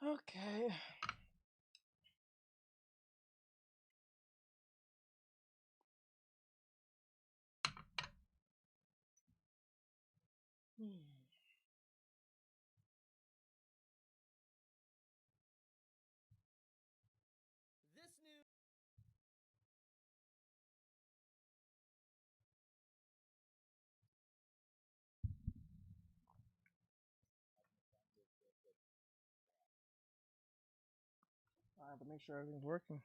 Okay. I have to make sure everything's working.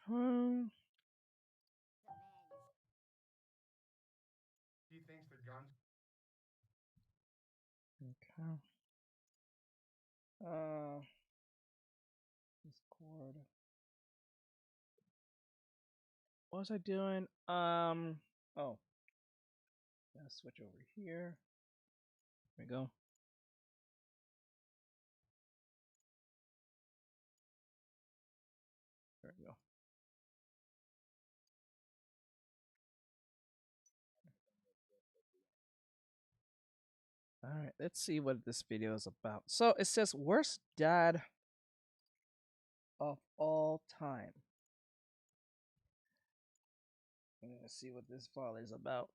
Hmm. He thinks the guns. Okay. Discord. What was I doing? Oh. Let's switch over here. There we go. There we go. Alright, let's see what this video is about. So it says worst dad of all time. Let's see what this father is about.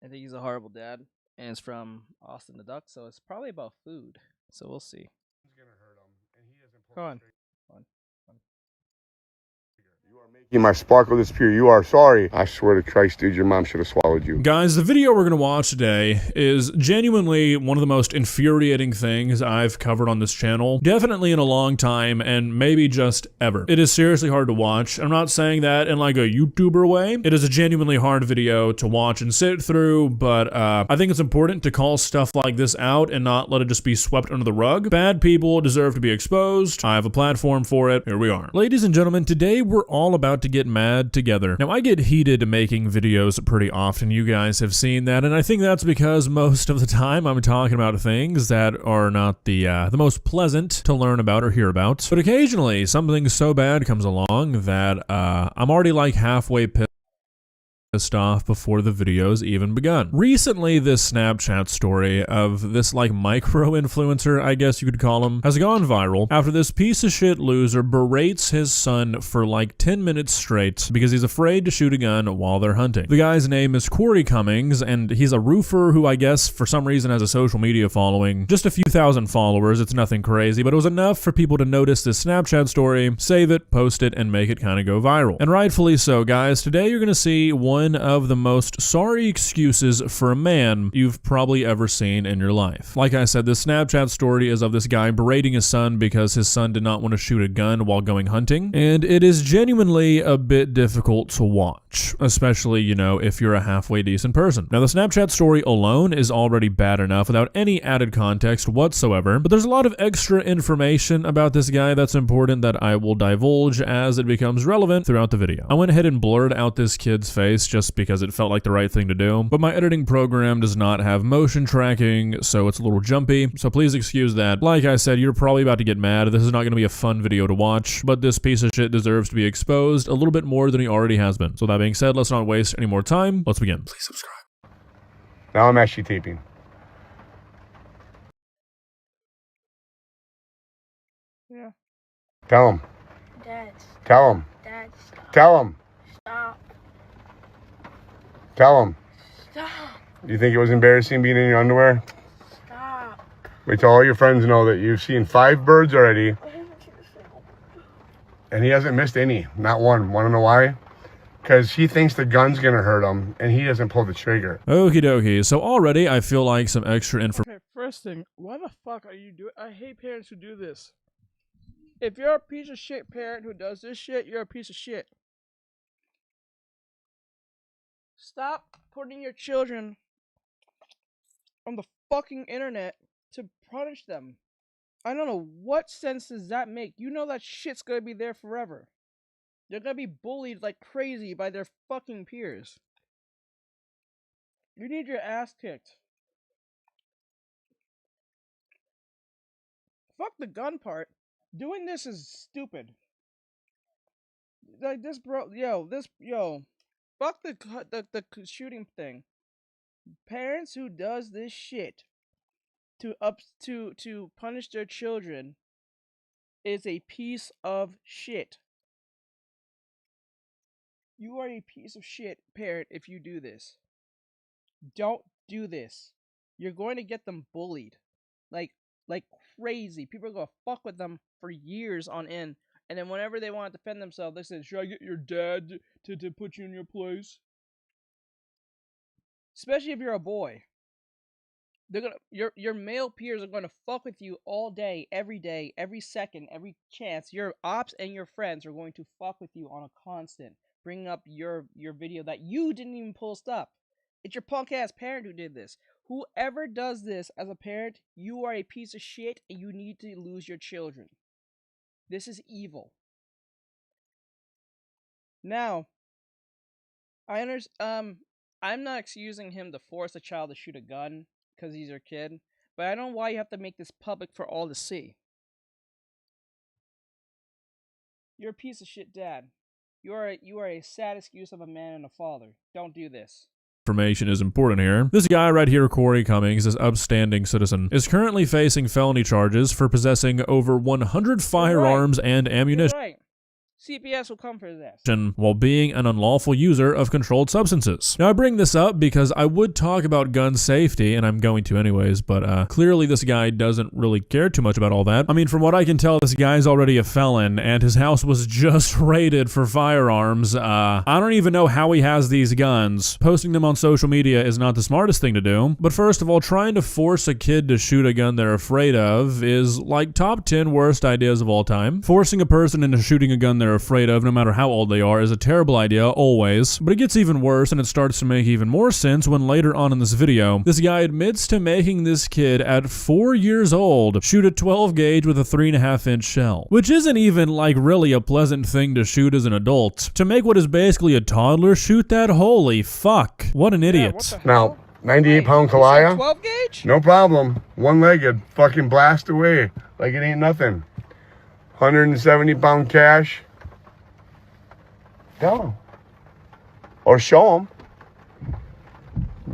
I think he's a horrible dad. And it's from Austin the Duck, so it's probably about food. So we'll see. It's gonna hurt him, and he doesn't pull Go the on. trigger. Go on. Go on. You are making my sparkle disappear. You are sorry. I swear to Christ, dude, your mom should have swallowed you. Guys, the video we're going to watch today is genuinely one of the most infuriating things I've covered on this channel. Definitely in a long time, and maybe just ever. It is seriously hard to watch. I'm not saying that in like a YouTuber way. It is a genuinely hard video to watch and sit through, but I think it's important to call stuff like this out and not let it just be swept under the rug. Bad people deserve to be exposed. I have a platform for it. Here we are. Ladies and gentlemen, today we're all about to get mad together. Now, I get heated making videos pretty often. You guys have seen that, and I think that's because most of the time I'm talking about things that are not the most pleasant to learn about or hear about. But occasionally, something so bad comes along that I'm already like halfway pissed off before the video's even begun. Recently, this Snapchat story of this like micro-influencer, I guess you could call him, has gone viral after this piece of shit loser berates his son for like 10 minutes straight because he's afraid to shoot a gun while they're hunting. The guy's name is Corey Cummings, and he's a roofer who I guess for some reason has a social media following. Just a few thousand followers, it's nothing crazy, but it was enough for people to notice this Snapchat story, save it, post it, and make it kind of go viral. And rightfully so, guys. Today you're gonna see one of the most sorry excuses for a man you've probably ever seen in your life. Like I said, this Snapchat story is of this guy berating his son because his son did not want to shoot a gun while going hunting, and it is genuinely a bit difficult to watch, especially, you know, if you're a halfway decent person. Now, the Snapchat story alone is already bad enough without any added context whatsoever, but there's a lot of extra information about this guy that's important that I will divulge as it becomes relevant throughout the video. I went ahead and blurred out this kid's face just because it felt like the right thing to do, but my editing program does not have motion tracking, so it's a little jumpy, so please excuse that. Like I said, you're probably about to get mad. This is not going to be a fun video to watch, but this piece of shit deserves to be exposed a little bit more than he already has been. So that being said, let's not waste any more time. Let's begin. Please subscribe. Now I'm actually taping. Yeah. Tell him. Dad. Tell him. Dad, stop. Tell him. Stop. Tell him. Stop. You think it was embarrassing being in your underwear? Stop. Wait till all your friends know that you've seen 5 birds already, and he hasn't missed any. Not one. Want to know why? Because he thinks the gun's gonna hurt him, and he doesn't pull the trigger. Okie dokie. So already I feel like some extra information. Okay, first thing, why the fuck are you doing? I hate parents who do this. If you're a piece of shit parent who does this shit, you're a piece of shit. Stop putting your children on the fucking internet to punish them. I don't know, what sense does that make? You know that shit's gonna be there forever. They're gonna be bullied like crazy by their fucking peers. You need your ass kicked. Fuck the gun part. Doing this is stupid. Like this bro, yo. Fuck the shooting thing. Parents who does this shit to punish their children is a piece of shit. You are a piece of shit parent if you do this. Don't do this. You're going to get them bullied. Like crazy. People are gonna fuck with them for years on end. And then whenever they want to defend themselves, they say, should I get your dad to put you in your place? Especially if you're a boy. They're gonna your male peers are gonna fuck with you all day, every second, every chance. Your ops and your friends are going to fuck with you on a constant, bringing up your video that you didn't even post up. It's your punk ass parent who did this. Whoever does this as a parent, you are a piece of shit and you need to lose your children. This is evil. Now, I'm not excusing him to force a child to shoot a gun because he's your kid, but I don't know why you have to make this public for all to see. You're a piece of shit dad. You are a sad excuse of a man and a father. Don't do this. Information is important here. This guy right here, Corey Cummings, this upstanding citizen, is currently facing felony charges for possessing over 100 firearms and ammunition. You're right. CPS will come for his ass. While being an unlawful user of controlled substances. Now, I bring this up because I would talk about gun safety, and I'm going to anyways, but clearly this guy doesn't really care too much about all that. I mean, from what I can tell, this guy's already a felon, and his house was just raided for firearms. I don't even know how he has these guns. Posting them on social media is not the smartest thing to do, but first of all, trying to force a kid to shoot a gun they're afraid of is like top 10 worst ideas of all time. Forcing a person into shooting a gun they're afraid of, no matter how old they are, is a terrible idea, always. But it gets even worse, and it starts to make even more sense when later on in this video, this guy admits to making this kid at 4 years old shoot a 12 gauge with a 3.5-inch shell. Which isn't even like really a pleasant thing to shoot as an adult. To make what is basically a toddler shoot that, holy fuck. What an idiot. Now, 98-pound Kalaya, 12 gauge? no problem. One-legged, fucking blast away like it ain't nothing. 170-pound Cash. Tell him. Or show him.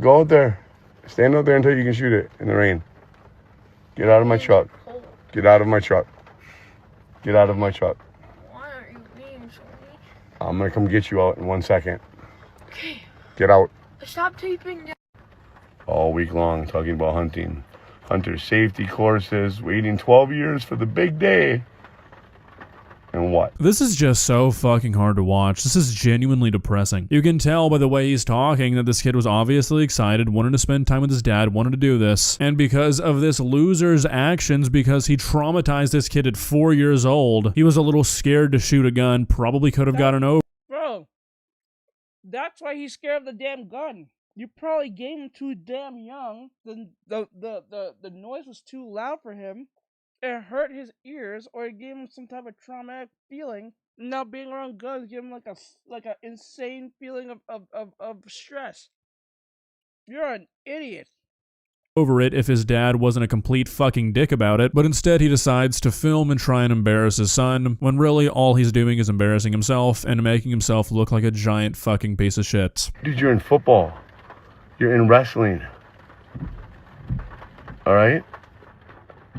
Go out there. Stand out there until you can shoot it in the rain. Get out of my truck. Get out of my truck. Get out of my truck. Why aren't you being so mean? I'm gonna come get you out in 1 second. Okay. Get out. Stop taping down. All week long talking about hunting. Hunter safety courses, waiting 12 years for the big day. And what? This is just so fucking hard to watch. This is genuinely depressing. You can tell by the way he's talking that this kid was obviously excited, wanted to spend time with his dad, wanted to do this. And because of this loser's actions, because he traumatized this kid at 4 years old, he was a little scared to shoot a gun, probably could have gotten over. Bro, that's why he's scared of the damn gun. You probably gave him too damn young. The noise was too loud for him. It hurt his ears, or it gave him some type of traumatic feeling. Now being around guns gave him like a insane feeling of stress. You're an idiot. Over it if his dad wasn't a complete fucking dick about it, but instead he decides to film and try and embarrass his son, when really all he's doing is embarrassing himself and making himself look like a giant fucking piece of shit. Dude, you're in football. You're in wrestling. Alright?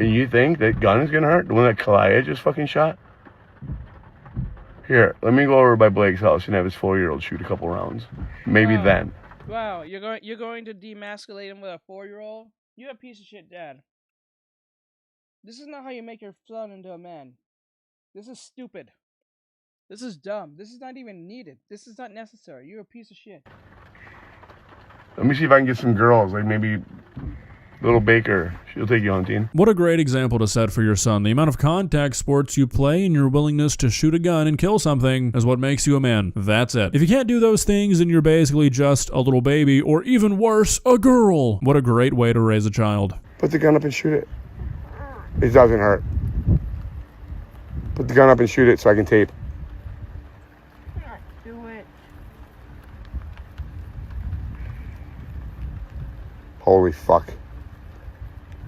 And you think that gun is gonna hurt? The one that Kalaya just fucking shot? Here, let me go over by Blake's house and have his 4-year-old shoot a couple rounds. Maybe then. Wow, you're going to demasculate him with a 4-year-old? You're a piece of shit dad. This is not how you make your son into a man. This is stupid. This is dumb. This is not even needed. This is not necessary. You're a piece of shit. Let me see if I can get some girls, like maybe Little Baker. She'll take you hunting. What a great example to set for your son. The amount of contact sports you play and your willingness to shoot a gun and kill something is what makes you a man. That's it. If you can't do those things, then you're basically just a little baby, or even worse, a girl. What a great way to raise a child. Put the gun up and shoot it. It doesn't hurt. Put the gun up and shoot it so I can tape. Not do it. Holy fuck.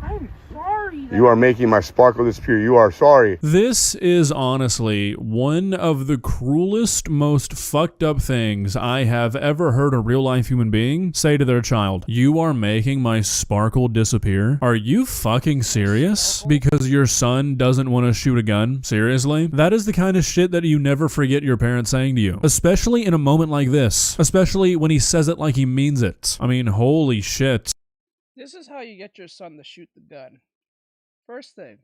I I'm sorry. You are making my sparkle disappear. You are sorry. This is honestly one of the cruelest, most fucked up things I have ever heard a real life human being say to their child. You are making my sparkle disappear? Are you fucking serious? Because your son doesn't want to shoot a gun? Seriously? That is the kind of shit that you never forget your parents saying to you. Especially in a moment like this. Especially when he says it like he means it. I mean, holy shit. This is how you get your son to shoot the gun. First thing,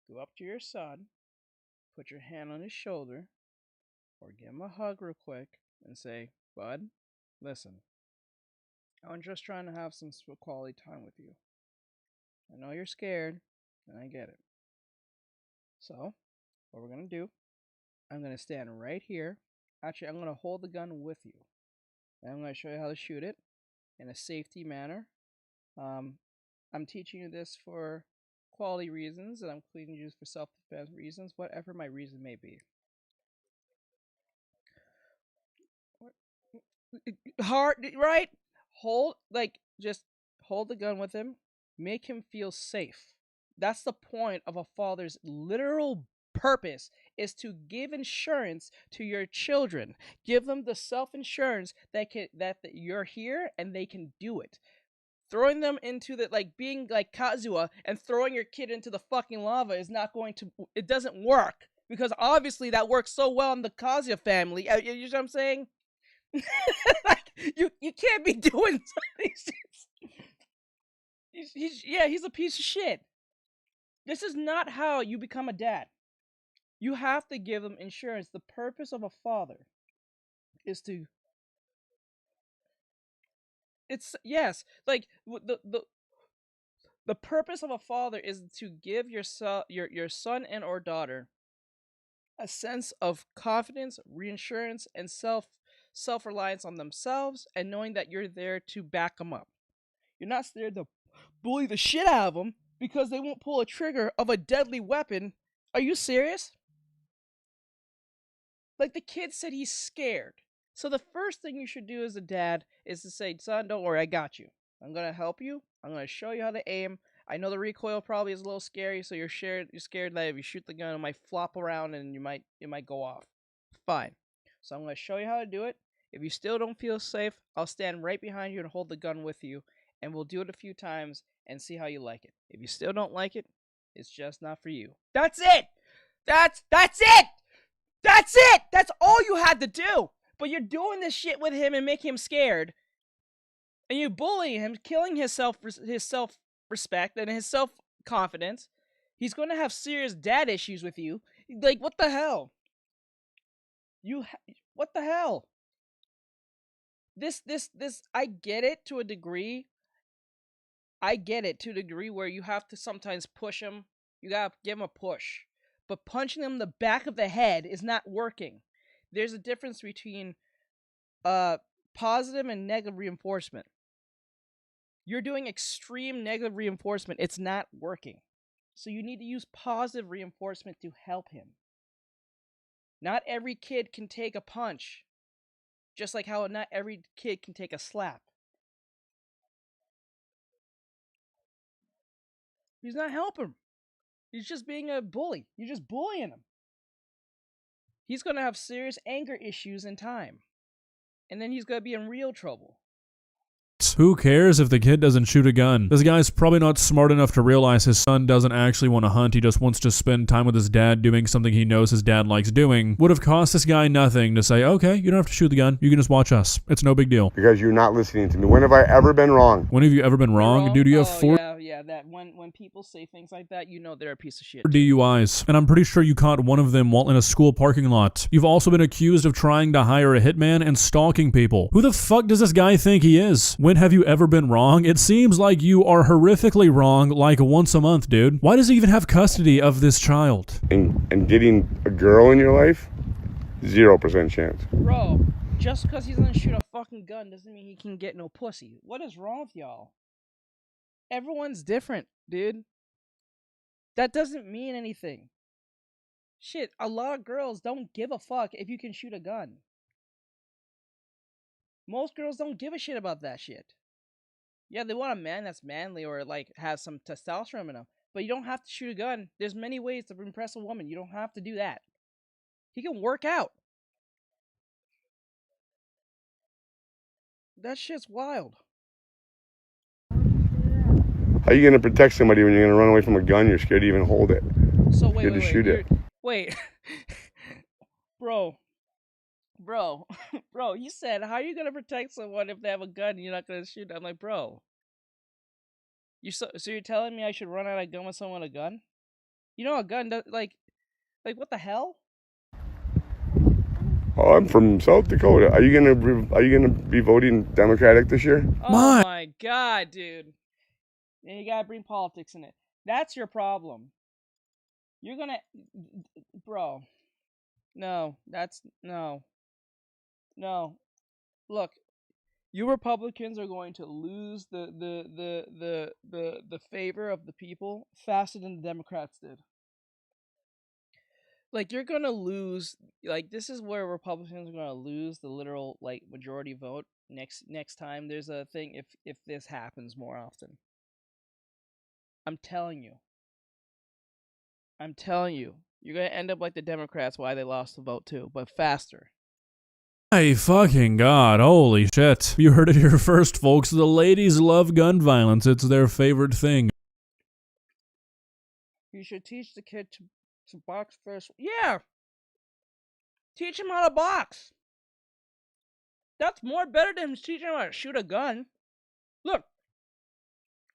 go up to your son, put your hand on his shoulder, or give him a hug real quick, and say, "Bud, listen, I'm just trying to have some quality time with you. I know you're scared, and I get it. So, what we're going to do, I'm going to stand right here. Actually, I'm going to hold the gun with you. And I'm going to show you how to shoot it in a safety manner. I'm teaching you this for quality reasons, and I'm teaching you for self-defense reasons, whatever my reason may be. Hard, right? Just hold the gun with him. Make him feel safe. That's the point of a father's literal purpose, is to give insurance to your children. Give them the self-insurance that you're here and they can do it. Throwing them into being like Kazuha and throwing your kid into the fucking lava is not going to, it doesn't work. Because obviously that works so well in the Kazuha family. You know what I'm saying? You can't be doing these things. He's a piece of shit. This is not how you become a dad. You have to give them insurance. The purpose of a father is to, it's, yes, like the purpose of a father is to give your son and or daughter a sense of confidence, reassurance, and self-reliance on themselves, and knowing that you're there to back them up. You're not there to bully the shit out of them because they won't pull a trigger of a deadly weapon. Are you serious? Like, the kid said he's scared. So the first thing you should do as a dad is to say, "Son, don't worry, I got you. I'm gonna help you. I'm gonna show you how to aim. I know the recoil probably is a little scary, so you're scared that if you shoot the gun, it might flop around and it might go off. Fine. So I'm gonna show you how to do it. If you still don't feel safe, I'll stand right behind you and hold the gun with you, and we'll do it a few times and see how you like it. If you still don't like it, it's just not for you." That's it. That's it. That's it. That's all you had to do. But you're doing this shit with him and making him scared, and you bully him, killing his self-respect and his self-confidence. He's going to have serious dad issues with you. Like, what the hell? What the hell? This, I get it to a degree. I get it to a degree where you have to sometimes push him. You gotta give him a push. But punching him in the back of the head is not working. There's a difference between positive and negative reinforcement. You're doing extreme negative reinforcement. It's not working. So you need to use positive reinforcement to help him. Not every kid can take a punch. Just like how not every kid can take a slap. He's not helping him. He's just being a bully. You're just bullying him. He's going to have serious anger issues in time. And then he's going to be in real trouble. Who cares if the kid doesn't shoot a gun? This guy's probably not smart enough to realize his son doesn't actually want to hunt. He just wants to spend time with his dad doing something he knows his dad likes doing. Would have cost this guy nothing to say, "Okay, you don't have to shoot the gun. You can just watch us. It's no big deal." Because you're not listening to me. When have I ever been wrong? When have you ever been wrong? Dude, you have 4 Yeah, that when people say things like that, you know they're a piece of shit. DUIs, and I'm pretty sure you caught one of them while in a school parking lot. You've also been accused of trying to hire a hitman and stalking people. Who the fuck does this guy think he is? When have you ever been wrong? It seems like you are horrifically wrong like once a month, dude. Why does he even have custody of this child? And getting a girl in your life, 0% chance. Bro, just because he doesn't shoot a fucking gun doesn't mean he can get no pussy. What is wrong with y'all? Everyone's different, dude. That doesn't mean anything. Shit, a lot of girls don't give a fuck if you can shoot a gun. Most girls don't give a shit about that shit. Yeah, they want a man that's manly or like has some testosterone in him. But you don't have to shoot a gun. There's many ways to impress a woman. You don't have to do that. He can work out. That shit's wild. How you gonna protect somebody when you're gonna run away from a gun? You're scared to even hold it. So wait, Scared to shoot it. Wait, bro, bro. You said how are you gonna protect someone if they have a gun and you're not gonna shoot? I'm like, bro. So you're telling me I should run out a gun with someone with a gun? You know a gun does like what the hell? Oh, I'm from South Dakota. Are you gonna be voting Democratic this year? Oh my god, dude. And you gotta bring politics in it. That's your problem. You're gonna, bro. No, that's no. Look, you Republicans are going to lose the favor of the people faster than the Democrats did. Like you're gonna lose. Like this is where Republicans are gonna lose the literal like majority vote next time there's a thing if this happens more often. I'm telling you. You're gonna end up like the Democrats. Why they lost the vote too, but faster. My fucking god, holy shit. You heard it here first, folks. The ladies love gun violence. It's their favorite thing. You should teach the kid to box first. Yeah! Teach him how to box! That's more better than teaching him how to shoot a gun. Look,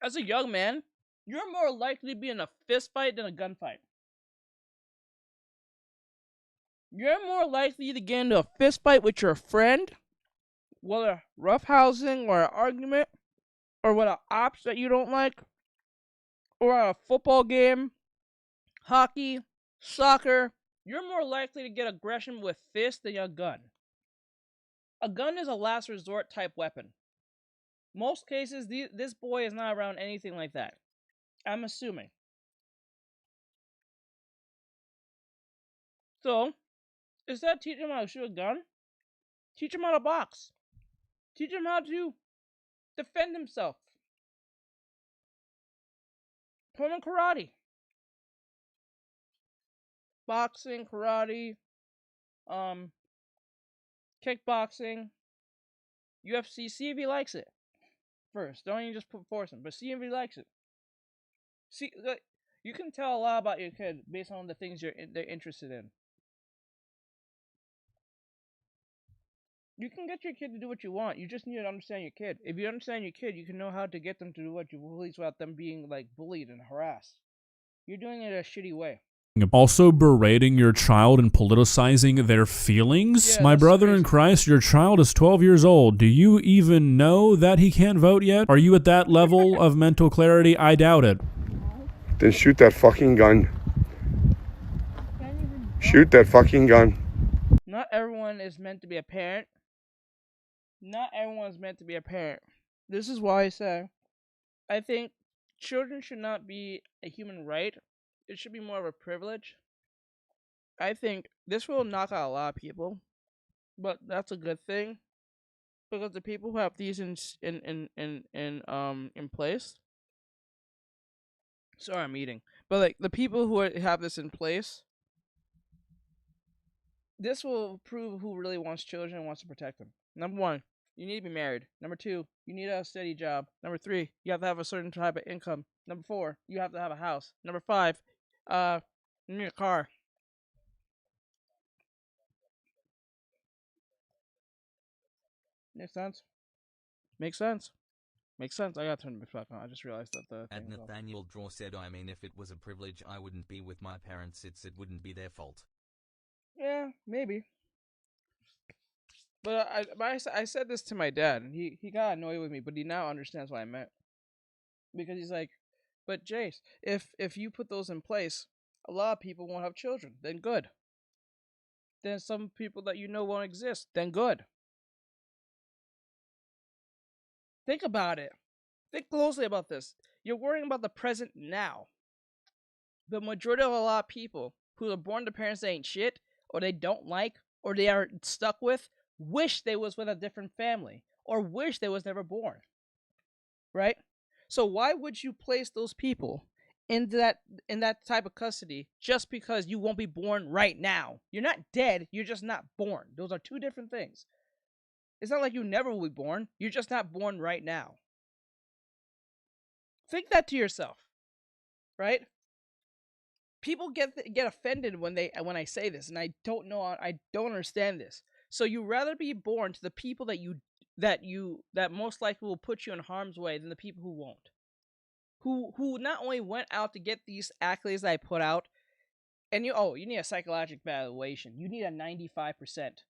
as a young man, you're more likely to be in a fist fight than a gunfight. You're more likely to get into a fist fight with your friend, whether roughhousing or an argument, or with an ops that you don't like, or at a football game, hockey, soccer. You're more likely to get aggression with fists than a gun. A gun is a last resort type weapon. Most cases, this boy is not around anything like that. I'm assuming. So, instead of teaching him how to shoot a gun, teach him how to box. Teach him how to defend himself. Put him in karate. Boxing, karate, kickboxing, UFC. See if he likes it first. Don't even just force him, but see if he likes it. See, like, you can tell a lot about your kid based on the things they're interested in. You can get your kid to do what you want. You just need to understand your kid. If you understand your kid, you can know how to get them to do what you please without them being like bullied and harassed. You're doing it a shitty way. Also berating your child and politicizing their feelings? Yeah, My brother crazy. in Christ, your child is 12 years old. Do you even know that he can't vote yet? Are you at that level of mental clarity? I doubt it. Then shoot that fucking gun. Shoot that fucking gun. Not everyone is meant to be a parent. Not everyone is meant to be a parent. This is why I say, I think children should not be a human right. It should be more of a privilege. I think this will knock out a lot of people, but that's a good thing because the people who have these in place. Sorry, I'm eating, but like the people who have this in place, this will prove who really wants children and wants to protect them. Number one, you need to be married. Number two, you need a steady job. Number three, you have to have a certain type of income. Number four, you have to have a house. Number five, you need a car. Makes sense. Makes sense. Makes sense. I gotta turn this back on. I just realized that the And thing's off. Nathaniel Draw said, I mean, if it was a privilege, I wouldn't be with my parents. It wouldn't be their fault. Yeah, maybe. But I said this to my dad, and he got annoyed with me, but he now understands what I meant. Because he's like, but Jace, if you put those in place, a lot of people won't have children. Then good. Then some people that you know won't exist. Then good. Think about it. Think closely about this. You're worrying about the present now. The majority of a lot of people who are born to parents that ain't shit, or they don't like, or they are stuck with, wish they was with a different family, or wish they was never born. right? So why would you place those people in that type of custody just because you won't be born right now? You're not dead, you're just not born. Those are two different things. It's not like you never will be born, you're just not born right now. Think that to yourself, right? People get offended when I say this, and I don't understand this. So you rather be born to the people that most likely will put you in harm's way than the people who won't. Who not only went out to get these accolades that I put out, and you need a psychological evaluation. You need a 95%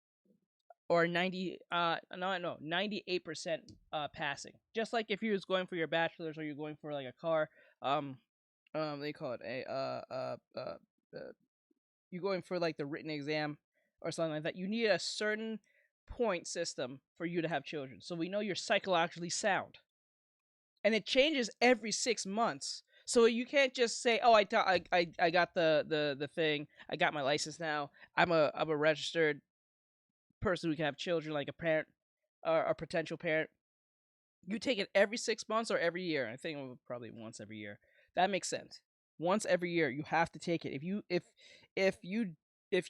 or 98% passing. Just like if you was going for your bachelor's or you're going for like a car, they call it you're going for like the written exam or something like that. You need a certain point system for you to have children. So we know you're psychologically sound. And it changes every 6 months. So you can't just say, "Oh, I got the thing. I got my license now. I'm a registered person who can have children, like a parent or a potential parent." You take it every 6 months or every year. I think probably once every year. That makes sense. Once every year, you have to take it. If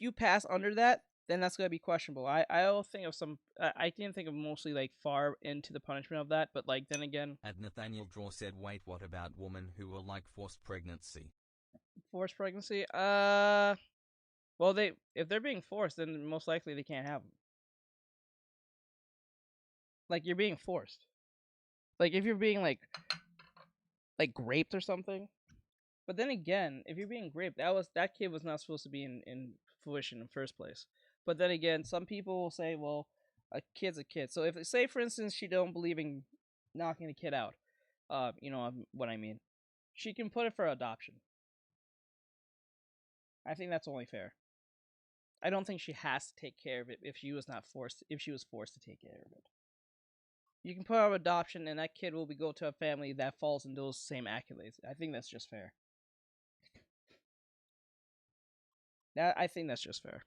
you pass under that, then that's gonna be questionable. I'll think of some. I didn't think of mostly like far into the punishment of that, but like then again, And Nathaniel Draw said, "Wait, what about women who were like forced pregnancy?" forced pregnancy. Well, if they're being forced, then most likely they can't have them. Like you're being forced. Like if you're being like raped or something. But then again, if you're being raped, that kid was not supposed to be in fruition in the first place. But then again, some people will say, well, a kid's a kid. So if say for instance she don't believe in knocking the kid out, you know what I mean, she can put it for adoption. I think that's only fair. I don't think she has to take care of it if she was forced to take care of it. You can put out adoption, and that kid will go to a family that falls in those same accolades. I think that's just fair. I think that's just fair.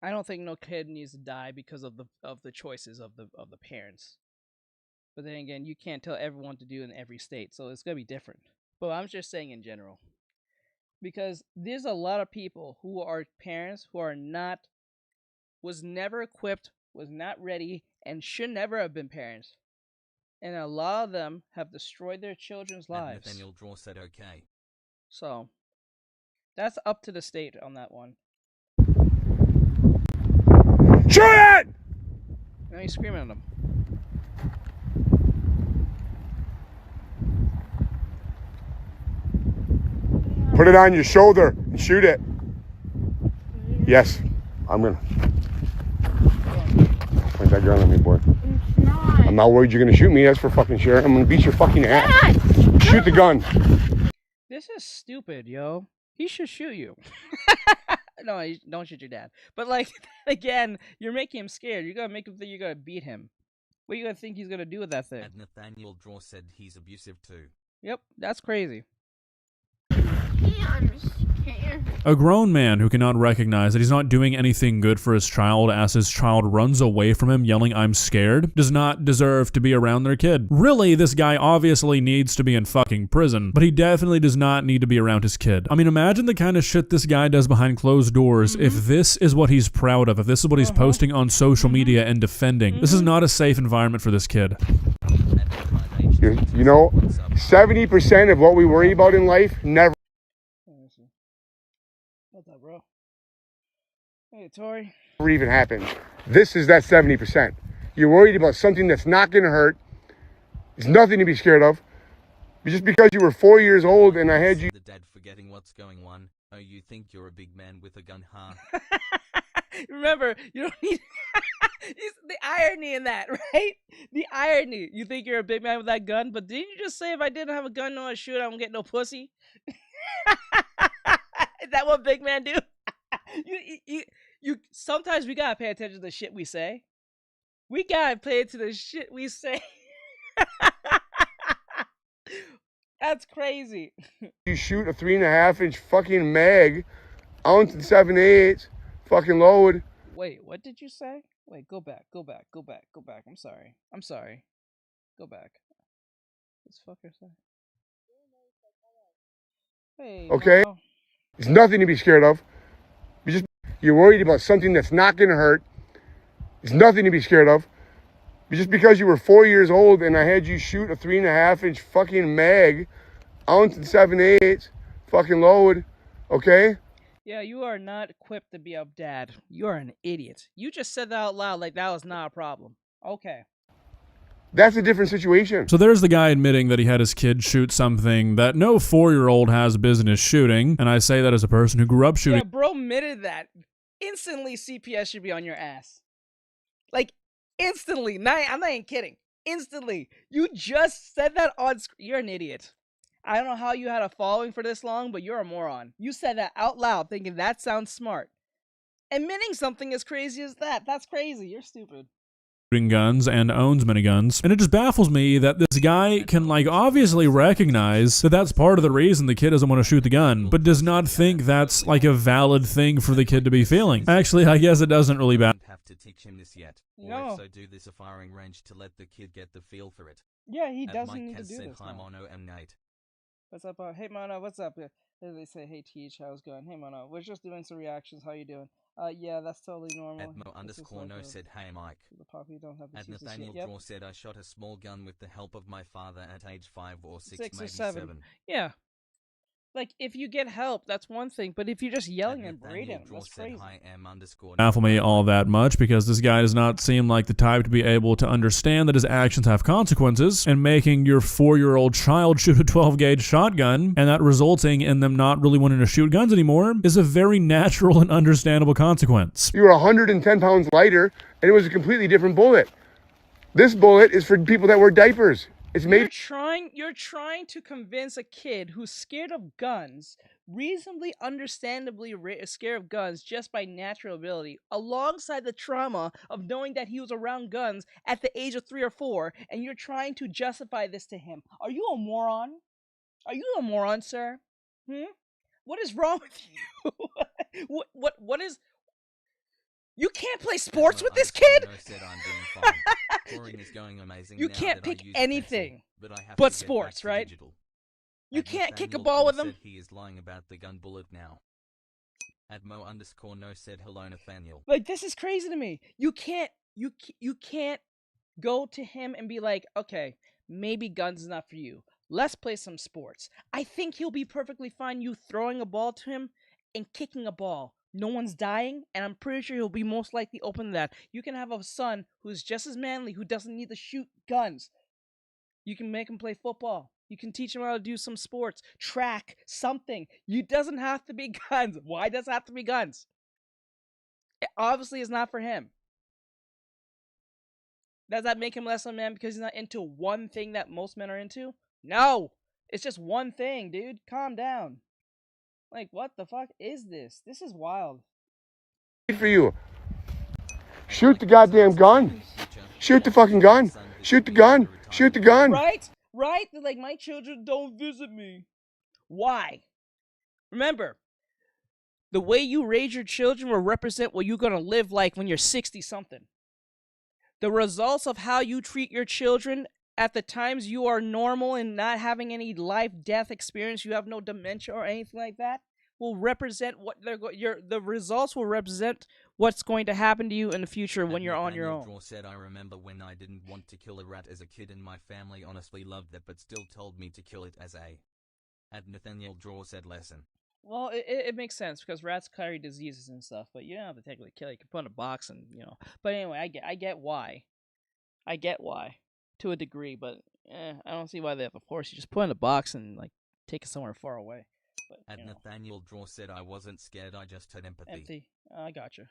I don't think no kid needs to die because of the choices of the parents. But then again, you can't tell everyone to do in every state, so it's gonna be different. But I'm just saying in general, because there's a lot of people who are parents who was never equipped, was not ready, and should never have been parents. And a lot of them have destroyed their children's lives. And Nathaniel Draw said, "Okay." So that's up to the state on that one. Shoot it! Now he's screaming at them. Put it on your shoulder and shoot it. Yes, I'm gonna. Point that gun at me, boy. It's not. I'm not worried you're gonna shoot me. That's for fucking sure. I'm gonna beat your fucking ass. Shoot the gun. This is stupid, yo. He should shoot you. No, don't shoot your dad. But like, again, you're making him scared. You're gonna make him think you're gonna beat him. What are you gonna think he's gonna do with that thing? And Nathaniel Draw said he's abusive too. Yep, that's crazy. Yeah, I'm scared. A grown man who cannot recognize that he's not doing anything good for his child as his child runs away from him yelling, "I'm scared," does not deserve to be around their kid. Really, this guy obviously needs to be in fucking prison, but he definitely does not need to be around his kid. I mean, imagine the kind of shit this guy does behind closed doors if this is what he's proud of, if this is what he's posting on social media and defending. This is not a safe environment for this kid. You know, 70% of what we worry about in life never What's up, bro? Hey, Tori. even happens. This is that 70%. You're worried about something that's not going to hurt. There's nothing to be scared of. Just because you were 4 years old and I had you. The dad forgetting what's going on. Oh, you think you're a big man with a gun, huh? Remember, you don't need. The irony in that, right? The irony. You think you're a big man with that gun, but didn't you just say if I didn't have a gun, no, I shoot, I won't get no pussy? Is that what big men do? You. Sometimes we gotta pay attention to the shit we say. We gotta pay attention to the shit we say. That's crazy. You shoot a 3.5-inch fucking mag, ounce and 7/8, fucking load. Wait, what did you say? Wait, go back. I'm sorry. Go back. This fucker said. Hey, Okay? Mom. It's nothing to be scared of. You're worried about something that's not going to hurt. It's nothing to be scared of. Just because you were 4 years old and I had you shoot a 3.5-inch fucking mag, ounce and 7/8 fucking load, okay? Yeah, you are not equipped to be a dad. You are an idiot. You just said that out loud like that was not a problem. Okay. That's a different situation. So there's the guy admitting that he had his kid shoot something that no 4-year-old has business shooting, and I say that as a person who grew up shooting. Yeah, bro admitted that. Instantly, CPS should be on your ass. Like, instantly. I'm not even kidding. Instantly. You just said that on screen. You're an idiot. I don't know how you had a following for this long, but you're a moron. You said that out loud thinking that sounds smart. Admitting something as crazy as that's crazy. You're stupid. Guns and owns miniguns, and it just baffles me that this guy can like obviously recognize that that's part of the reason the kid doesn't want to shoot the gun, but does not think that's like a valid thing for the kid to be feeling. Actually, I guess it doesn't really matter. Have to teach him this yet, or No. if so, do this a firing range to let the kid get the feel for it. Yeah, he As doesn't Mike need to has do said, this hi now. Mono and Nate. What's up? Hey, Mono, what's up? They say, hey, Teach, how's it going? Hey, Mono, we're just doing some reactions. How you doing? Yeah, that's totally normal. Admo_no said, hey Mike. The puppy don't have to At teach this Nathaniel yet. Draw said, I shot a small gun with the help of my father at age 5 or 6, 6 or maybe 7. 7. Yeah. Like, if you get help, that's one thing, but if you're just yelling and Nathaniel berating, Draw that's said, crazy. hi M_. Baffle me all that much because this guy does not seem like the type to be able to understand that his actions have consequences, and making your 4-year-old child shoot a 12-gauge shotgun and that resulting in them not really wanting to shoot guns anymore is a very natural and understandable consequence. You were 110 pounds lighter, and it was a completely different bullet. This bullet is for people that wear diapers. It's made. You're trying to convince a kid who's scared of guns, reasonably, understandably scared of guns just by natural ability, alongside the trauma of knowing that he was around guns at the age of 3 or 4, and you're trying to justify this to him. Are you a moron? Are you a moron, sir? What is wrong with you? What is... You can't play sports with this kid? Said I'm doing fine. Touring is going amazing. You now can't that I pick use a anything pencil, but I have but to get sports, back to right? digital. You At can't kick a Nathaniel ball with Draw him? said he is lying about the gun bullet now. Admo_no said hello Nathaniel. Like, this is crazy to me. You can't go to him and be like, okay, maybe guns is not for you. Let's play some sports. I think he'll be perfectly fine you throwing a ball to him and kicking a ball. No one's dying, and I'm pretty sure he'll be most likely open to that. You can have a son who's just as manly, who doesn't need to shoot guns. You can make him play football. You can teach him how to do some sports, track, something. You doesn't have to be guns. Why does it have to be guns? It obviously is not for him. Does that make him less of a man because he's not into one thing that most men are into? No! It's just one thing, dude. Calm down. Like, what the fuck is this? This is wild. For you. Shoot the goddamn gun. Shoot the fucking gun. Shoot the gun. Shoot the gun. Right? Right? They're like, my children don't visit me. Why? Remember, the way you raise your children will represent what you're going to live like when you're 60-something. The results of how you treat your children at the times you are normal and not having any life-death experience, you have no dementia or anything like that, will represent what the results will represent what's going to happen to you in the future when you're on your own. Draw said, I remember when I didn't want to kill a rat as a kid and my family honestly loved it but still told me to kill it as a... At Nathaniel Draw said lesson. Well, it makes sense because rats carry diseases and stuff, but you don't have to technically kill it. You can put in a box and, But anyway, I get why. I get why. To a degree, but I don't see why they have a force. You just put in a box and, like, take it somewhere far away. But, At Nathaniel Draw said, I wasn't scared, I just had empathy. Empty. I gotcha.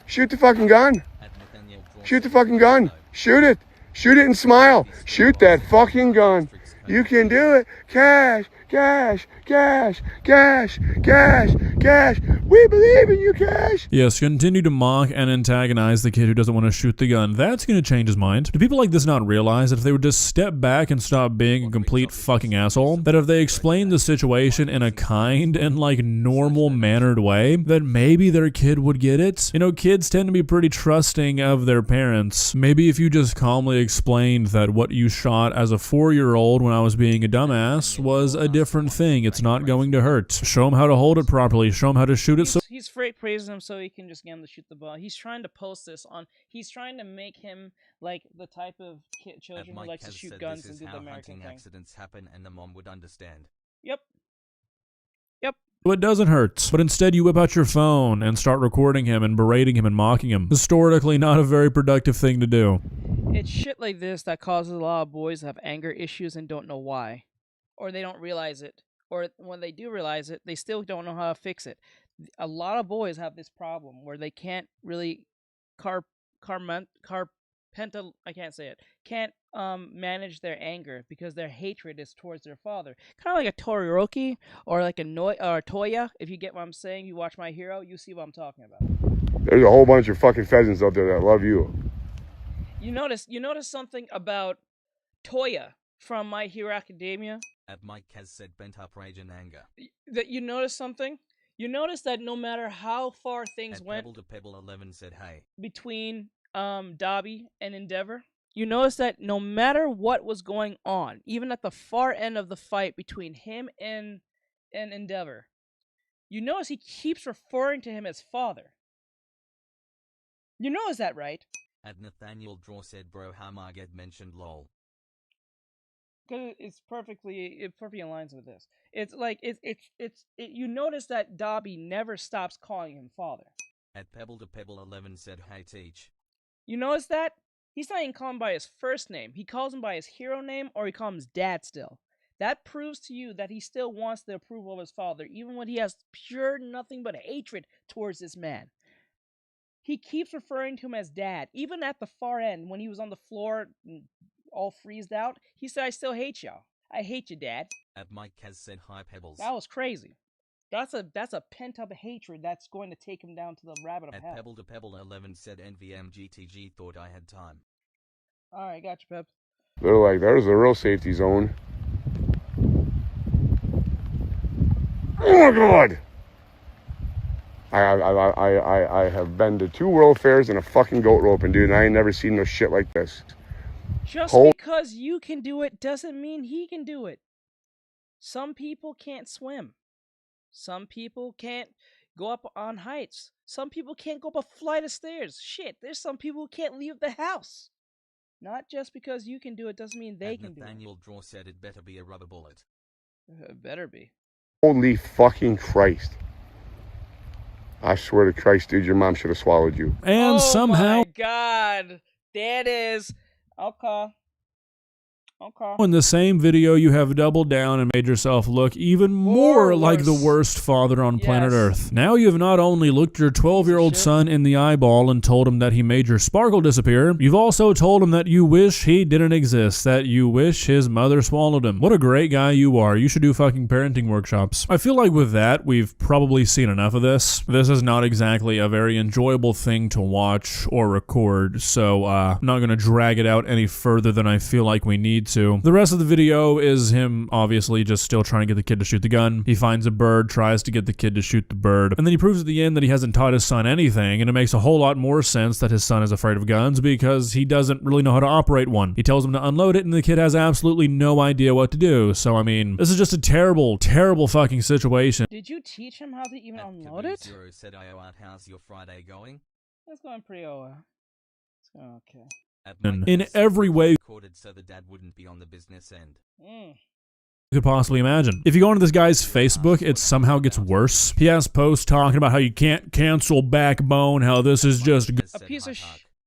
Shoot the fucking gun. At Nathaniel Draw Shoot the said, fucking gun. Shoot it. Shoot it and smile. Shoot that fucking gun. You can do it. Cash, cash, cash, cash, cash, cash. We believe in you, Cash. Yes, continue to mock and antagonize the kid who doesn't want to shoot the gun. That's going to change his mind. Do people like this not realize that if they would just step back and stop being a complete fucking asshole, that if they explain the situation in a kind and like normal mannered way, that maybe their kid would get it? You know, kids tend to be pretty trusting of their parents. Maybe if you just calmly explained that what you shot as a 4-year-old when I was being a dumbass was a different thing. It's not going to hurt. Show him how to hold it properly. Show him how to shoot it. He's fake praising him so he can just get him to shoot the ball. He's trying to post this on. He's trying to make him like the type of children who likes to shoot guns and do the American thing. Accidents happen, and the mom would understand. Yep. It doesn't hurt, but instead you whip out your phone and start recording him and berating him and mocking him. Historically, not a very productive thing to do. It's shit like this that causes a lot of boys to have anger issues and don't know why, or they don't realize it, or when they do realize it, they still don't know how to fix it. A lot of boys have this problem where they can't really manage their anger because their hatred is towards their father. Kind of like a Todoroki or like a Toya. If you get what I'm saying, you watch My Hero, you see what I'm talking about. There's a whole bunch of fucking pheasants out there that love you. You notice something about Toya from My Hero Academia? Mike has said bent up rage and anger. That you notice something? You notice that no matter how far things went Pebble to Pebble 11 said hey. Between Dobby and Endeavor, you notice that no matter what was going on, even at the far end of the fight between him and Endeavor, you notice he keeps referring to him as father. You notice that, right? Nathaniel Draw said bro how my get mentioned lol. Because it perfectly aligns with this. It's like you notice that Dobby never stops calling him father. Pebble to Pebble 11 said hey teach. You notice that? He's not even calling him by his first name. He calls him by his hero name, or he calls him his dad still. That proves to you that he still wants the approval of his father, even when he has pure nothing but hatred towards this man. He keeps referring to him as dad. Even at the far end, when he was on the floor all freezed out, he said, I still hate y'all. I hate you, Dad. Mike has said hi Pebbles. That was crazy. That's a pent-up hatred that's going to take him down to the rabbit of hell. Pebble to Pebble 11 said NVMGTG thought I had time. Alright, got you, Pep. They're like, there's a real safety zone. Oh my God! I have been to 2 World Fairs and a fucking goat roping, dude, and I ain't never seen no shit like this. Just because you can do it doesn't mean he can do it. Some people can't swim. Some people can't go up on heights. Some people can't go up a flight of stairs. Shit, there's some people who can't leave the house. Not just because you can do it doesn't mean they can do it. Nathaniel Draw said it better be a rubber bullet. It better be. Holy fucking Christ. I swear to Christ, dude, your mom should have swallowed you. And somehow... Oh my God. There it is. Okay. In the same video, you have doubled down and made yourself look even more like the worst father on planet Earth. Now you have not only looked your 12-year-old son in the eyeball and told him that he made your sparkle disappear, you've also told him that you wish he didn't exist, that you wish his mother swallowed him. What a great guy you are. You should do fucking parenting workshops. I feel like with that, we've probably seen enough of this. This is not exactly a very enjoyable thing to watch or record, so I'm not going to drag it out any further than I feel like we need to. The rest of the video is him obviously just still trying to get the kid to shoot the gun. He finds a bird, tries to get the kid to shoot the bird, and then he proves at the end that he hasn't taught his son anything, and it makes a whole lot more sense that his son is afraid of guns because he doesn't really know how to operate one. He tells him to unload it, and the kid has absolutely no idea what to do. So, I mean, this is just a terrible, terrible fucking situation. Did you teach him how to even unload it? Zero said, how's your Friday going? It's going pretty well. It's going okay. In every way Recorded so the dad wouldn't be on the business end. you could possibly imagine. If you go onto this guy's Facebook, it somehow gets worse. He has posts talking about how you can't cancel Backbone, how this is just a piece of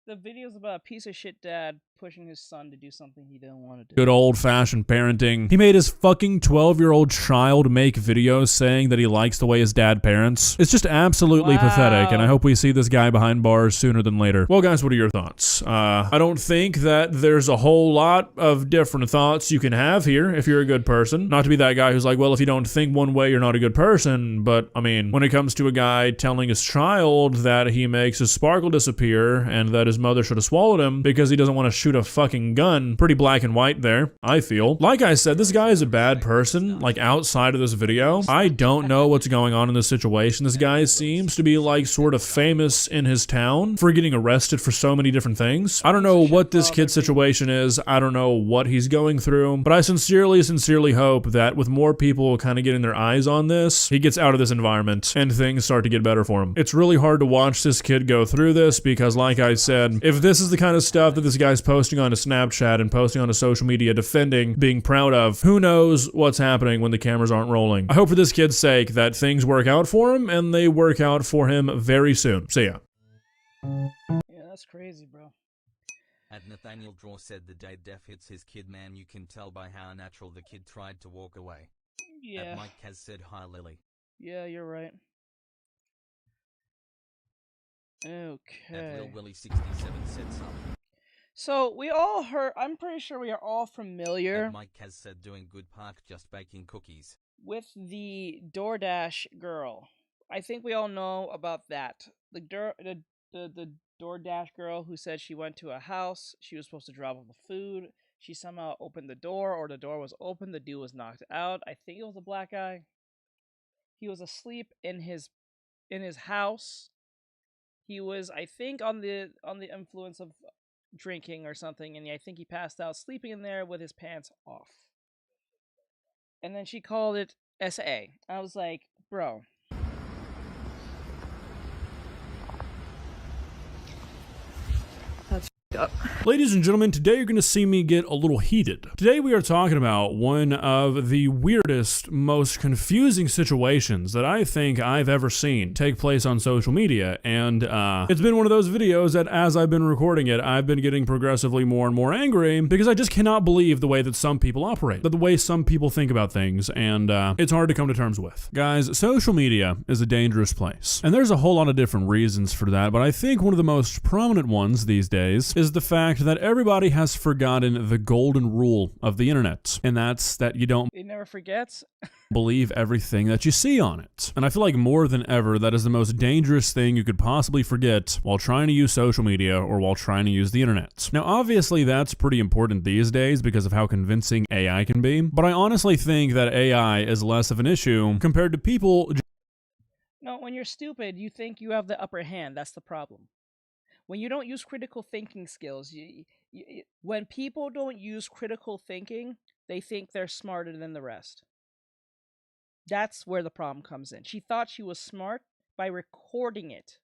the video's about a piece of shit dad pushing his son to do something he didn't want to do. Good old-fashioned parenting. He made his fucking 12-year-old child make videos saying that he likes the way his dad parents. It's just absolutely pathetic, and I hope we see this guy behind bars sooner than later. Well, guys, what are your thoughts? I don't think that there's a whole lot of different thoughts you can have here if you're a good person. Not to be that guy who's like, well, if you don't think one way, you're not a good person, but, I mean, when it comes to a guy telling his child that he makes his sparkle disappear and that his mother should have swallowed him because he doesn't want to shoot a fucking gun, pretty black and white there, I feel. Like I said, this guy is a bad person, like outside of this video. I don't know what's going on in this situation. This guy seems to be like sort of famous in his town for getting arrested for so many different things. I don't know what this kid's situation is. I don't know what he's going through, but I sincerely hope that with more people kind of getting their eyes on this, he gets out of this environment and things start to get better for him. It's really hard to watch this kid go through this because, like I said, if this is the kind of stuff that this guy's posting on his Snapchat and posting on his social media defending, being proud of, who knows what's happening when the cameras aren't rolling. I hope for this kid's sake that things work out for him and they work out for him very soon. See ya. Yeah, that's crazy, bro. At Nathaniel Draw said the day Def hits his kid, man, you can tell by how natural the kid tried to walk away. Yeah. At Mike Kaz said hi Lily. Yeah, you're right. At Okay. Lil Willie 67 said something. So we all heard, I'm pretty sure we are all familiar At Mike Kaz said doing good park just baking cookies. with the DoorDash girl. I think we all know about that. The DoorDash girl who said she went to a house, she was supposed to drop off the food, she somehow opened the door, or the door was open, the dude was knocked out. I think it was a black guy. He was asleep in his house. He was, I think, on the influence of drinking or something, and I think he passed out sleeping in there with his pants off. And then she called it SA. I was like, bro. That's up. Ladies and gentlemen, today you're going to see me get a little heated. Today we are talking about one of the weirdest, most confusing situations that I think I've ever seen take place on social media, and it's been one of those videos that as I've been recording it, I've been getting progressively more and more angry because I just cannot believe the way that some people operate, the way some people think about things, and it's hard to come to terms with. Guys, social media is a dangerous place, and there's a whole lot of different reasons for that, but I think one of the most prominent ones these days is the fact that everybody has forgotten the golden rule of the internet, and that's that you don't It never forgets. believe everything that you see on it. And I feel like more than ever, that is the most dangerous thing you could possibly forget while trying to use social media or while trying to use the internet. Now, obviously, that's pretty important these days because of how convincing AI can be, but I honestly think that AI is less of an issue compared to people. No, when you're stupid, you think you have the upper hand. That's the problem. When you don't use critical thinking skills, when people don't use critical thinking, they think they're smarter than the rest. That's where the problem comes in. She thought she was smart by recording it.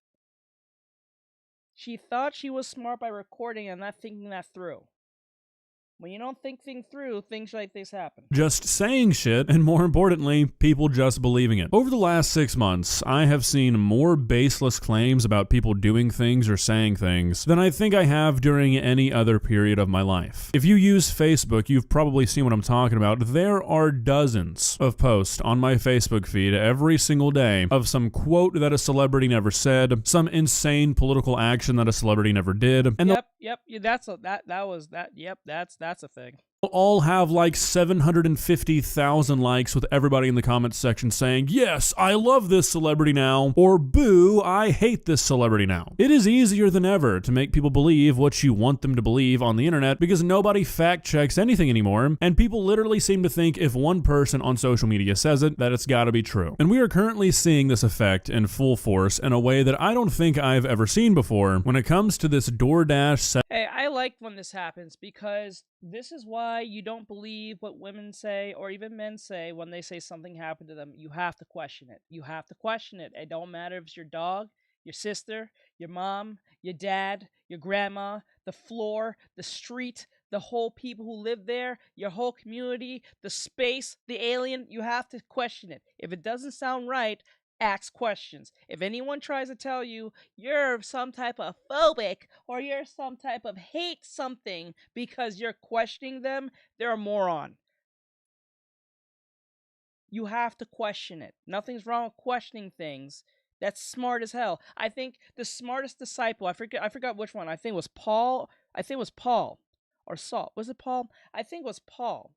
She thought she was smart by recording and not thinking that through. When you don't think things through, things like this happen. Just saying shit, and more importantly, people just believing it. Over the last 6 months, I have seen more baseless claims about people doing things or saying things than I think I have during any other period of my life. If you use Facebook, you've probably seen what I'm talking about. There are dozens of posts on my Facebook feed every single day of some quote that a celebrity never said, some insane political action that a celebrity never did, and Yep. That's a thing. all have like 750,000 likes with everybody in the comments section saying, yes, I love this celebrity now, or boo, I hate this celebrity now. It is easier than ever to make people believe what you want them to believe on the internet because nobody fact checks anything anymore, and people literally seem to think if one person on social media says it, that it's gotta be true. And we are currently seeing this effect in full force in a way that I don't think I've ever seen before when it comes to this DoorDash. Hey, I like when this happens because this is why you don't believe what women say or even men say when they say something happened to them. You have to question it. You have to question it. It don't matter if it's your dog, your sister, your mom, your dad, your grandma, the floor, the street, the whole people who live there, your whole community, the space, the alien. You have to question it. If it doesn't sound right, ask questions. If anyone tries to tell you you're some type of phobic or you're some type of hate something because you're questioning them, they're a moron. You have to question it. Nothing's wrong with questioning things. That's smart as hell. I think the smartest disciple, I forgot which one. I think it was Paul. Or Saul. Was it Paul? I think it was Paul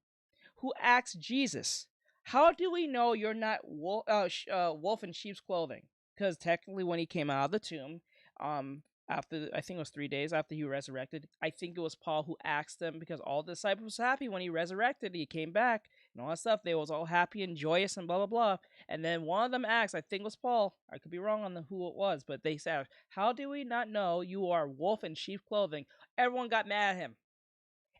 who asked Jesus, "How do we know you're not wolf in sheep's clothing?" Because technically, when he came out of the tomb, after I think it was 3 days after he resurrected, I think it was Paul who asked them, because all the disciples were happy when he resurrected, he came back and all that stuff. They was all happy and joyous and blah blah blah. And then one of them asked, I think it was Paul. I could be wrong on who it was, but they said, "How do we not know you are wolf in sheep clothing?" Everyone got mad at him.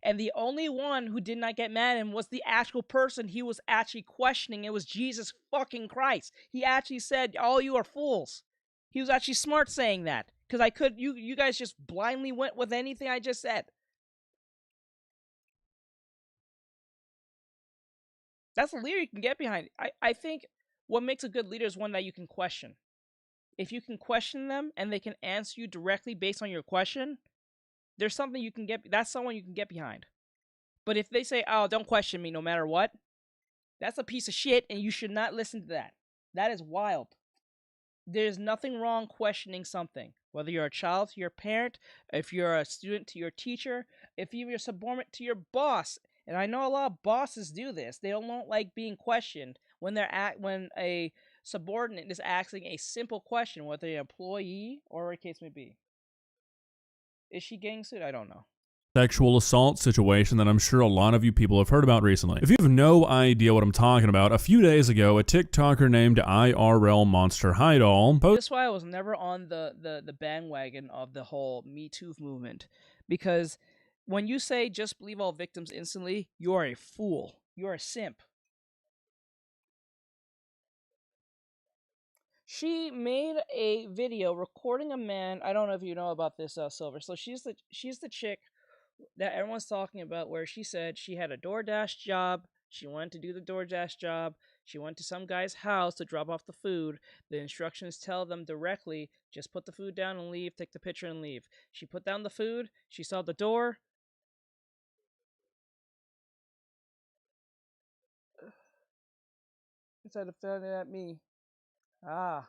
And the only one who did not get mad at him was the actual person he was actually questioning. It was Jesus fucking Christ. He actually said, "All you are fools." He was actually smart saying that. Because you guys just blindly went with anything I just said. That's a leader you can get behind. I think what makes a good leader is one that you can question. If you can question them and they can answer you directly based on your question, there's something you can get. That's someone you can get behind. But if they say, "Oh, don't question me no matter what," that's a piece of shit and you should not listen to that. That is wild. There's nothing wrong questioning something. Whether you're a child to your parent, if you're a student to your teacher, if you're subordinate to your boss. And I know a lot of bosses do this. They don't like being questioned when when a subordinate is asking a simple question, whether you're an employee or whatever the case may be. Is she getting sued? I don't know. Sexual assault situation that I'm sure a lot of you people have heard about recently. If you have no idea what I'm talking about, a few days ago, a TikToker named IRL Monster Hideall posted. That's why I was never on the bandwagon of the whole Me Too movement. Because when you say just believe all victims instantly, you are a fool. You are a simp. She made a video recording a man. I don't know if you know about this, Silver. So she's the chick that everyone's talking about, where she said she had a DoorDash job. She wanted to do the DoorDash job. She went to some guy's house to drop off the food. The instructions tell them directly, just put the food down and leave, take the picture and leave. She put down the food. She saw the door. Instead of throwing it at me. Ah.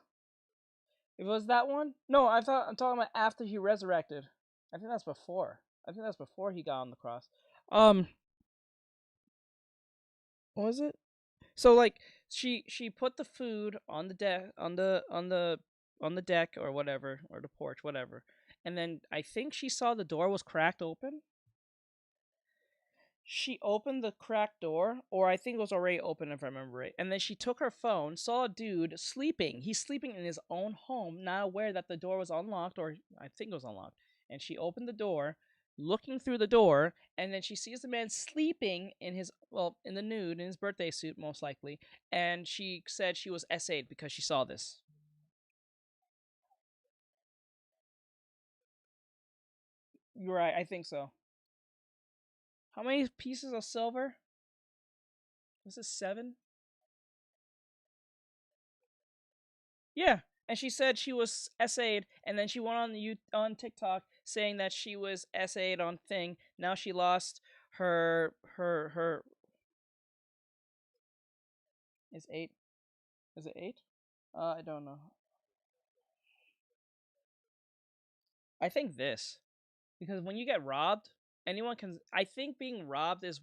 It was that one? No, I'm talking about after he resurrected. I think that's before. I think that's before he got on the cross. What was it? So like she put the food on the deck on the deck or whatever, or the porch, whatever. And then I think she saw the door was cracked open. She opened the cracked door, or I think it was already open if I remember right. And then she took her phone, saw a dude sleeping. He's sleeping in his own home, not aware that the door was unlocked, or I think it was unlocked. And she opened the door, looking through the door, and then she sees the man sleeping in in the nude, in his birthday suit, most likely. And she said she was SA'd because she saw this. You're right, I think so. How many pieces of silver? Was it 7? Yeah, and she said she was SA'd, and then she went on TikTok saying that she was SA'd on thing. Now she lost her. Is 8? Is it 8? I don't know. I think this, because when you get robbed, anyone can. I think being robbed is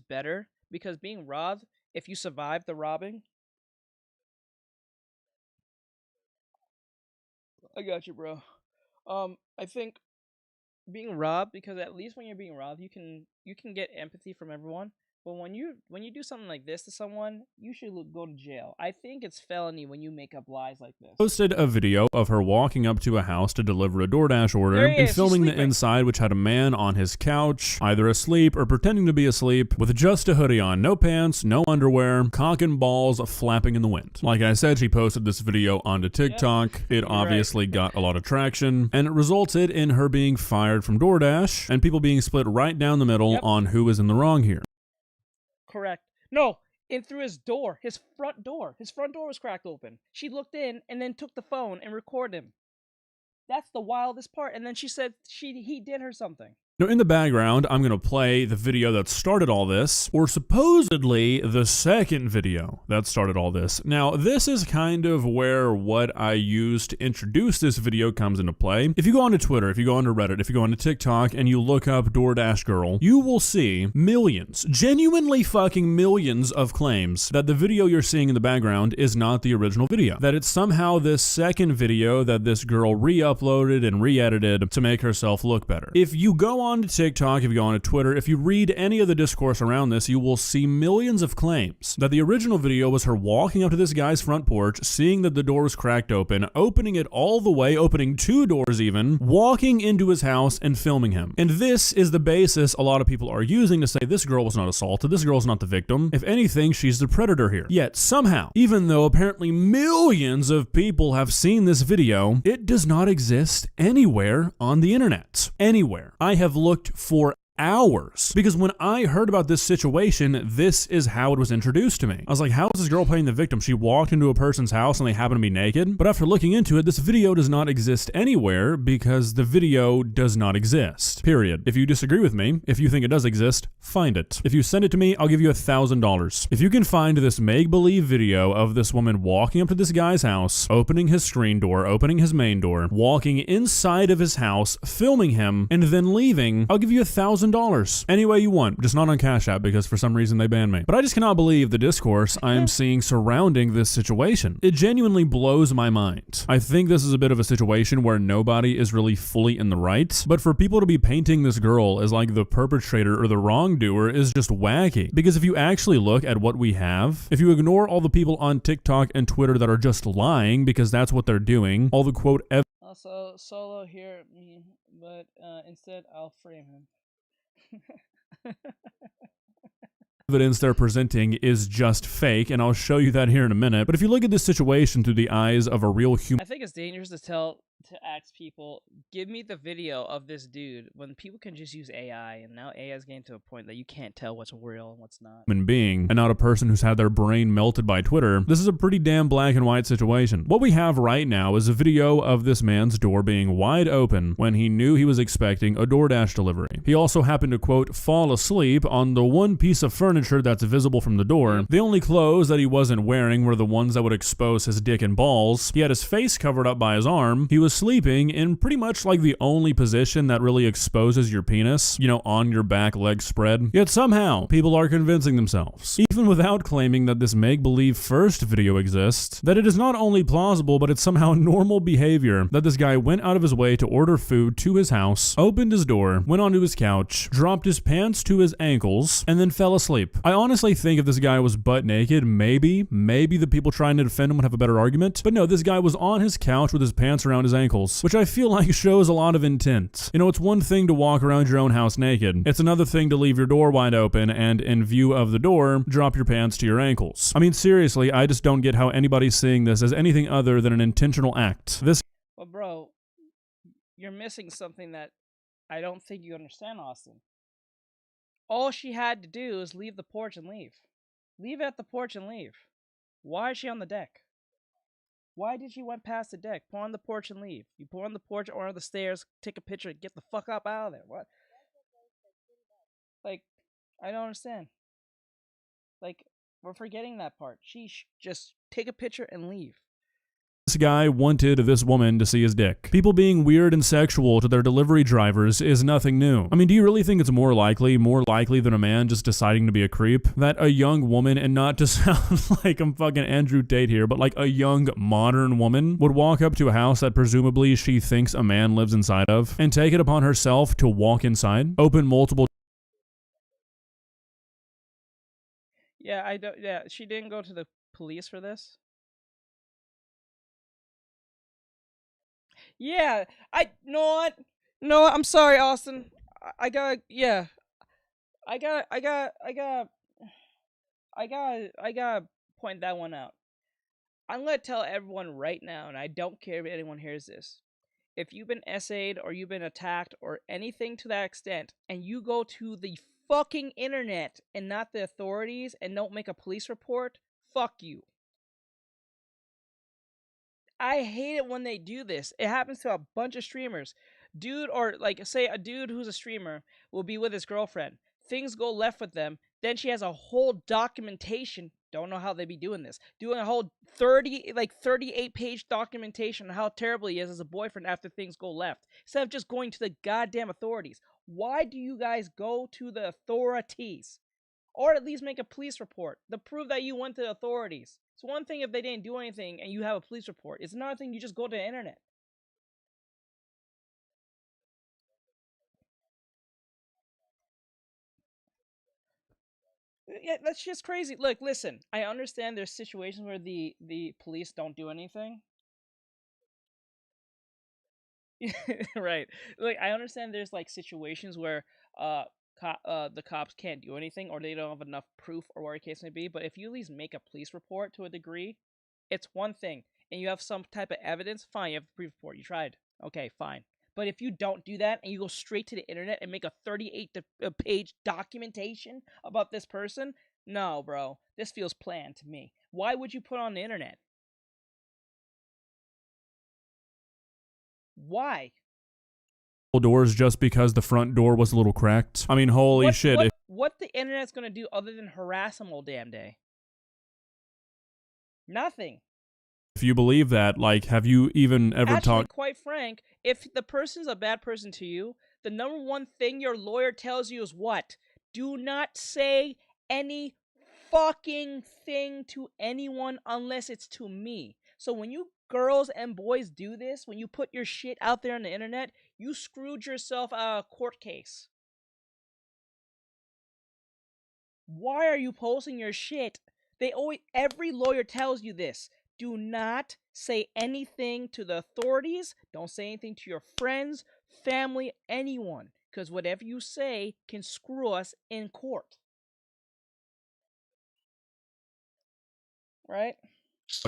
better, because being robbed, if you survive the robbing. I got you, bro. I think being robbed, because at least when you're being robbed, you can get empathy from everyone. But when you do something like this to someone, you should go to jail. I think it's felony when you make up lies like this. Posted a video of her walking up to a house to deliver a DoorDash order and filming the inside, which had a man on his couch, either asleep or pretending to be asleep, with just a hoodie on, no pants, no underwear, cock and balls flapping in the wind. Like I said, she posted this video onto TikTok. It obviously got a lot of traction, and it resulted in her being fired from DoorDash and people being split right down the middle on who is in the wrong here. Correct. No, in through his door, his front door. His front door was cracked open. She looked in and then took the phone and recorded him. That's the wildest part. And then she said he did her something. Now, in the background, I'm going to play the video that started all this, or supposedly the second video that started all this. Now, this is kind of where what I used to introduce this video comes into play. If you go onto Twitter, if you go onto Reddit, if you go onto TikTok, and you look up DoorDash Girl, you will see millions, genuinely fucking millions of claims that the video you're seeing in the background is not the original video. That it's somehow this second video that this girl re-uploaded and re-edited to make herself look better. If you go on to TikTok, if you go on to Twitter, if you read any of the discourse around this, you will see millions of claims that the original video was her walking up to this guy's front porch, seeing that the door was cracked open, opening it all the way, opening 2 doors even, walking into his house and filming him. And this is the basis a lot of people are using to say this girl was not assaulted, this girl's not the victim. If anything, she's the predator here. Yet somehow, even though apparently millions of people have seen this video, it does not exist anywhere on the internet. Anywhere. I have looked for hours, because when I heard about this situation, this is how it was introduced to me. I was like, how is this girl playing the victim? She walked into a person's house and they happen to be naked. But after looking into it, this video does not exist anywhere because the video does not exist. Period. If you disagree with me, if you think it does exist, find it. If you send it to me, I'll give you $1,000. If you can find this make-believe video of this woman walking up to this guy's house, opening his screen door, opening his main door, walking inside of his house, filming him, and then leaving, I'll give you $1,000. Any way you want, just not on Cash App because for some reason they banned me. But I just cannot believe the discourse I am seeing surrounding this situation. It genuinely blows my mind. I think this is a bit of a situation where nobody is really fully in the right, but for people to be painting this girl as like the perpetrator or the wrongdoer is just wacky. Because if you actually look at what we have, if you ignore all the people on TikTok and Twitter that are just lying because that's what they're doing, all the quote Also, Solo here, but instead I'll frame him. evidence they're presenting is just fake, and I'll show you that here in a minute. But if you look at this situation through the eyes of a real human, I think it's dangerous to ask people, give me the video of this dude, when people can just use AI, and now AI is getting to a point that you can't tell what's real and what's not. Human being, and not a person who's had their brain melted by Twitter. This is a pretty damn black and white situation. What we have right now is a video of this man's door being wide open when he knew he was expecting a DoorDash delivery. He also happened to, quote, fall asleep on the one piece of furniture that's visible from the door. The only clothes that he wasn't wearing were the ones that would expose his dick and balls. He had his face covered up by his arm. He was sleeping in pretty much like the only position that really exposes your penis, you know, on your back, legs spread. Yet somehow, people are convincing themselves, even without claiming that this make-believe first video exists, that it is not only plausible, but it's somehow normal behavior that this guy went out of his way to order food to his house, opened his door, went onto his couch, dropped his pants to his ankles, and then fell asleep. I honestly think if this guy was butt naked, maybe the people trying to defend him would have a better argument. But no, this guy was on his couch with his pants around his ankles, which I feel like shows a lot of intent. You know, it's one thing to walk around your own house naked. It's another thing to leave your door wide open and in view of the door, drop your pants to your ankles. I mean, seriously, I just don't get how anybody's seeing this as anything other than an intentional act. Well, bro, you're missing something that I don't think you understand, Austin. All she had to do is leave the porch and leave. Leave at the porch and leave. Why is she on the deck? Why did she went past the deck? Pull on the porch and leave. You pull on the porch or on the stairs, take a picture, and get the fuck up out of there. What? Like, I don't understand. Like, we're forgetting that part. She just take a picture and leave. This guy wanted this woman to see his dick. People being weird and sexual to their delivery drivers is nothing new. I mean, do you really think it's more likely than a man just deciding to be a creep, that a young woman, and not to sound like I'm fucking Andrew Tate here, but like a young modern woman would walk up to a house that presumably she thinks a man lives inside of and take it upon herself to walk inside, open multiple... Yeah, she didn't go to the police for this. Yeah, No, I'm sorry, Austin. I gotta point that one out. I'm gonna tell everyone right now, and I don't care if anyone hears this. If you've been essayed or you've been attacked or anything to that extent, and you go to the fucking internet and not the authorities and don't make a police report, fuck you. I hate it when they do this. It happens to a bunch of streamers. Dude, or like, say a dude who's a streamer will be with his girlfriend. Things go left with them. Then she has a whole documentation. Don't know how they be doing this. Doing a whole 38-page documentation on how terrible he is as a boyfriend after things go left. Instead of just going to the goddamn authorities. Why do you guys go to the authorities? Or at least make a police report to prove that you went to the authorities. It's one thing if they didn't do anything and you have a police report. It's another thing you just go to the internet. Yeah, that's just crazy. Look, listen, I understand there's situations where the police don't do anything. Right. Like, I understand there's like situations where the cops can't do anything or they don't have enough proof or whatever the case may be, but if you at least make a police report to a degree, it's one thing. And you have some type of evidence, fine, you have a police report, you tried. Okay, fine. But if you don't do that and you go straight to the internet and make a 38-page documentation about this person, no, bro. This feels planned to me. Why would you put it on the internet? Why? Doors just because the front door was a little cracked. I mean, holy shit. What the internet's gonna do other than harass them all damn day? Nothing. If you believe that, like, have you even ever talked? Quite frank, if the person's a bad person to you, the number one thing your lawyer tells you is what? Do not say any fucking thing to anyone unless it's to me. So when you girls and boys do this, when you put your shit out there on the internet, you screwed yourself out of a court case. Why are you posting your shit? Every lawyer tells you this. Do not say anything to the authorities. Don't say anything to your friends, family, anyone. Because whatever you say can screw us in court. Right?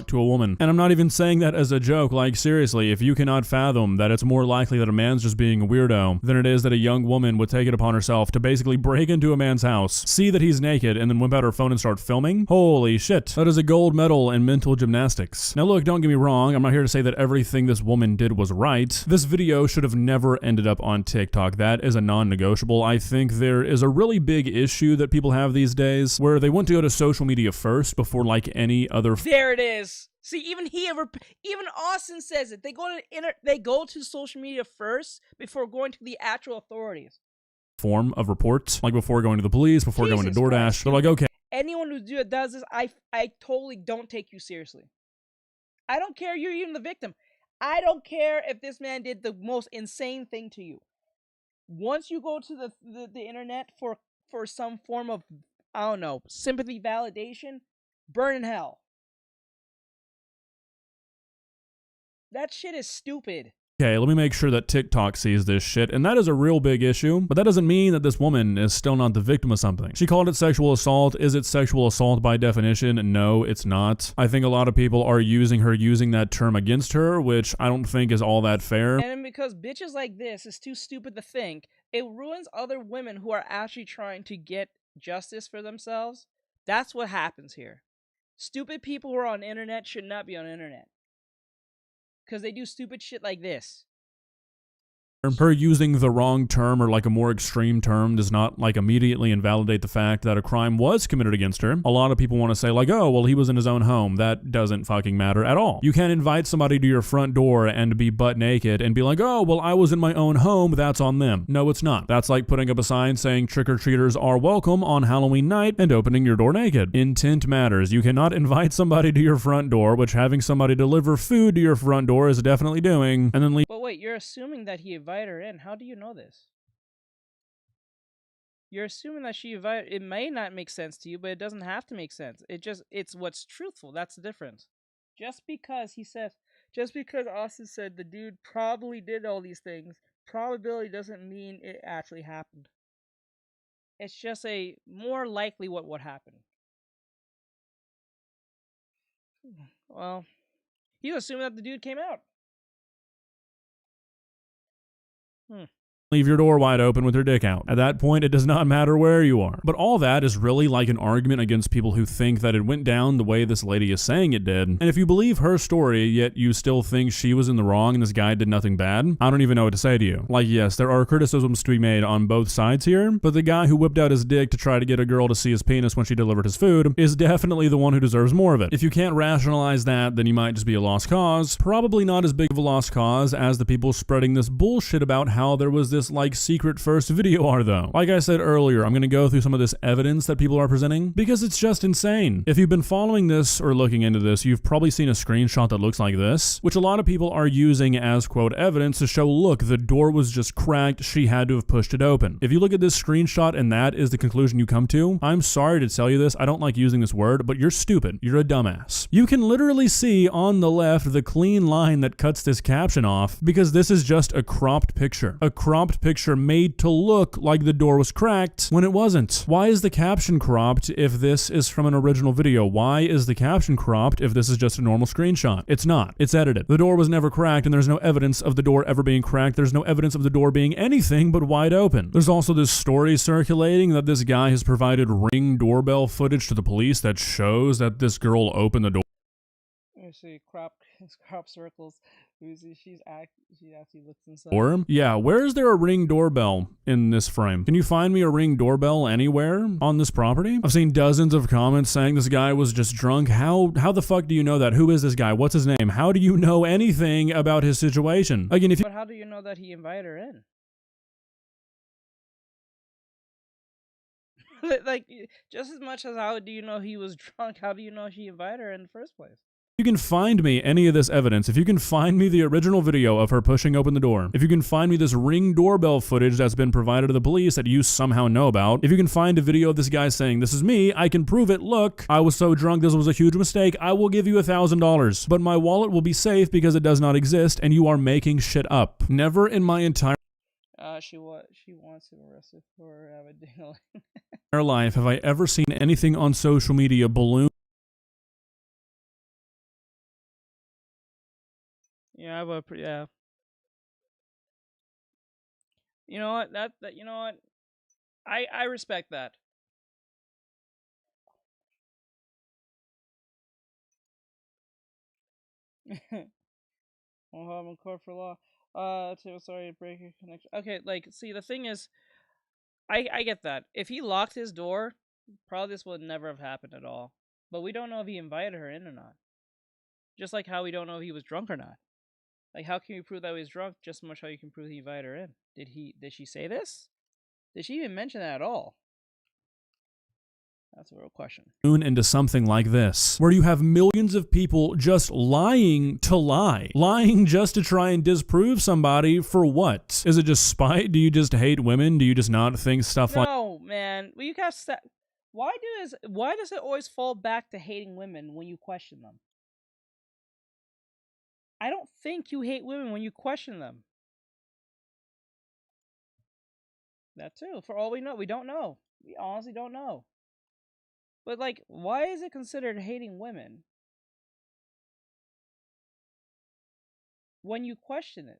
To a woman. And I'm not even saying that as a joke, like seriously, if you cannot fathom that it's more likely that a man's just being a weirdo than it is that a young woman would take it upon herself to basically break into a man's house, see that he's naked, and then whip out her phone and start filming, holy shit, that is a gold medal in mental gymnastics. Now look, don't get me wrong, I'm not here to say that everything this woman did was right. This video should have never ended up on TikTok. That is a non-negotiable. I think there is a really big issue that people have these days where they want to go to social media first before like any other there it is. See, even Austin says it. They go to social media first before going to the actual authorities. Form of reports, like before going to the police, before going to DoorDash. Christ. They're like, okay. Anyone who does this, I totally don't take you seriously. I don't care you're even the victim. I don't care if this man did the most insane thing to you. Once you go to the internet for some form of, I don't know, sympathy validation, burn in hell. That shit is stupid. Okay, let me make sure that TikTok sees this shit, and that is a real big issue, but that doesn't mean that this woman is still not the victim of something. She called it sexual assault. Is it sexual assault by definition? No, it's not. I think a lot of people are using that term against her, which I don't think is all that fair. And because bitches like this is too stupid to think, it ruins other women who are actually trying to get justice for themselves. That's what happens here. Stupid people who are on the internet should not be on the internet. Because they do stupid shit like this. Her using the wrong term or like a more extreme term does not like immediately invalidate the fact that a crime was committed against her. A lot of people want to say like, oh, well, he was in his own home. That doesn't fucking matter at all. You can't invite somebody to your front door and be butt naked and be like, oh, well, I was in my own home. That's on them. No, it's not. That's like putting up a sign saying trick-or-treaters are welcome on Halloween night and opening your door naked. Intent matters. You cannot invite somebody to your front door, which having somebody deliver food to your front door is definitely doing, and then leave. But wait, you're assuming that he invited her in. How do you know this? You're assuming that she invited. It may not make sense to you, but it doesn't have to make sense. It's what's truthful. That's the difference. Just because Austin said the dude probably did all these things, probability doesn't mean it actually happened. It's just a more likely what happened. Well, he's assuming that the dude came out. leave your door wide open with your dick out. At that point, it does not matter where you are. But all that is really like an argument against people who think that it went down the way this lady is saying it did. And if you believe her story, yet you still think she was in the wrong and this guy did nothing bad, I don't even know what to say to you. Like, yes, there are criticisms to be made on both sides here, but the guy who whipped out his dick to try to get a girl to see his penis when she delivered his food is definitely the one who deserves more of it. If you can't rationalize that, then you might just be a lost cause. Probably not as big of a lost cause as the people spreading this bullshit about how there was this like secret first video are though. Like I said earlier, I'm gonna go through some of this evidence that people are presenting because it's just insane. If you've been following this or looking into this, you've probably seen a screenshot that looks like this, which a lot of people are using as quote evidence to show, look, the door was just cracked, she had to have pushed it open. If you look at this screenshot and that is the conclusion you come to, I'm sorry to tell you this, I don't like using this word, but you're stupid. You're a dumbass. You can literally see on the left the clean line that cuts this caption off because this is just a cropped picture. A cropped picture made to look like the door was cracked when it wasn't. Why is the caption cropped if this is from an original video? Why is the caption cropped if this is just a normal screenshot? It's not. It's edited. The door was never cracked and there's no evidence of the door ever being cracked. There's no evidence of the door being anything but wide open. There's also this story circulating that this guy has provided Ring doorbell footage to the police that shows that this girl opened the door. I see crop circles. She actually looks inside. Or, yeah, where is there a Ring doorbell in this frame? Can you find me a Ring doorbell anywhere on this property? I've seen dozens of comments saying this guy was just drunk. How the fuck do you know that? Who is this guy? What's his name? How do you know anything about his situation? Again, if you— But how do you know that he invited her in? Like, just as much as how do you know he was drunk, how do you know she invited her in the first place? you can find me any of this evidence, if you can find me the original video of her pushing open the door, if you can find me this Ring doorbell footage that's been provided to the police that you somehow know about, if you can find a video of this guy saying, this is me, I can prove it, look, I was so drunk, this was a huge mistake, I will give you $1,000. But my wallet will be safe because it does not exist and you are making shit up. Never in my entire she wants him arrested for having life have I ever seen anything on social media balloon. Yeah, but yeah. You know what? That you know what? I respect that. Won't have him in court for law. Sorry to break your connection. Okay, like, see, the thing is, I get that. If he locked his door, probably this would never have happened at all. But we don't know if he invited her in or not. Just like how we don't know if he was drunk or not. Like, how can you prove that he was drunk? Just as much how you can prove he invited her in. Did she say this? Did she even mention that at all? That's a real question. Into something like this, where you have millions of people just lying to lie. Lying just to try and disprove somebody for what? Is it just spite? Do you just hate women? Do you just not think stuff like— No, man. Well, you got to... Why does it always fall back to hating women when you question them? I don't think you hate women when you question them. That too. For all we know, we don't know. We honestly don't know. But, like, why is it considered hating women when you question it?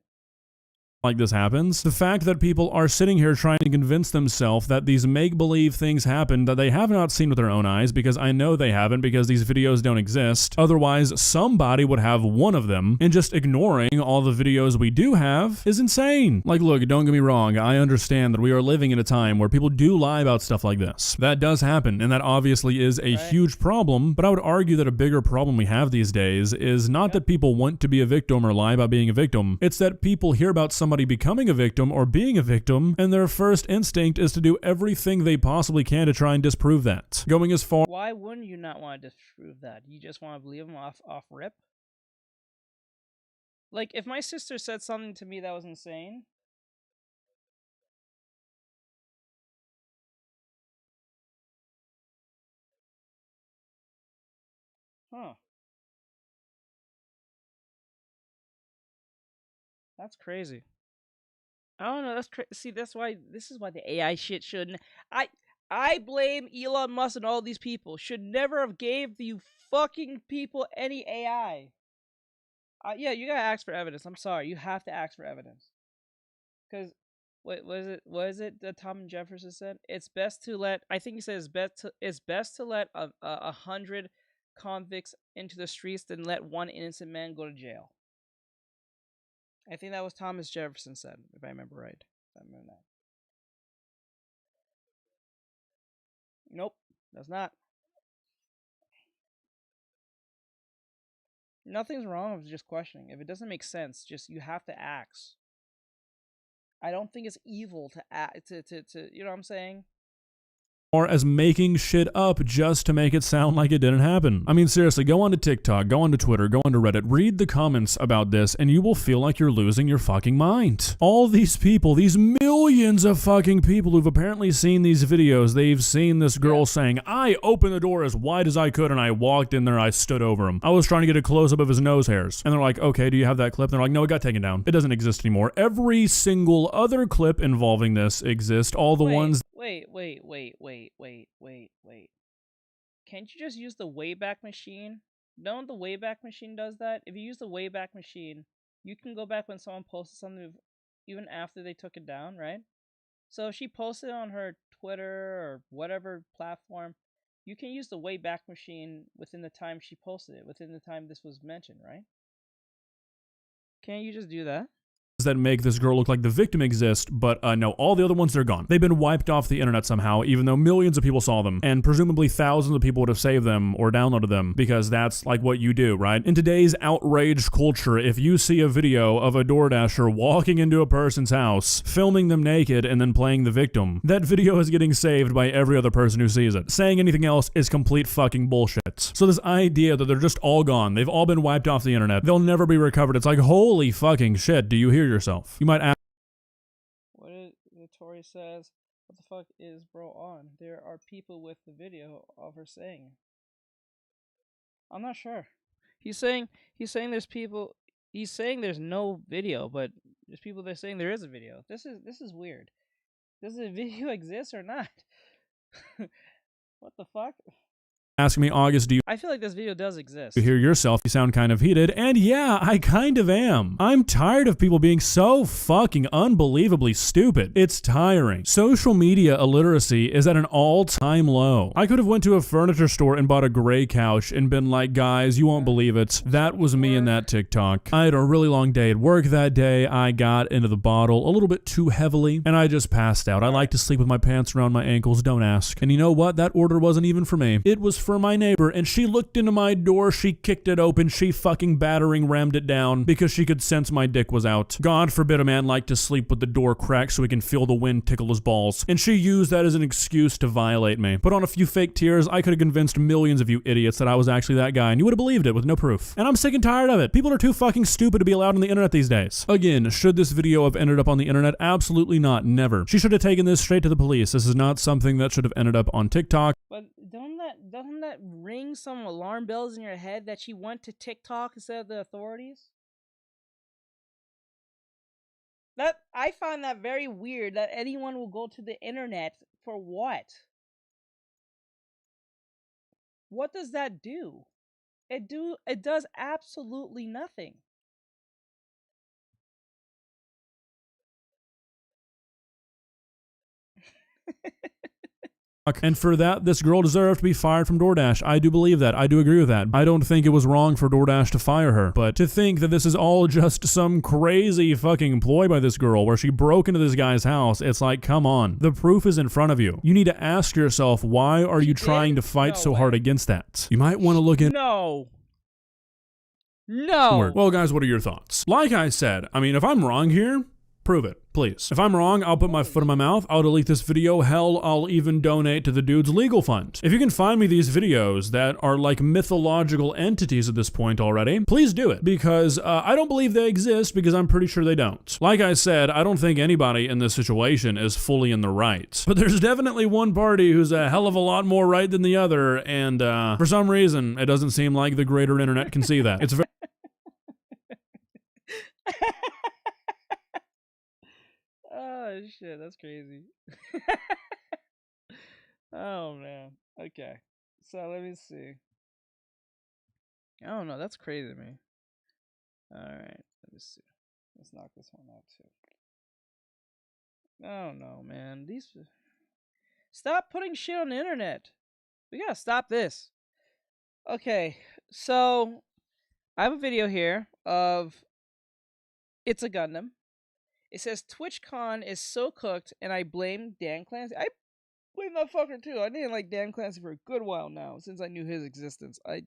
like this happens? The fact that people are sitting here trying to convince themselves that these make-believe things happen that they have not seen with their own eyes, because I know they haven't, because these videos don't exist. Otherwise, somebody would have one of them, and just ignoring all the videos we do have is insane. Like, look, don't get me wrong, I understand that we are living in a time where people do lie about stuff like this. That does happen, and that obviously is a huge problem, but I would argue that a bigger problem we have these days is not that people want to be a victim or lie about being a victim, it's that people hear about somebody becoming a victim or being a victim, and their first instinct is to do everything they possibly can to try and disprove that. Going as far— Why wouldn't you not want to disprove that? You just want to believe them off rip? Like, if my sister said something to me that was insane, huh? That's crazy. I don't know. That's crazy. See, this is why the AI shit shouldn't. I blame Elon Musk and all these people. Should never have gave you fucking people any AI. Yeah, you gotta ask for evidence. I'm sorry, you have to ask for evidence. Because what was it that Thomas Jefferson said? It's best to let. I think he said it's best to let 100 convicts into the streets than let one innocent man go to jail. I think that was Thomas Jefferson said, if I remember right. I remember that. Nope, that's not. Nothing's wrong with just questioning. If it doesn't make sense, just you have to ask. I don't think it's evil to act to you know what I'm saying? Or as making shit up just to make it sound like it didn't happen. I mean, seriously, go onto TikTok, go onto Twitter, go onto Reddit, read the comments about this, and you will feel like you're losing your fucking mind. All these people, these millions of fucking people who've apparently seen these videos, they've seen this girl saying, I opened the door as wide as I could and I walked in there, I stood over him. I was trying to get a close-up of his nose hairs. And they're like, okay, do you have that clip? And they're like, no, it got taken down. It doesn't exist anymore. Every single other clip involving this exists. All the ones... Wait. Can't you just use the Wayback Machine? Don't the Wayback Machine does that? If you use the Wayback Machine, you can go back when someone posted something even after they took it down, right? So if she posted on her Twitter or whatever platform, you can use the Wayback Machine within the time she posted it, within the time this was mentioned, right? Can't you just do that? That make this girl look like the victim exist, but no, all the other ones, they're gone. They've been wiped off the internet somehow, even though millions of people saw them, and presumably thousands of people would have saved them or downloaded them, because that's like what you do, right? In today's outraged culture, if you see a video of a DoorDasher walking into a person's house, filming them naked, and then playing the victim, that video is getting saved by every other person who sees it. Saying anything else is complete fucking bullshit. So this idea that they're just all gone, they've all been wiped off the internet, they'll never be recovered, it's like, holy fucking shit, do you hear yourself? You might ask. What is the Tory says? What the fuck is bro on? There are people with the video of her saying. I'm not sure. He's saying there's people. He's saying there's no video, but there's people that are saying there is a video. This is weird. Does the video exist or not? What the fuck? Asking me, August, do you I feel like this video does exist. hear yourself? You sound kind of heated, and yeah, I kind of am. I'm tired of people being so fucking unbelievably stupid. It's tiring. Social media illiteracy is at an all-time low. I could have went to a furniture store and bought a gray couch and been like, guys, you won't believe it. That was me in that TikTok. I had a really long day at work that day. I got into the bottle a little bit too heavily, and I just passed out. I like to sleep with my pants around my ankles, don't ask. And you know what? That order wasn't even for me. It was for my neighbor, and she looked into my door, she kicked it open, she fucking battering rammed it down because she could sense my dick was out. God forbid a man like to sleep with the door cracked so he can feel the wind tickle his balls. And she used that as an excuse to violate me. Put on a few fake tears, I could have convinced millions of you idiots that I was actually that guy, and you would have believed it with no proof. And I'm sick and tired of it. People are too fucking stupid to be allowed on the internet these days. Again, should this video have ended up on the internet? Absolutely not. Never. She should have taken this straight to the police. This is not something that should have ended up on TikTok. But doesn't that ring some alarm bells in your head that she went to TikTok instead of the authorities? That I find that very weird that anyone will go to the internet for what? What does that do? It does absolutely nothing. And for that, this girl deserved to be fired from DoorDash. I do believe that. I do agree with that. I don't think it was wrong for DoorDash to fire her. But to think that this is all just some crazy fucking ploy by this girl where she broke into this guy's house, it's like, come on. The proof is in front of you. You need to ask yourself, why are you trying to fight so hard against that? You might want to look in. No. Well, guys, what are your thoughts? Like I said, I mean, if I'm wrong here, prove it, please. If I'm wrong, I'll put my foot in my mouth, I'll delete this video, hell, I'll even donate to the dude's legal fund. If you can find me these videos that are like mythological entities at this point already, please do it, because I don't believe they exist, because I'm pretty sure they don't. Like I said, I don't think anybody in this situation is fully in the right, but there's definitely one party who's a hell of a lot more right than the other, and for some reason, it doesn't seem like the greater internet can see that. It's very Oh shit, that's crazy. Oh man. Okay. So let me see. I don't know, that's crazy to me. Alright, let me see. Let's knock this one out too. I don't know, man. These. Stop putting shit on the internet. We gotta stop this. Okay, so I have a video here of It's a Gundam. It says TwitchCon is so cooked, and I blame Dan Clancy. I blame that fucker too. I didn't like Dan Clancy for a good while now, since I knew his existence. I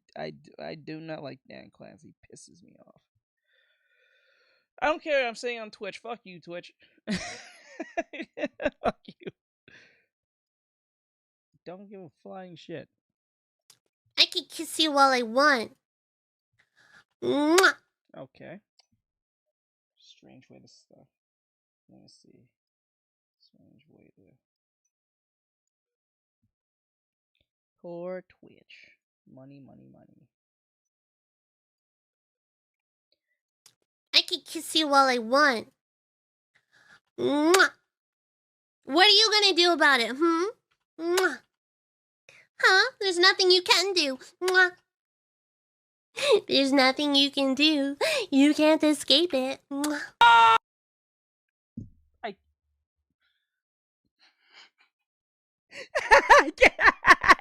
do not like Dan Clancy. He pisses me off. I don't care what I'm saying on Twitch. Fuck you, Twitch. Fuck you. Don't give a flying shit. I can kiss you all I want. Mwah! Okay. Strange way to stuff. Let me see. Strange way to. Poor Twitch. Money, money, money. I can kiss you all I want. Mwah! What are you gonna do about it, Mwah! Huh? There's nothing you can do. Mwah! There's nothing you can do. You can't escape it. Mwah!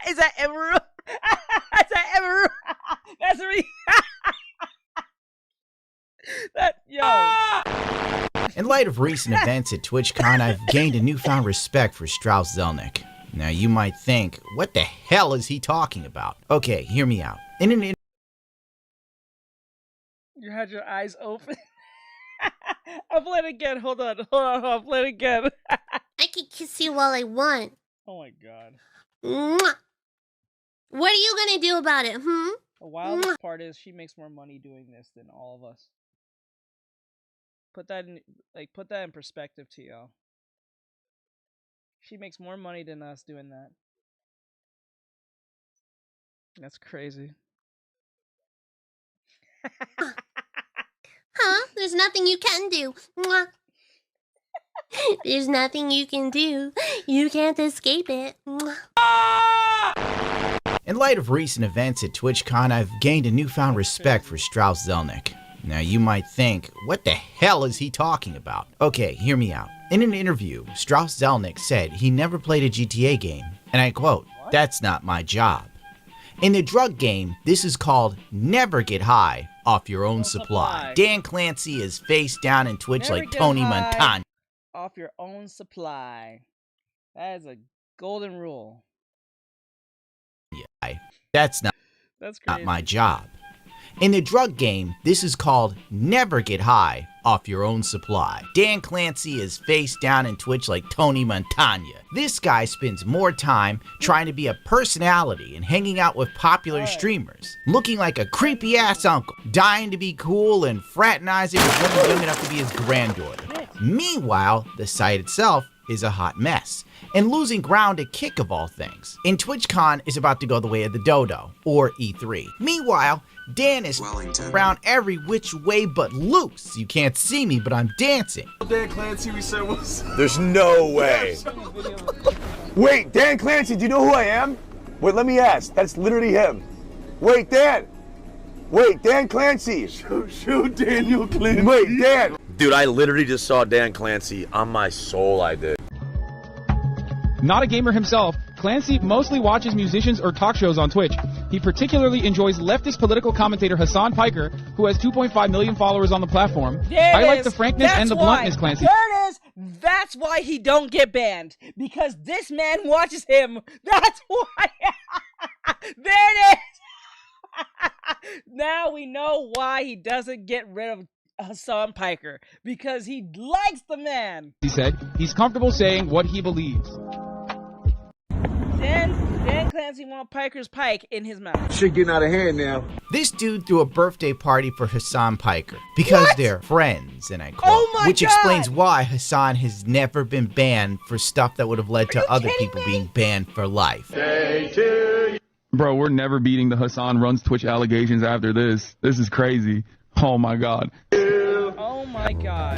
Is that ever? Is that ever? That's really. That yo. In light of recent events at TwitchCon, I've gained a newfound respect for Strauss Zelnick. Now you might think, what the hell is he talking about? Okay, hear me out. In an You had your eyes open. I'll play it again. Hold on. I'll play it again. I can kiss you all I want. Oh my god. Mwah! What are you gonna do about it, The wildest part is she makes more money doing this than all of us. Put that in perspective to y'all. She makes more money than us doing that. That's crazy. Huh? There's nothing you can do. Mwah! There's nothing you can do. You can't escape it. Mwah! In light of recent events at TwitchCon, I've gained a newfound respect for Strauss Zelnick. Now you might think, what the hell is he talking about? Okay, hear me out. In an interview, Strauss Zelnick said he never played a GTA game, and I quote, "That's not my job." In the drug game, this is called never get high off your own supply. Dan Clancy is face down in Twitch Never like get Tony high Montana. Off your own supply. That is a golden rule. That's not crazy. my job. In the drug game, this is called never get high off your own supply. Dan Clancy is face down in Twitch like Tony Montana. This guy spends more time trying to be a personality and hanging out with popular streamers, looking like a creepy ass uncle, dying to be cool and fraternizing with women young enough to be his granddaughter. Meanwhile, the site itself is a hot mess, and losing ground at Kick of all things. And TwitchCon is about to go the way of the dodo, or E3. Meanwhile, Dan is around every which way but loose. You can't see me, but I'm dancing. Dan Clancy, we said was. There's no way. Wait, Dan Clancy, do you know who I am? Wait, let me ask. That's literally him. Wait, Dan. Wait, Dan Clancy. Shoot Daniel Clancy. Wait, Dan. Dude, I literally just saw Dan Clancy on my soul, I did. Not a gamer himself, Clancy mostly watches musicians or talk shows on Twitch. He particularly enjoys leftist political commentator Hassan Piker, who has 2.5 million followers on the platform. I like the frankness and the bluntness, Clancy. There it is. That's why he don't get banned. Because this man watches him. That's why. There it is. Now we know why he doesn't get rid of Hassan Piker. Because he likes the man. He said he's comfortable saying what he believes. Dan Clancy wants Piker's pike in his mouth. Shit getting out of hand now. This dude threw a birthday party for Hassan Piker because they're friends, and I quote, Oh my which God! explains why Hassan has never been banned for stuff that would have led to other people being banned for life. Bro, we're never beating the Hassan Runs Twitch allegations after this. This is crazy. Oh my god. Oh my god.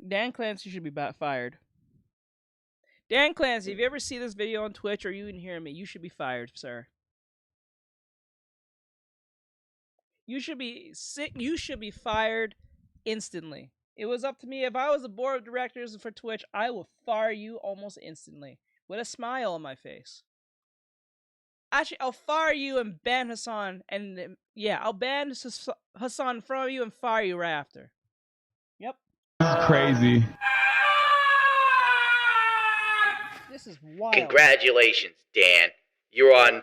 Dan Clancy should be fired. Dan Clancy, if you ever see this video on Twitch or you even hear me, you should be fired, sir. You should be sick. You should be fired instantly. It was up to me. If I was the board of directors for Twitch, I will fire you almost instantly with a smile on my face. Actually, I'll fire you and ban Hassan, and yeah, I'll ban Hassan in front of you and fire you right after. Yep. This is crazy. This is wild. Congratulations, Dan. You're on.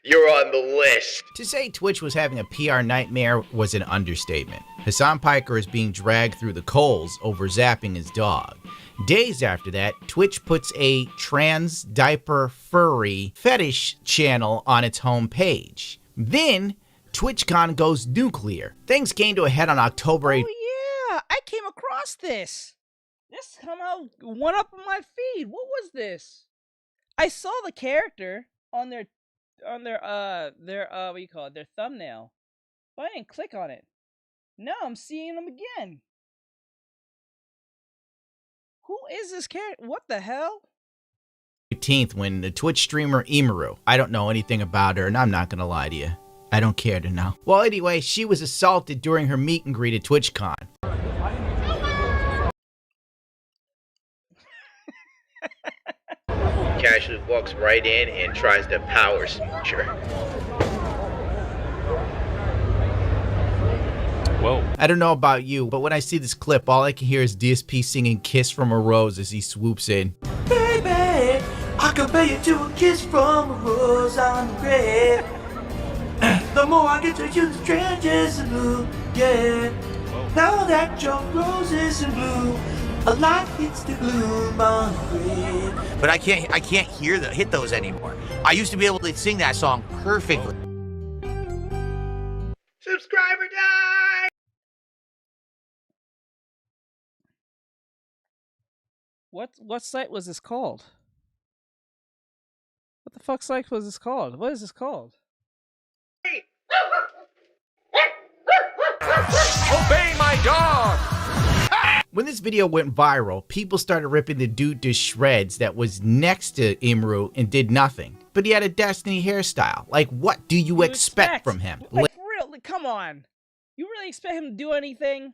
You're on the list. To say Twitch was having a PR nightmare was an understatement. Hassan Piker is being dragged through the coals over zapping his dog. Days after that, Twitch puts a trans diaper furry fetish channel on its homepage. Then, TwitchCon goes nuclear. Things came to a head on October 8th. Oh yeah, I came across this. This somehow went up on my feed. What was this? I saw the character on their what do you call it? Their thumbnail. But I didn't click on it. Now I'm seeing them again. Who is this character? What the hell? 18th, when the Twitch streamer Imaru, I don't know anything about her, and I'm not gonna lie to you, I don't care to know. Well, anyway, she was assaulted during her meet and greet at TwitchCon. Casually walks right in and tries to power smooch her. Whoa. I don't know about you, but when I see this clip, all I can hear is DSP singing Kiss from a Rose as he swoops in. Baby, I compare you to a kiss from a rose on the grave. The more I get to you, the strangers in blue, yeah. Now that your rose is in blue, a light hits the gloom on the grave. But I can't hit those anymore. I used to be able to sing that song perfectly. Subscriber die! What site was this called? What the fuck site was this called? What is this called? Obey my dog! When this video went viral, people started ripping the dude to shreds that was next to Imru and did nothing. But he had a Destiny hairstyle. Like, what do you expect from him? Like, for real, like, come on. You really expect him to do anything?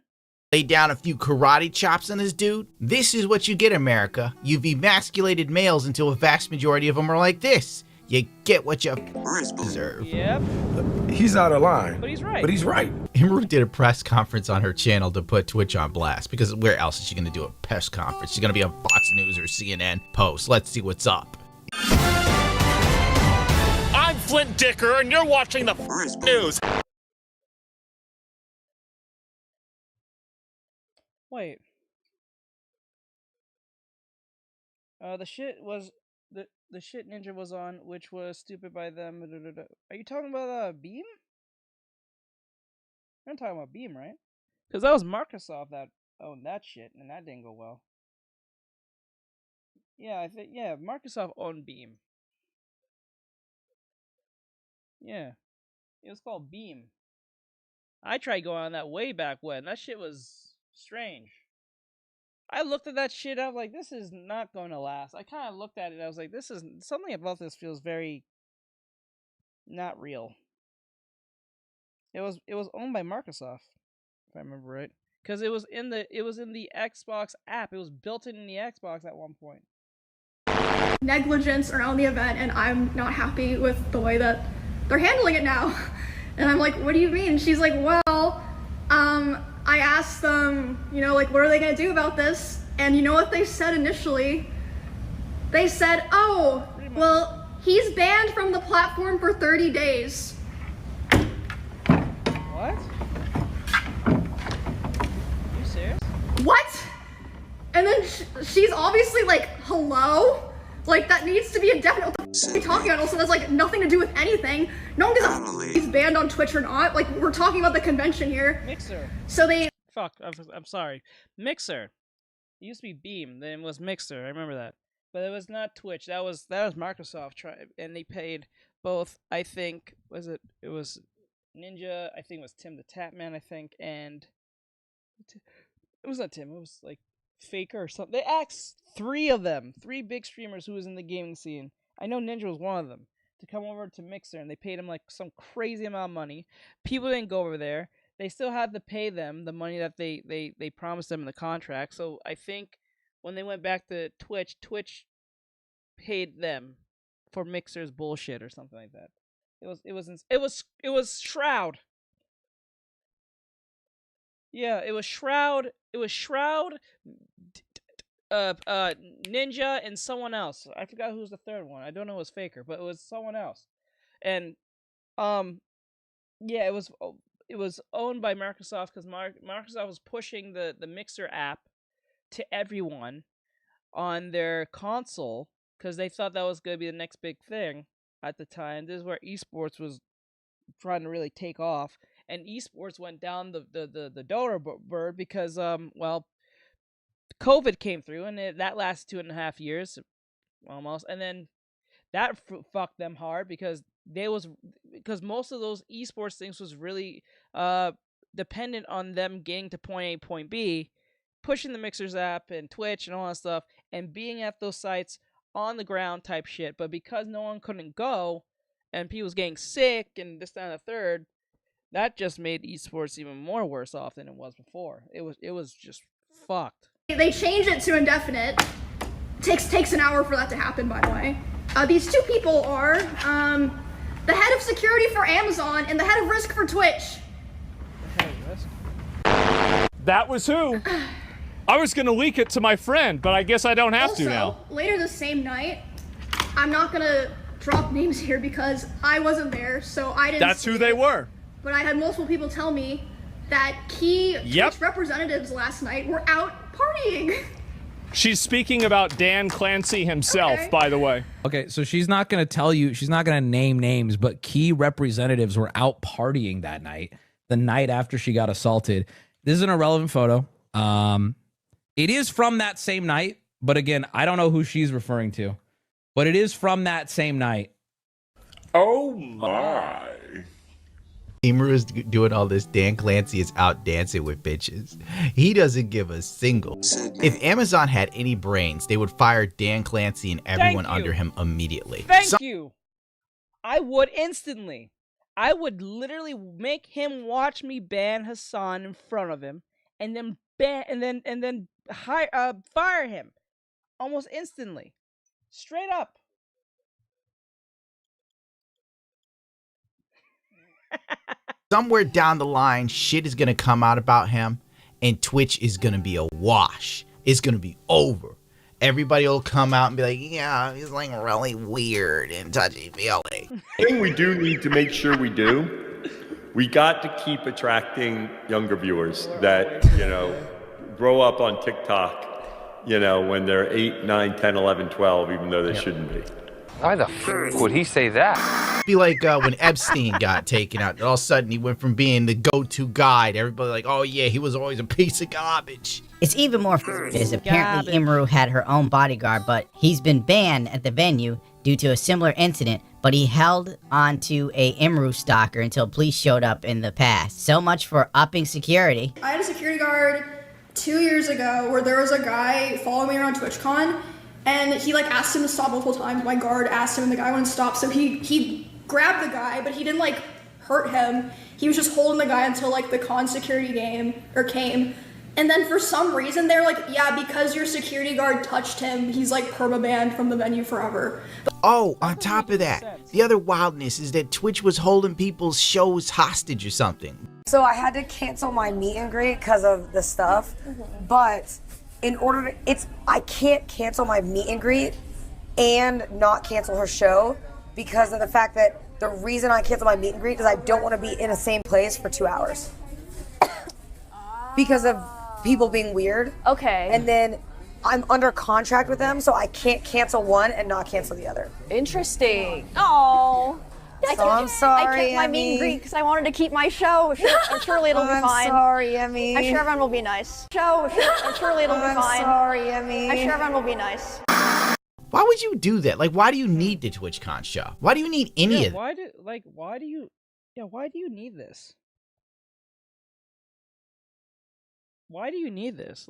Lay down a few karate chops on this dude? This is what you get, America. You've emasculated males until a vast majority of them are like this. You get what you deserve. Yep. He's out of line. But he's right. But he's right. Imru did a press conference on her channel to put Twitch on blast, because where else is she gonna do a press conference? She's gonna be on Fox News or CNN post. Let's see what's up. I'm Flint Dicker, and you're watching the news. Wait. The shit was the shit Ninja was on, which was stupid by them. Are you talking about Beam? I'm talking about Beam, right? Because that was Microsoft that owned that shit, and that didn't go well. Yeah, I think Microsoft owned Beam. Yeah, it was called Beam. I tried going on that way back when. That shit was strange. I looked at that shit, I was like, this is not going to last. I kind of looked at it, and I was like, this is something about this feels very not real. It was owned by Microsoft, if I remember right, because it was in the Xbox app. It was built in the Xbox at one point. Negligence around the event, and I'm not happy with the way that they're handling it now. And I'm like, what do you mean? And she's like, well, I asked them, you know, like, what are they gonna do about this? And you know what they said initially? They said, oh, well, he's banned from the platform for 30 days. What? Are you serious? What? And then she's obviously like, hello? Like, that needs to be a definite. What the f are you talking about? Also, that's like nothing to do with anything. No one gives a f he's banned on Twitch or not. Like, we're talking about the convention here. Mixer. So they. Fuck, I'm sorry. Mixer. It used to be Beam, then it was Mixer. I remember that. But it was not Twitch. That was Microsoft, and they paid both. I think it was Ninja. I think it was Tim the Tapman. I think, and it was not Tim. It was like Faker or something. They asked three big streamers who was in the gaming scene. I know Ninja was one of them. to come over to Mixer, and they paid him like some crazy amount of money. People didn't go over there. They still had to pay them the money that they promised them in the contract. So I think when they went back to Twitch, Twitch paid them for Mixer's bullshit or something like that. It was Shroud. Yeah, it was Shroud. It was Shroud, Ninja, and someone else. I forgot who was the third one. I don't know. It was Faker, but it was someone else. And yeah, it was owned by Microsoft because Microsoft was pushing the Mixer app to everyone on their console because they thought that was going to be the next big thing at the time. This is where esports was trying to really take off, and esports went down the donor bird because well, COVID came through, and that lasted 2.5 years almost, and then that fucked them hard because most of those esports things was really dependent on them getting to point A, point B, pushing the Mixers app and Twitch and all that stuff, and being at those sites on the ground type shit. But because no one couldn't go, and people was getting sick and this, that, and the third, that just made esports even more worse off than it was before. It was just fucked. They changed it to indefinite. Takes an hour for that to happen, by the way. These two people are the head of security for Amazon and the head of risk for Twitch. The head of risk? That was who? I was gonna leak it to my friend, but I guess I don't have to now. Later the same night, I'm not gonna drop names here because I wasn't there, so I didn't. That's who they were. But I had multiple people tell me that key Twitch representatives last night were out partying. She's speaking about Dan Clancy himself, by the way. Okay, so she's not going to tell you, she's not going to name names, but key representatives were out partying that night, the night after she got assaulted. This is an irrelevant photo. It is from that same night, but again, I don't know who she's referring to, but it is from that same night. Oh my. Emer is doing all this. Dan Clancy is out dancing with bitches. He doesn't give a single. If Amazon had any brains, they would fire Dan Clancy and everyone under him immediately. Thank you. I would instantly. I would literally make him watch me ban Hassan in front of him, and then fire him almost instantly, straight up. Somewhere down the line, shit is gonna come out about him, and Twitch is gonna be a wash. It's gonna be over. Everybody will come out and be like, yeah, he's like really weird and touchy-feely. Thing we do need to make sure we do, we got to keep attracting younger viewers that, grow up on TikTok, when they're 8, 9, 10, 11, 12, even though they shouldn't be. Why the f would he say that? Be like when Epstein got taken out, and all of a sudden he went from being the go-to guy to everybody like, oh yeah, he was always a piece of garbage. It's even more is apparently Imru had her own bodyguard, but he's been banned at the venue due to a similar incident, but he held on to a Imru stalker until police showed up in the past. So much for upping security. I had a security guard 2 years ago where there was a guy following me around TwitchCon, and he asked him to stop multiple times. My guard asked him and the guy wouldn't stop, so he grabbed the guy, but he didn't hurt him. He was just holding the guy until the con security came. And then for some reason they're like, yeah, because your security guard touched him, he's permabanned from the venue forever. Oh, on top of that, the other wildness is that Twitch was holding people's shows hostage or something. So I had to cancel my meet and greet because of the stuff, but in order to, I can't cancel my meet and greet and not cancel her show because of the fact that the reason I cancel my meet and greet is I don't want to be in the same place for 2 hours. Because of people being weird. Okay. And then I'm under contract with them, so I can't cancel one and not cancel the other. Interesting. Oh. I'm sorry, I kept my meet and greet because I wanted to keep my show. Surely it'll be fine. I'm sorry, Emmy. I'm sure everyone will be nice. Surely it'll be fine. I'm sorry, Emmy. I'm sure everyone will be nice. Why would you do that? Why do you need the TwitchCon show? Why do you need any of that? Why do you need this? Why do you need this?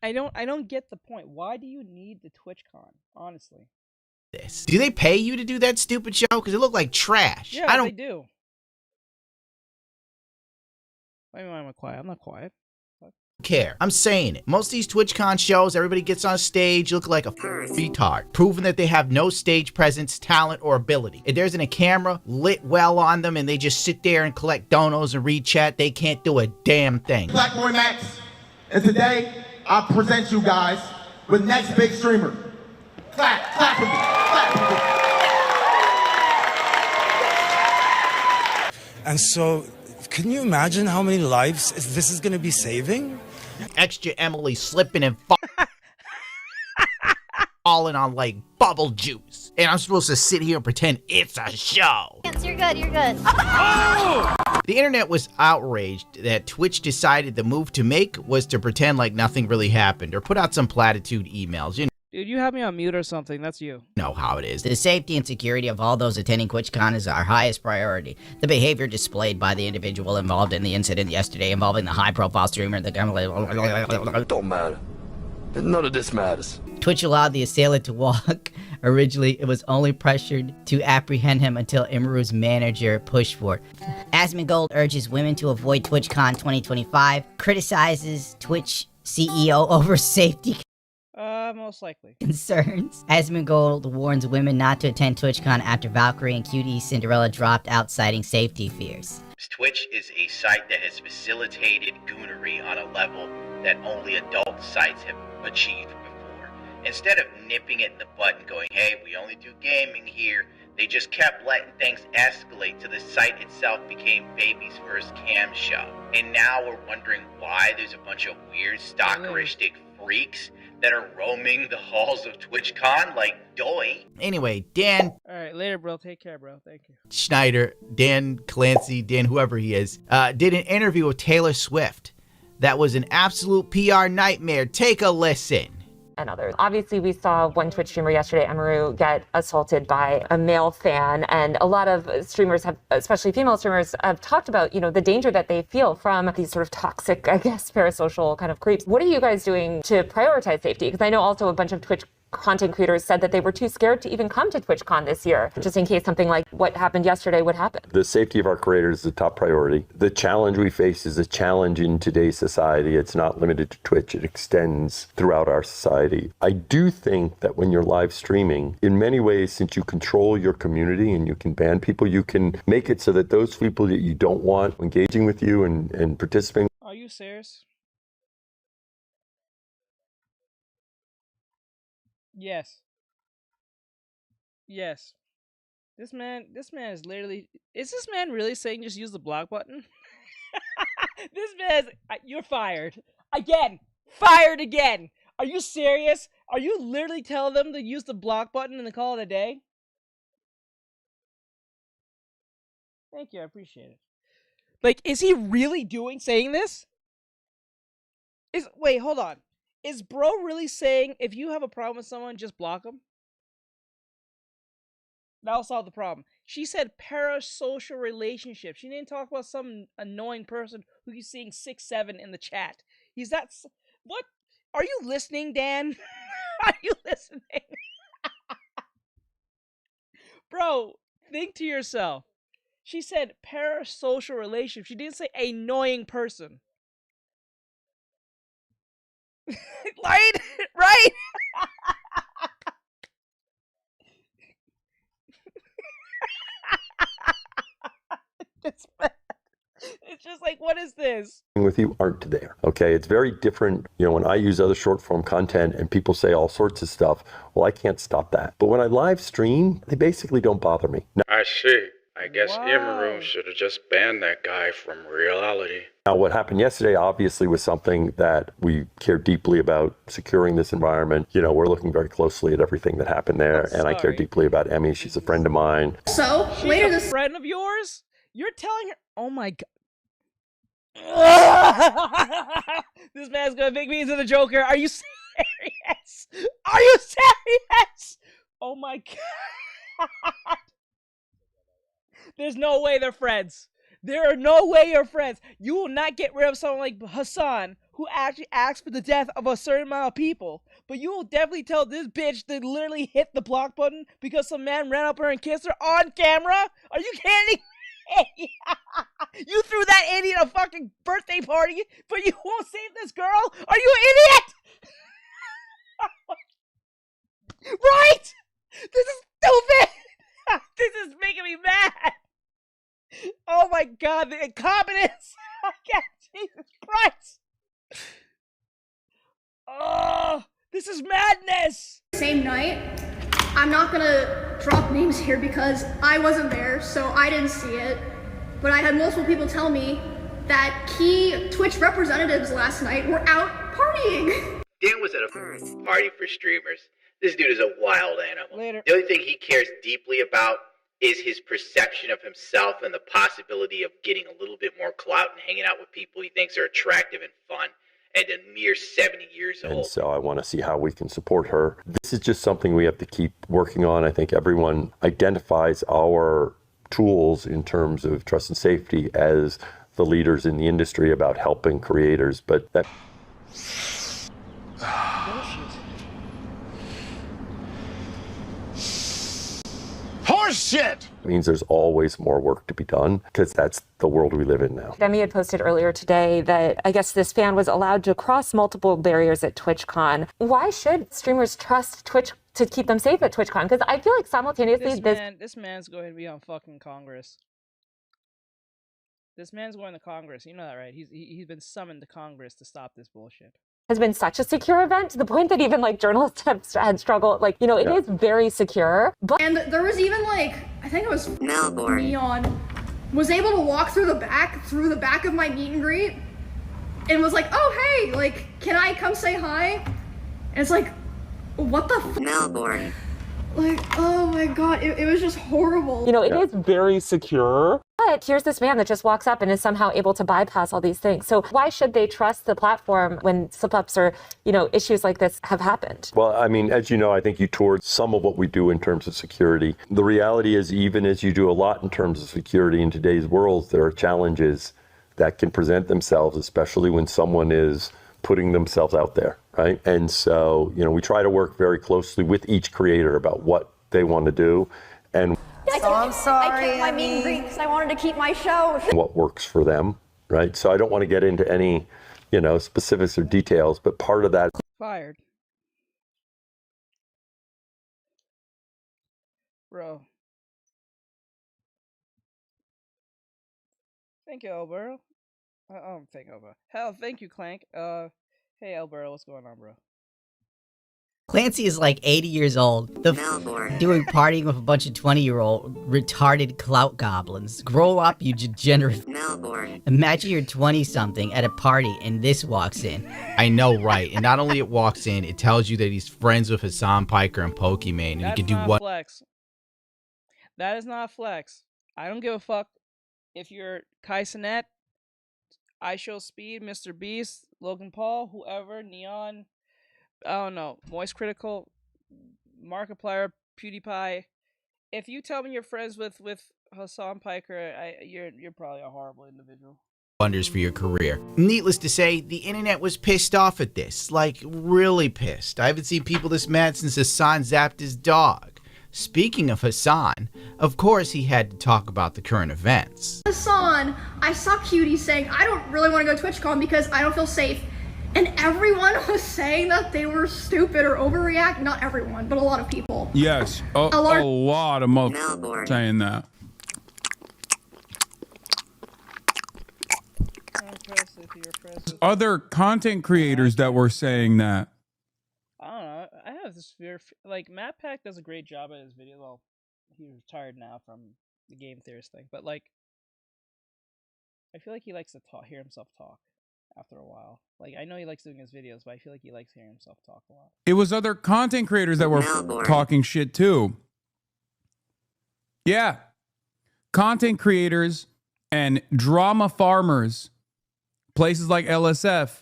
I don't get the point. Why do you need the TwitchCon, honestly? this. Do they pay you to do that stupid show? Because it looked like trash. Yeah, I don't they do. Why am I quiet? I'm not quiet. care. I'm saying it. Most of these TwitchCon shows, everybody gets on stage, look like a retard, proving that they have no stage presence, talent, or ability. If there isn't a camera lit well on them and they just sit there and collect donos and read chat, they can't do a damn thing. Black Boy Max, and today I present you guys with next big streamer. Clap, clap for me, clap for me. And so, can you imagine how many lives this is going to be saving? Extra Emily slipping and falling on like bubble juice. And I'm supposed to sit here and pretend it's a show. You're good, you're good. The internet was outraged that Twitch decided the move to make was to pretend like nothing really happened or put out some platitude emails. You Dude, you have me on mute or something. That's you. know how it is. The safety and security of all those attending TwitchCon is our highest priority. The behavior displayed by the individual involved in the incident yesterday involving the high-profile streamer, Don't matter. None of this matters. Twitch allowed the assailant to walk. Originally, it was only pressured to apprehend him until Imaru's manager pushed for it. Asmongold urges women to avoid TwitchCon 2025, criticizes Twitch CEO over safety Most likely. concerns. Asmongold warns women not to attend TwitchCon after Valkyrie and Cutie Cinderella dropped out citing safety fears. Twitch is a site that has facilitated goonery on a level that only adult sites have achieved before. Instead of nipping it in the bud and going, hey, we only do gaming here, they just kept letting things escalate till the site itself became baby's first cam show. And now we're wondering why there's a bunch of weird stalkeristic freaks that are roaming the halls of TwitchCon like doy. Anyway, Dan Alright, later, bro. Take care, bro. Thank you. Schneider, Dan Clancy, Dan whoever he is, did an interview with Taylor Swift. That was an absolute PR nightmare. Take a listen. And others. Obviously, we saw one Twitch streamer yesterday, Emaru, get assaulted by a male fan, and a lot of streamers have, especially female streamers, have talked about, the danger that they feel from these sort of toxic, I guess, parasocial kind of creeps. What are you guys doing to prioritize safety? Because I know also a bunch of Twitch content creators said that they were too scared to even come to TwitchCon this year, just in case something like what happened yesterday would happen. The safety of our creators is the top priority. The challenge we face is a challenge in today's society. It's not limited to Twitch. It extends throughout our society. I do think that when you're live streaming, in many ways, since you control your community and you can ban people, you can make it so that those people that you don't want engaging with you and participating. Are you serious? Yes. Yes. This man is literally... Is this man really saying just use the block button? This man is... You're fired. Again! Fired again! Are you serious? Are you literally telling them to use the block button and then call it a day? Thank you, I appreciate it. Like, is he really saying this? Wait, hold on. Is bro really saying if you have a problem with someone, just block them? That'll solve the problem. She said parasocial relationship. She didn't talk about some annoying person who he's seeing 6'7" in the chat. He's that... What? Are you listening, Dan? Are you listening? Bro, think to yourself. She said parasocial relationship. She didn't say annoying person. Right? Right? It's just like, what is this? With you aren't there. Okay, it's very different. When I use other short form content and people say all sorts of stuff, well, I can't stop that. But when I live stream, they basically don't bother me. I see. I guess Imaru should have just banned that guy from reality. Now, what happened yesterday obviously was something that we care deeply about, securing this environment. We're looking very closely at everything that happened there, and I care deeply about Emmy. She's a friend of mine. So, She's later a this... friend of yours? You're telling her... Oh my god. This man's gonna make me into the Joker. Are you serious? Are you serious? Oh my god. There's no way they're friends. There are no way you're friends. You will not get rid of someone like Hassan, who actually asked for the death of a certain amount of people, but you will definitely tell this bitch to literally hit the block button because some man ran up her and kissed her on camera? Are you kidding me? You threw that idiot a fucking birthday party, but you won't save this girl? Are you an idiot? Right? This is stupid. This is making me mad. Oh my god, the incompetence. Jesus Christ. Oh, this is madness. Same night, I'm not gonna drop names here because I wasn't there, so I didn't see it. But I had multiple people tell me that key Twitch representatives last night were out partying. Dan was at a party for streamers. This dude is a wild animal. Later. The only thing he cares deeply about is his perception of himself and the possibility of getting a little bit more clout and hanging out with people he thinks are attractive and fun. And a mere 70 years old. And so I want to see how we can support her. This is just something we have to keep working on. I think everyone identifies our tools in terms of trust and safety as the leaders in the industry about helping creators, but that Horseshit! means there's always more work to be done because that's the world we live in now. Demi had posted earlier today that I guess this fan was allowed to cross multiple barriers at TwitchCon. Why should streamers trust Twitch to keep them safe at TwitchCon? Because I feel like simultaneously this man's going to be on fucking Congress. This man's going to Congress. You know that, right? He's been summoned to Congress to stop this bullshit. Has been such a secure event to the point that even like journalists have had struggled. Like, you know, it is very secure. But And there was even like, I think it was Neon, was able to walk through the back of my meet and greet and was like, oh hey, like, can I come say hi? And it's like, what the f? Melbourne. Like, oh my god, it was just horrible. you know, it is very secure. But here's this man that just walks up and is somehow able to bypass all these things. So why should they trust the platform when slip-ups or, you know, issues like this have happened? Well, I mean, as you know, I think you toured some of what we do in terms of security. The reality is, even as you do a lot in terms of security in today's world, there are challenges that can present themselves, especially when someone is putting themselves out there, right? And so, you know, we try to work very closely with each creator about what they want to do and I'm sorry. I kept my meet and greet because I wanted to keep my show. what works for them, right? So I don't want to get into any, you know, specifics or details, but part of that. Fired. Bro. Thank you, Elbero. Thank you, Elbero. Hell, thank you, Clank. Hey, Elbero, what's going on, bro? Clancy is like 80 years old, doing partying with a bunch of 20-year-old retarded clout goblins. Grow up, you degenerate. Imagine you're 20-something at a party and this walks in. I know, right? And not only it walks in, it tells you that he's friends with Hassan Piker and Pokimane, and That's he can do not what? Flex. That is not flex. I don't give a fuck if you're Kai Cenat, I Show Speed, Mr. Beast, Logan Paul, whoever, Neon. I don't know, Moist Critical, Markiplier, PewDiePie. If you tell me you're friends with Hassan Piker, you're probably a horrible individual. Wonders for your career. Needless to say, the internet was pissed off at this, like really pissed. I haven't seen people this mad since Hassan zapped his dog. Speaking of Hassan, of course he had to talk about the current events. Hassan, I saw Cutie saying, I don't really want to go to TwitchCon because I don't feel safe. And everyone was saying that they were stupid or overreact. Not everyone, but a lot of people. Yes, a lot of motherfuckers saying that. Other content creators that were saying that. I don't know. I have this fear. Like, Matt Pack does a great job at his video. Well, he's retired now from the game theorist thing. But, like, I feel like he likes to hear himself talk after a while. Like, I know he likes doing his videos, but I feel like he likes hearing himself talk a lot. It was other content creators that were talking shit too. Yeah. Content creators and drama farmers. Places like LSF.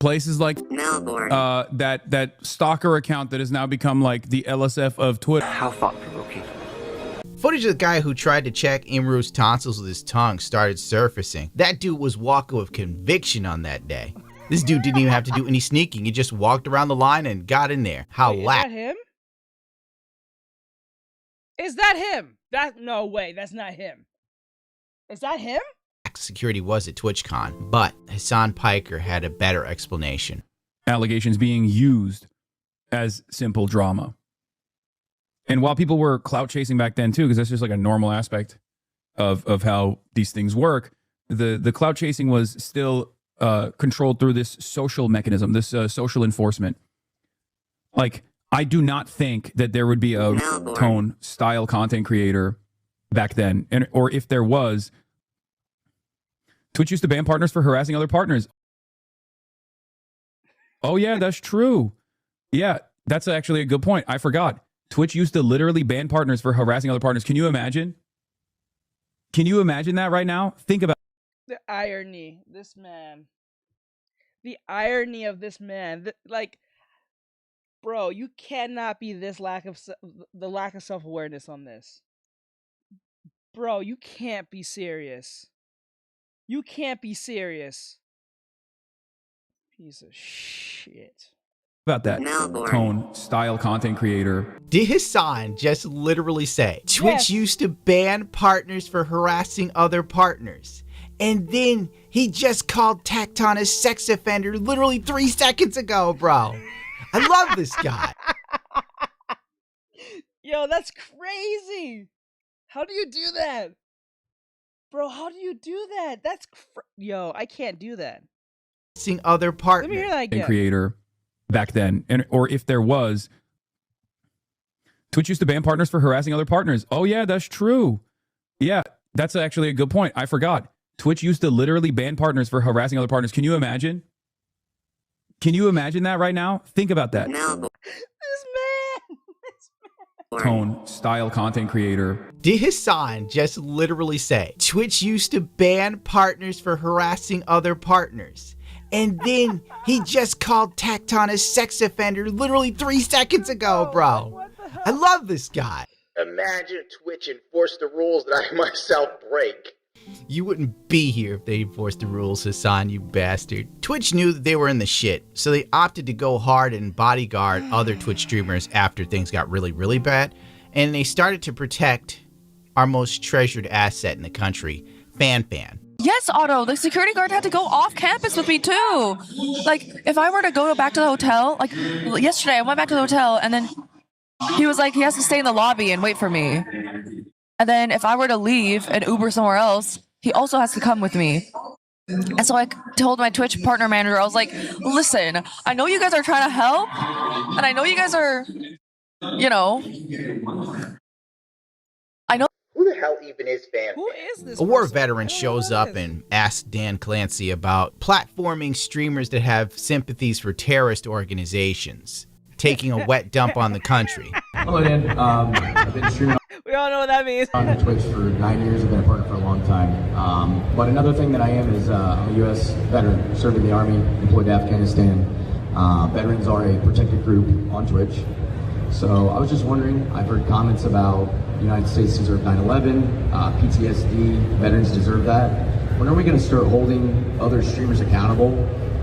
Places like that stalker account that has now become like the LSF of Twitter. How thought-provoking. Footage of the guy who tried to check Imru's tonsils with his tongue started surfacing. That dude was walking with conviction on that day. This dude didn't even have to do any sneaking. He just walked around the line and got in there. How Wait, is that him? Is that him? No way, that's not him. Is that him? security was at TwitchCon, but Hassan Piker had a better explanation. Allegations being used as simple drama. And while people were clout chasing back then too, because that's just like a normal aspect of how these things work, the clout chasing was still controlled through this social mechanism, this social enforcement. Like, I do not think that there would be a tone style content creator back then, or if there was, Twitch used to ban partners for harassing other partners. Oh yeah, that's true. Yeah, that's actually a good point. I forgot. Twitch used to literally ban partners for harassing other partners. Can you imagine? Can you imagine that right now? Think about the irony. This man. The irony of this man. Like, bro, you cannot be this lack of self-awareness on this. Bro, you can't be serious. You can't be serious. Piece of shit. About that tone style content creator. Did Hassan just literally say Twitch used to ban partners for harassing other partners? And then he just called Tecton a sex offender literally 3 seconds ago, bro. I love this guy. Yo, that's crazy. How do you do that? Bro, how do you do that? That's yo, I can't do that. Seeing other partners. Let me hear that again. Creator back then, or if there was, Twitch used to ban partners for harassing other partners. Oh yeah, that's true. Yeah, that's actually a good point. I forgot. Twitch used to literally ban partners for harassing other partners. Can you imagine? Can you imagine that right now? Think about that. This man. Tone style content creator. Did Hassan just literally say Twitch used to ban partners for harassing other partners? And then he just called Tecton a sex offender literally 3 seconds ago, bro. I love this guy. Imagine Twitch enforced the rules that I myself break. You wouldn't be here if they enforced the rules, Hassan, you bastard. Twitch knew that they were in the shit, so they opted to go hard and bodyguard other Twitch streamers after things got really, really bad. And they started to protect our most treasured asset in the country, FanFan. Yes, Otto, the security guard had to go off campus with me too. Like, if I were to go back to the hotel, like yesterday I went back to the hotel and then he was like, he has to stay in the lobby and wait for me. And then if I were to leave and Uber somewhere else, he also has to come with me. And so I told my Twitch partner manager, I was like, listen, I know you guys are trying to help, and I know you guys are, you know, I know. Who the hell even is FanFan? Who is this? A war veteran shows up and asks Dan Clancy about platforming streamers that have sympathies for terrorist organizations, taking a wet dump on the country. Hello, Dan. I've been streaming. We all know what that means. On Twitch for 9 years. I've been a partner for a long time. But another thing that I am is I'm a U.S. veteran, served in the Army, employed to Afghanistan. Veterans are a protected group on Twitch. So I was just wondering, I've heard comments about the United States deserve 9/11, PTSD, veterans deserve that. When are we going to start holding other streamers accountable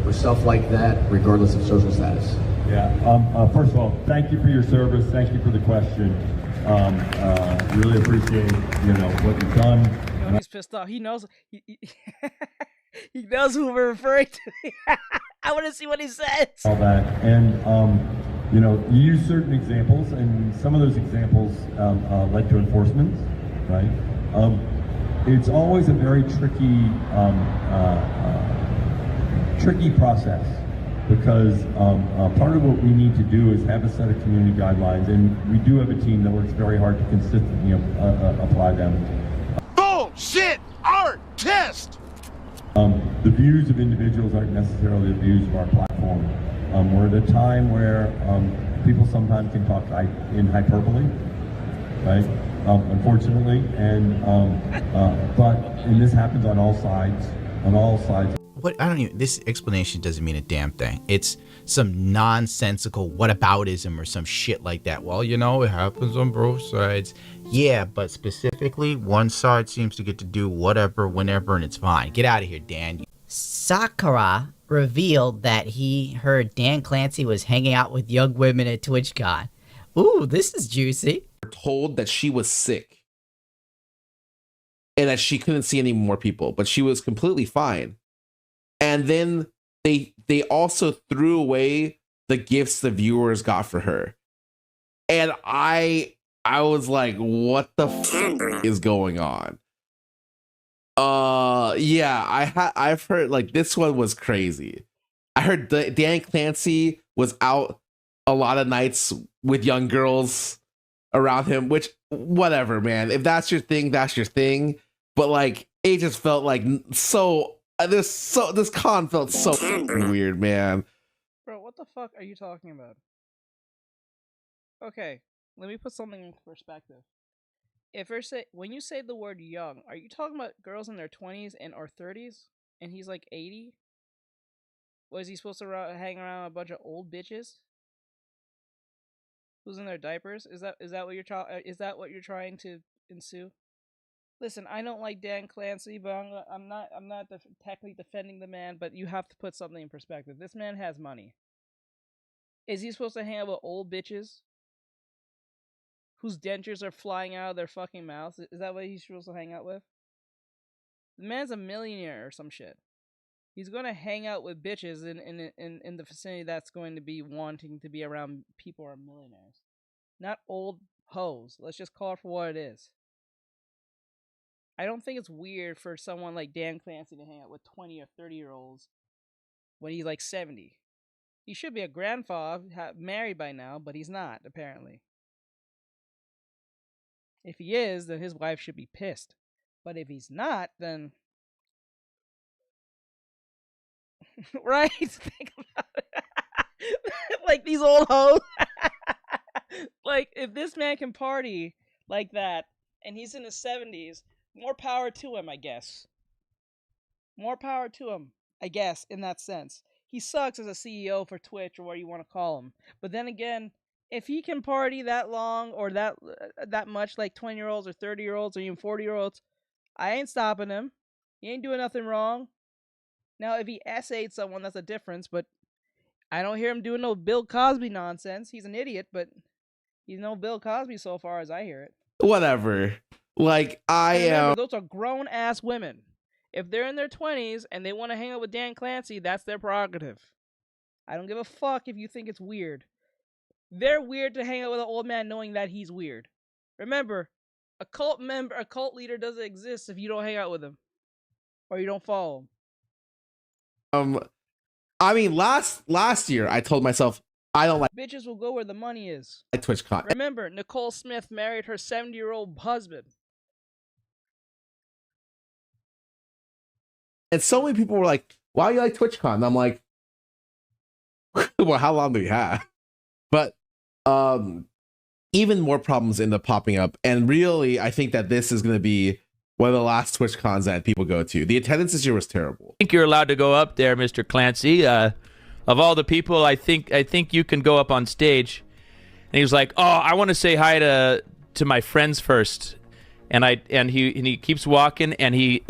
for stuff like that, regardless of social status? Yeah, first of all, thank you for your service. Thank you for the question. Really appreciate, what you've done. He's pissed off. He knows. He knows who we're referring to. I want to see what he says. All that, and you use certain examples, and some of those examples led to enforcement, right? It's always a very tricky process. Because part of what we need to do is have a set of community guidelines, and we do have a team that works very hard to consistently apply them. Bullshit artist! The views of individuals aren't necessarily the views of our platform. We're at a time where people sometimes can talk in hyperbole, right? Unfortunately, and this happens on all sides. What, I don't even, this explanation doesn't mean a damn thing. It's some nonsensical whataboutism or some shit like that. Well, it happens on both sides. Yeah, but specifically, one side seems to get to do whatever, whenever, and it's fine. Get out of here, Dan. Sakura revealed that he heard Dan Clancy was hanging out with young women at TwitchCon. Ooh, this is juicy. Told that she was sick and that she couldn't see any more people, but she was completely fine. And then they also threw away the gifts the viewers got for her. And I was like, what the fuck is going on? Yeah, I've heard like this one was crazy. I heard Dan Clancy was out a lot of nights with young girls around him, which whatever, man. If that's your thing, that's your thing. But like, it just felt like this con felt so weird, man. Bro, what the fuck are you talking about? Okay, let me put something in perspective. When you say the word young, are you talking about girls in their 20s and or 30s? And he's like 80? Was he supposed to hang around a bunch of old bitches? Who's in their diapers? Is that what you're trying to ensue? Listen, I don't like Dan Clancy, but I'm not technically defending the man. But you have to put something in perspective. This man has money. Is he supposed to hang out with old bitches whose dentures are flying out of their fucking mouths? Is that what he's supposed to hang out with? The man's a millionaire or some shit. He's going to hang out with bitches in the vicinity that's going to be wanting to be around people who are millionaires. Not old hoes. Let's just call it for what it is. I don't think it's weird for someone like Dan Clancy to hang out with 20 or 30-year-olds when he's like 70. He should be a grandfather, married by now, but he's not, apparently. If he is, then his wife should be pissed. But if he's not, then... right? Think about it. Like these old hoes. Like, if this man can party like that, and he's in his 70s, more power to him, I guess. More power to him, I guess, in that sense. He sucks as a CEO for Twitch, or what you want to call him. But then again, if he can party that long, or that much like 20-year-olds, or 30-year-olds, or even 40-year-olds, I ain't stopping him. He ain't doing nothing wrong. Now, if he essayed someone, that's a difference, but I don't hear him doing no Bill Cosby nonsense. He's an idiot, but he's no Bill Cosby so far as I hear it. Whatever. Like, Remember, those are grown-ass women. If they're in their 20s and they want to hang out with Dan Clancy, that's their prerogative. I don't give a fuck if you think it's weird. They're weird to hang out with an old man knowing that he's weird. Remember, a cult leader doesn't exist if you don't hang out with him. Or you don't follow him. I mean, last year I told myself I don't like bitches will go where the money is. Like TwitchCon. Remember, Nicole Smith married her 70-year-old husband. And so many people were like, why do you like TwitchCon? And I'm like, well, how long do we have? But even more problems end up popping up. And really, I think that this is going to be one of the last TwitchCons that people go to. The attendance this year was terrible. I think you're allowed to go up there, Mr. Clancy. Of all the people, I think you can go up on stage. And he was like, oh, I want to say hi to my friends first. And he keeps walking, and he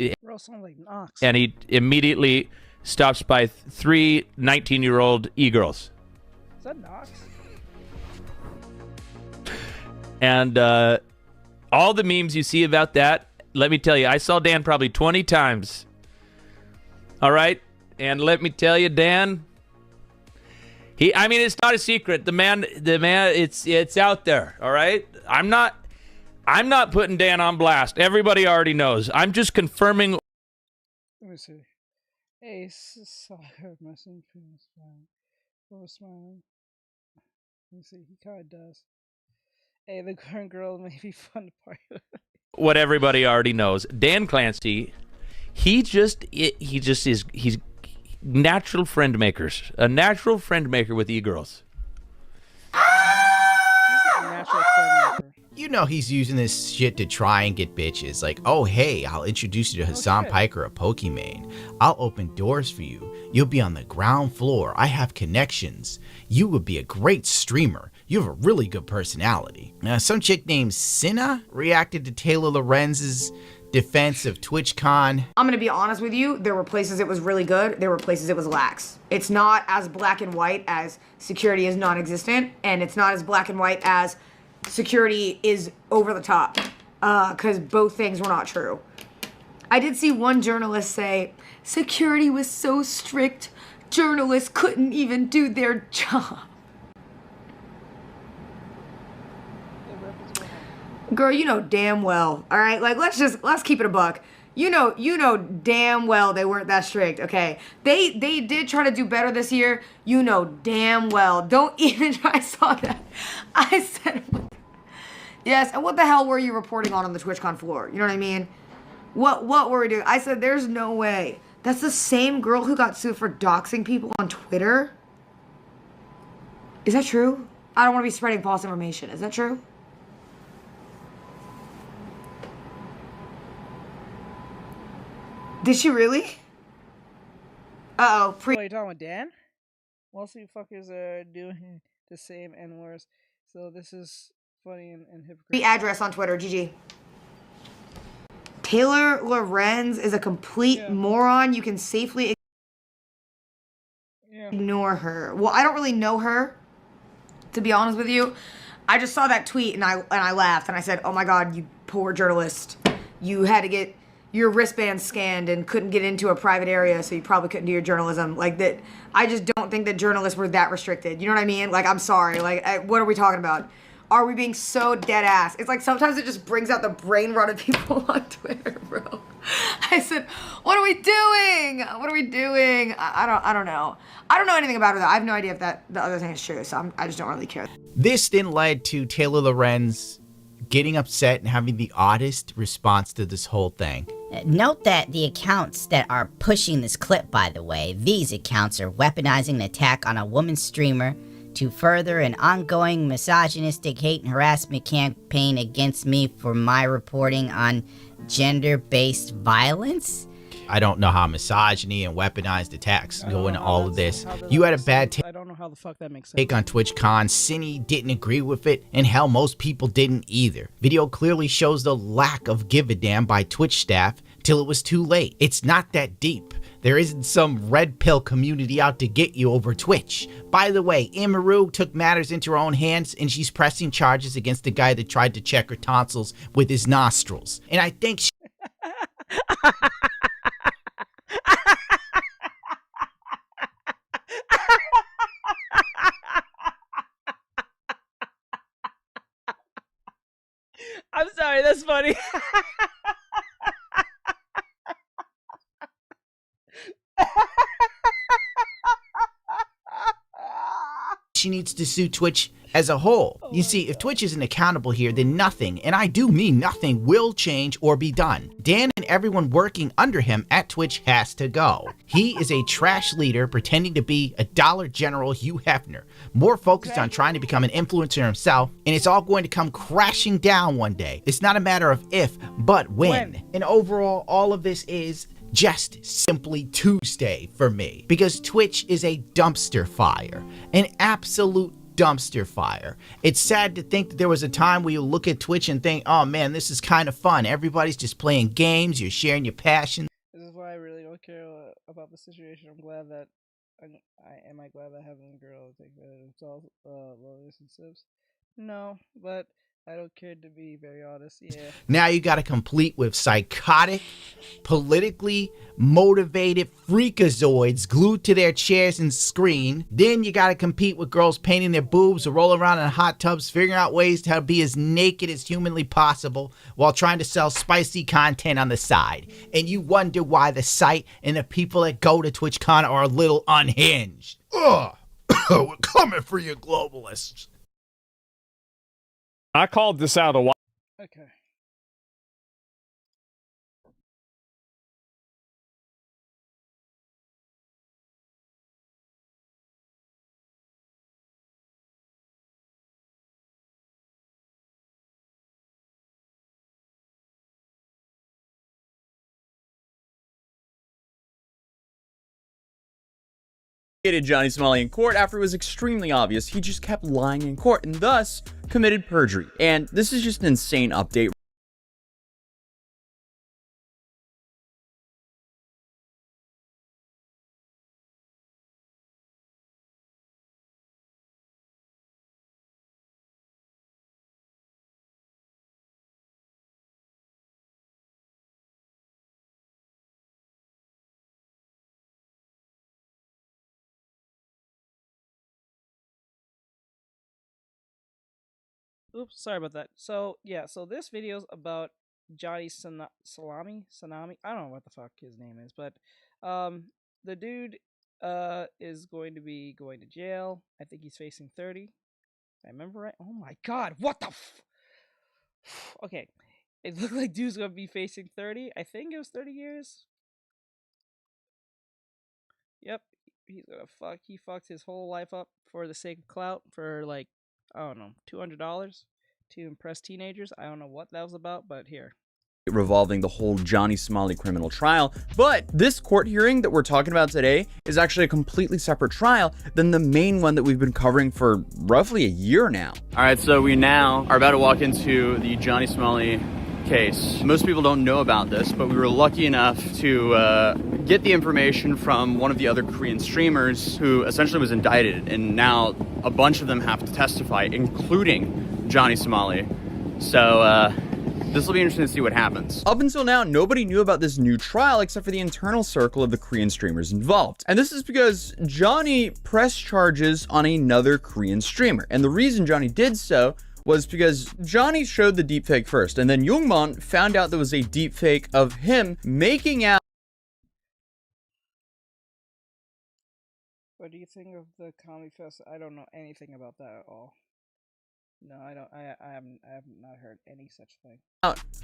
immediately stops by 3 19-year-old e-girls. Is that Knox? And all the memes you see about that, let me tell you, I saw Dan probably 20 times. All right? And let me tell you, Dan, I mean, it's not a secret. The man, it's out there, all right? I'm not putting Dan on blast. Everybody already knows. I'm just confirming. Let me see. Hey, soccer messing smiling. Let me see. He kind of does. Hey, the current girl may be fun to party with. What everybody already knows. Dan Clancy, he's natural friend makers. A natural friend maker with e-girls. He's a natural friend maker. You know he's using this shit to try and get bitches. Like, oh, hey, I'll introduce you to Hassan Piker of Pokimane. I'll open doors for you. You'll be on the ground floor. I have connections. You would be a great streamer. You have a really good personality. Now, some chick named Cinna reacted to Taylor Lorenz's defense of TwitchCon. I'm gonna be honest with you, there were places it was really good, there were places it was lax. It's not as black and white as security is non-existent, and it's not as black and white as security is over the top, because both things were not true. I did see one journalist say, security was so strict, journalists couldn't even do their job. Girl, you know damn well, all right? Like, let's keep it a buck. You know damn well they weren't that strict, okay? They did try to do better this year. You know damn well. Don't even try. I saw that. I said, yes, and what the hell were you reporting on the TwitchCon floor? You know what I mean? What were we doing? I said, there's no way. That's the same girl who got sued for doxing people on Twitter? Is that true? I don't want to be spreading false information. Is that true? Did she really? Uh-oh. What are you talking about, Dan? Most of you fuckers are doing the same and worse. So this is funny and hypocritical. The address on Twitter, GG. Taylor Lorenz is a complete moron. You can safely ignore her. Well, I don't really know her, to be honest with you. I just saw that tweet and I laughed and I said, oh my God, you poor journalist. You had to get your wristband scanned and couldn't get into a private area, so you probably couldn't do your journalism. Like that, I just don't think that journalists were that restricted. You know what I mean? Like, I'm sorry. Like, what are we talking about? Are we being so dead ass? It's like sometimes it just brings out the brain rot of people on Twitter, bro. I said, what are we doing? What are we doing? I don't know. I don't know anything about her though. I have no idea if the other thing is true, so I just don't really care. This then led to Taylor Lorenz getting upset and having the oddest response to this whole thing. Note that the accounts that are pushing this clip, by the way, these accounts are weaponizing an attack on a woman streamer to further an ongoing misogynistic hate and harassment campaign against me for my reporting on gender-based violence. I don't know how misogyny and weaponized attacks go into all of this. You had a bad I don't know how the fuck that makes sense. take on TwitchCon. Cindy didn't agree with it, and hell, most people didn't either. Video clearly shows the lack of give a damn by Twitch staff till it was too late. It's not that deep. There isn't some red pill community out to get you over Twitch. By the way, Imaru took matters into her own hands and she's pressing charges against the guy that tried to check her tonsils with his nostrils. And I think I'm sorry, that's funny. she needs to sue Twitch as a whole. You see, if Twitch isn't accountable here, then nothing, and I do mean nothing, will change or be done. Dan and everyone working under him at Twitch has to go. He is a trash leader pretending to be a Dollar General Hugh Hefner, more focused on trying to become an influencer himself, and it's all going to come crashing down one day. It's not a matter of if, but when. And overall, all of this is just simply Tuesday for me, because Twitch is a dumpster fire, an absolute dumpster fire. It's sad to think that there was a time where you look at Twitch and think, oh man, this is kind of fun. Everybody's just playing games, you're sharing your passion. This is why I really don't care about the situation. I'm glad that am I glad that having a girl take care of themselves, lovers and sips? No, but I don't care, to be very honest. Yeah. Now you got to complete with psychotic, politically motivated freakazoids glued to their chairs and screen. Then you got to compete with girls painting their boobs or rolling around in hot tubs, figuring out ways to be as naked as humanly possible while trying to sell spicy content on the side. And you wonder why the site and the people that go to TwitchCon are a little unhinged. Ugh. We're coming for you, globalists. I called this out a while. Okay. Johnny Smalley in court after it was extremely obvious he just kept lying in court and thus committed perjury. And this is just an insane update. Oops, sorry about that. So yeah, so this video's about Johnny Salami. I don't know what the fuck his name is, but the dude is going to be going to jail. I think he's facing 30. I remember right. Oh my god, what the Okay. It looked like dude's gonna be facing 30. I think it was 30 years. Yep. He's gonna he fucked his whole life up for the sake of clout for like, I don't know, $200 to impress teenagers. I don't know what that was about, but here. Revolving the whole Johnny Somali criminal trial, but this court hearing that we're talking about today is actually a completely separate trial than the main one that we've been covering for roughly a year now. All right, so we now are about to walk into the Johnny Somali case. Most people don't know about this, but we were lucky enough to get the information from one of the other Korean streamers who essentially was indicted, and now a bunch of them have to testify, including Johnny Somali. So this will be interesting to see what happens. Up until now, nobody knew about this new trial except for the internal circle of the Korean streamers involved. And this is because Johnny pressed charges on another Korean streamer. And the reason Johnny did so was because Johnny showed the deepfake first, and then Youngman found out there was a deepfake of him making out. What do you think of the Comedy Fest? I don't know anything about that at all. No, I don't. I have not heard any such thing.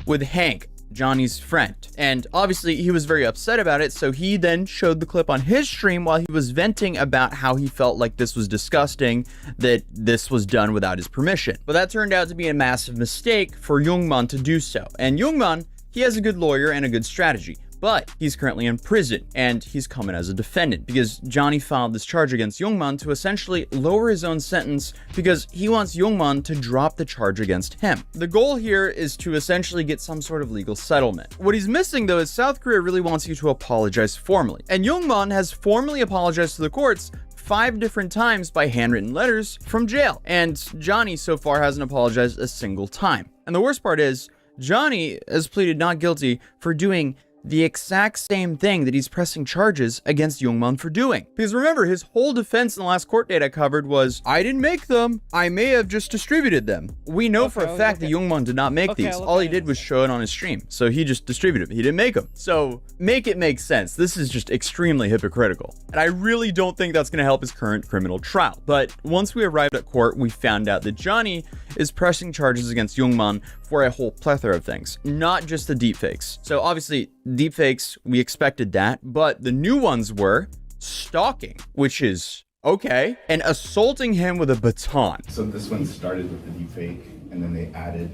With Hank, Johnny's friend. And obviously he was very upset about it, so he then showed the clip on his stream while he was venting about how he felt like this was disgusting, that this was done without his permission. But that turned out to be a massive mistake for Youngman to do so. And Youngman, he has a good lawyer and a good strategy. But he's currently in prison, and he's coming as a defendant because Johnny filed this charge against Youngman to essentially lower his own sentence because he wants Youngman to drop the charge against him. The goal here is to essentially get some sort of legal settlement. What he's missing, though, is South Korea really wants you to apologize formally. And Youngman has formally apologized to the courts 5 different times by handwritten letters from jail. And Johnny so far hasn't apologized a single time. And the worst part is, Johnny has pleaded not guilty for doing the exact same thing that he's pressing charges against Youngman for doing. Because remember, his whole defense in the last court date I covered was, I didn't make them, I may have just distributed them. We know for a fact that Youngman did not make these. All he did was show it on his stream. So he just distributed them. He didn't make them. So make it make sense. This is just extremely hypocritical. And I really don't think that's going to help his current criminal trial. But once we arrived at court, we found out that Johnny is pressing charges against Youngman for a whole plethora of things, not just the deepfakes. So obviously, deepfakes, we expected that, but the new ones were stalking, which is okay, and assaulting him with a baton. So this one started with the deepfake, and then they added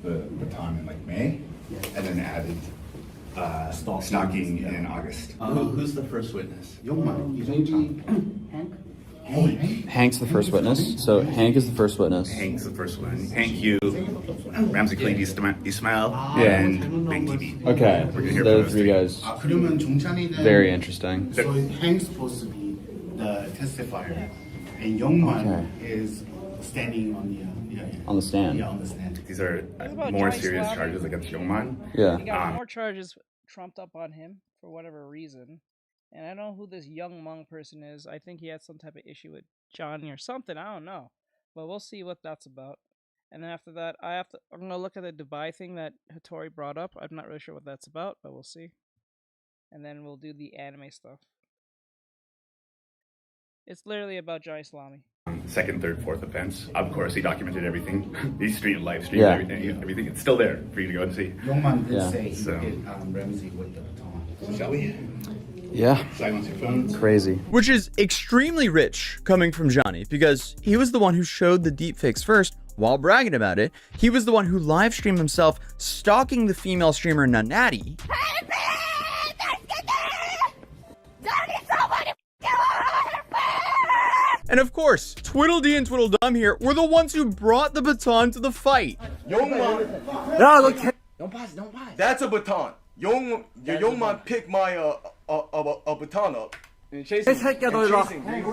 the baton in like May, and then added stalking in August. Who's the first witness? Hank. Hank's the first witness. So Hank is the first witness. Hank's the first one. Hank, you, Ramsey Khalid, Ismail, Yeah. and Big TV. Okay, We're gonna hear those from 3 guys. Very interesting. So Hank's supposed to be the testifier, and Youngman is standing on On the stand. Yeah, on the stand. These are about more Johnny serious Slaughter? charges against Youngman. Yeah. He got more charges trumped up on him for whatever reason. And I don't know who this young Hmong person is. I think he had some type of issue with Johnny or something. I don't know. But we'll see what that's about. And then after that, I'm going to look at the Dubai thing that Hattori brought up. I'm not really sure what that's about, but we'll see. And then we'll do the anime stuff. It's literally about Johnny Salami. Second, third, fourth offense. Of course, he documented everything. He live streamed Yeah. everything. It's still there for you to go and see. Youngman did Yeah. say he So- hit Ramsey with the baton. Shall we? Yeah. Silence your phones. Crazy. Which is extremely rich coming from Johnny, because he was the one who showed the deepfakes first while bragging about it. He was the one who live streamed himself stalking the female streamer Nanati. And of course, Twiddledee and Twiddledum here were the ones who brought the baton to the fight. Youngman. Don't pause, don't pause. That's a baton. Youngman picked my a baton up and chasing me.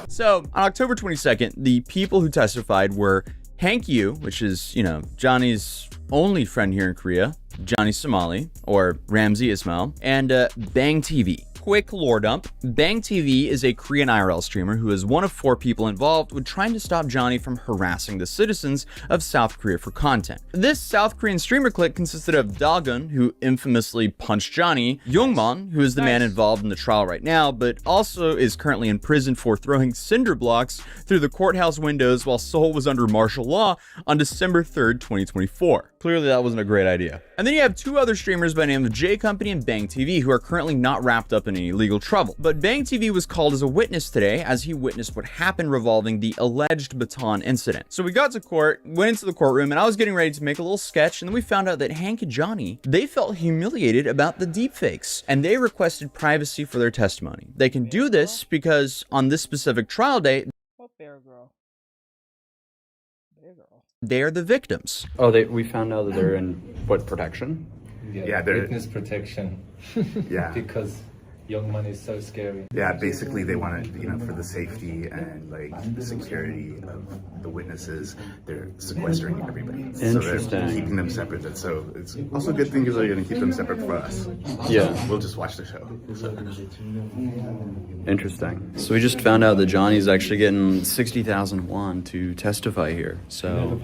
So, on October 22nd, the people who testified were Hank Yu, which is, Johnny's only friend here in Korea, Johnny Somali, or Ramsey Ismail, and Bang TV. Quick lore dump. Bang TV is a Korean IRL streamer who is one of 4 people involved with trying to stop Johnny from harassing the citizens of South Korea for content. This South Korean streamer clique consisted of Dagun, who infamously punched Johnny, Youngman, who is the man involved in the trial right now, but also is currently in prison for throwing cinder blocks through the courthouse windows while Seoul was under martial law on December 3rd, 2024. Clearly that wasn't a great idea. And then you have 2 other streamers by the name of J Company and Bang TV who are currently not wrapped up in any legal trouble. But Bang TV was called as a witness today as he witnessed what happened revolving the alleged baton incident. So we got to court, went into the courtroom, and I was getting ready to make a little sketch, and then we found out that Hank and Johnny, they felt humiliated about the deepfakes, and they requested privacy for their testimony. They can do this because on this specific trial date, What bear girl? Bear girl. they are the victims. Oh, we found out that they're in what protection? Yeah, they're witness protection. Yeah. Because young man is so scary. Yeah, basically they want it, for the safety and like the security of the witnesses. They're sequestering everybody. So they're keeping them separate. So it's also a good thing because they're going to keep them separate for us. Yeah. We'll just watch the show. So. Interesting. So we just found out that Johnny's actually getting 60,000 won to testify here. So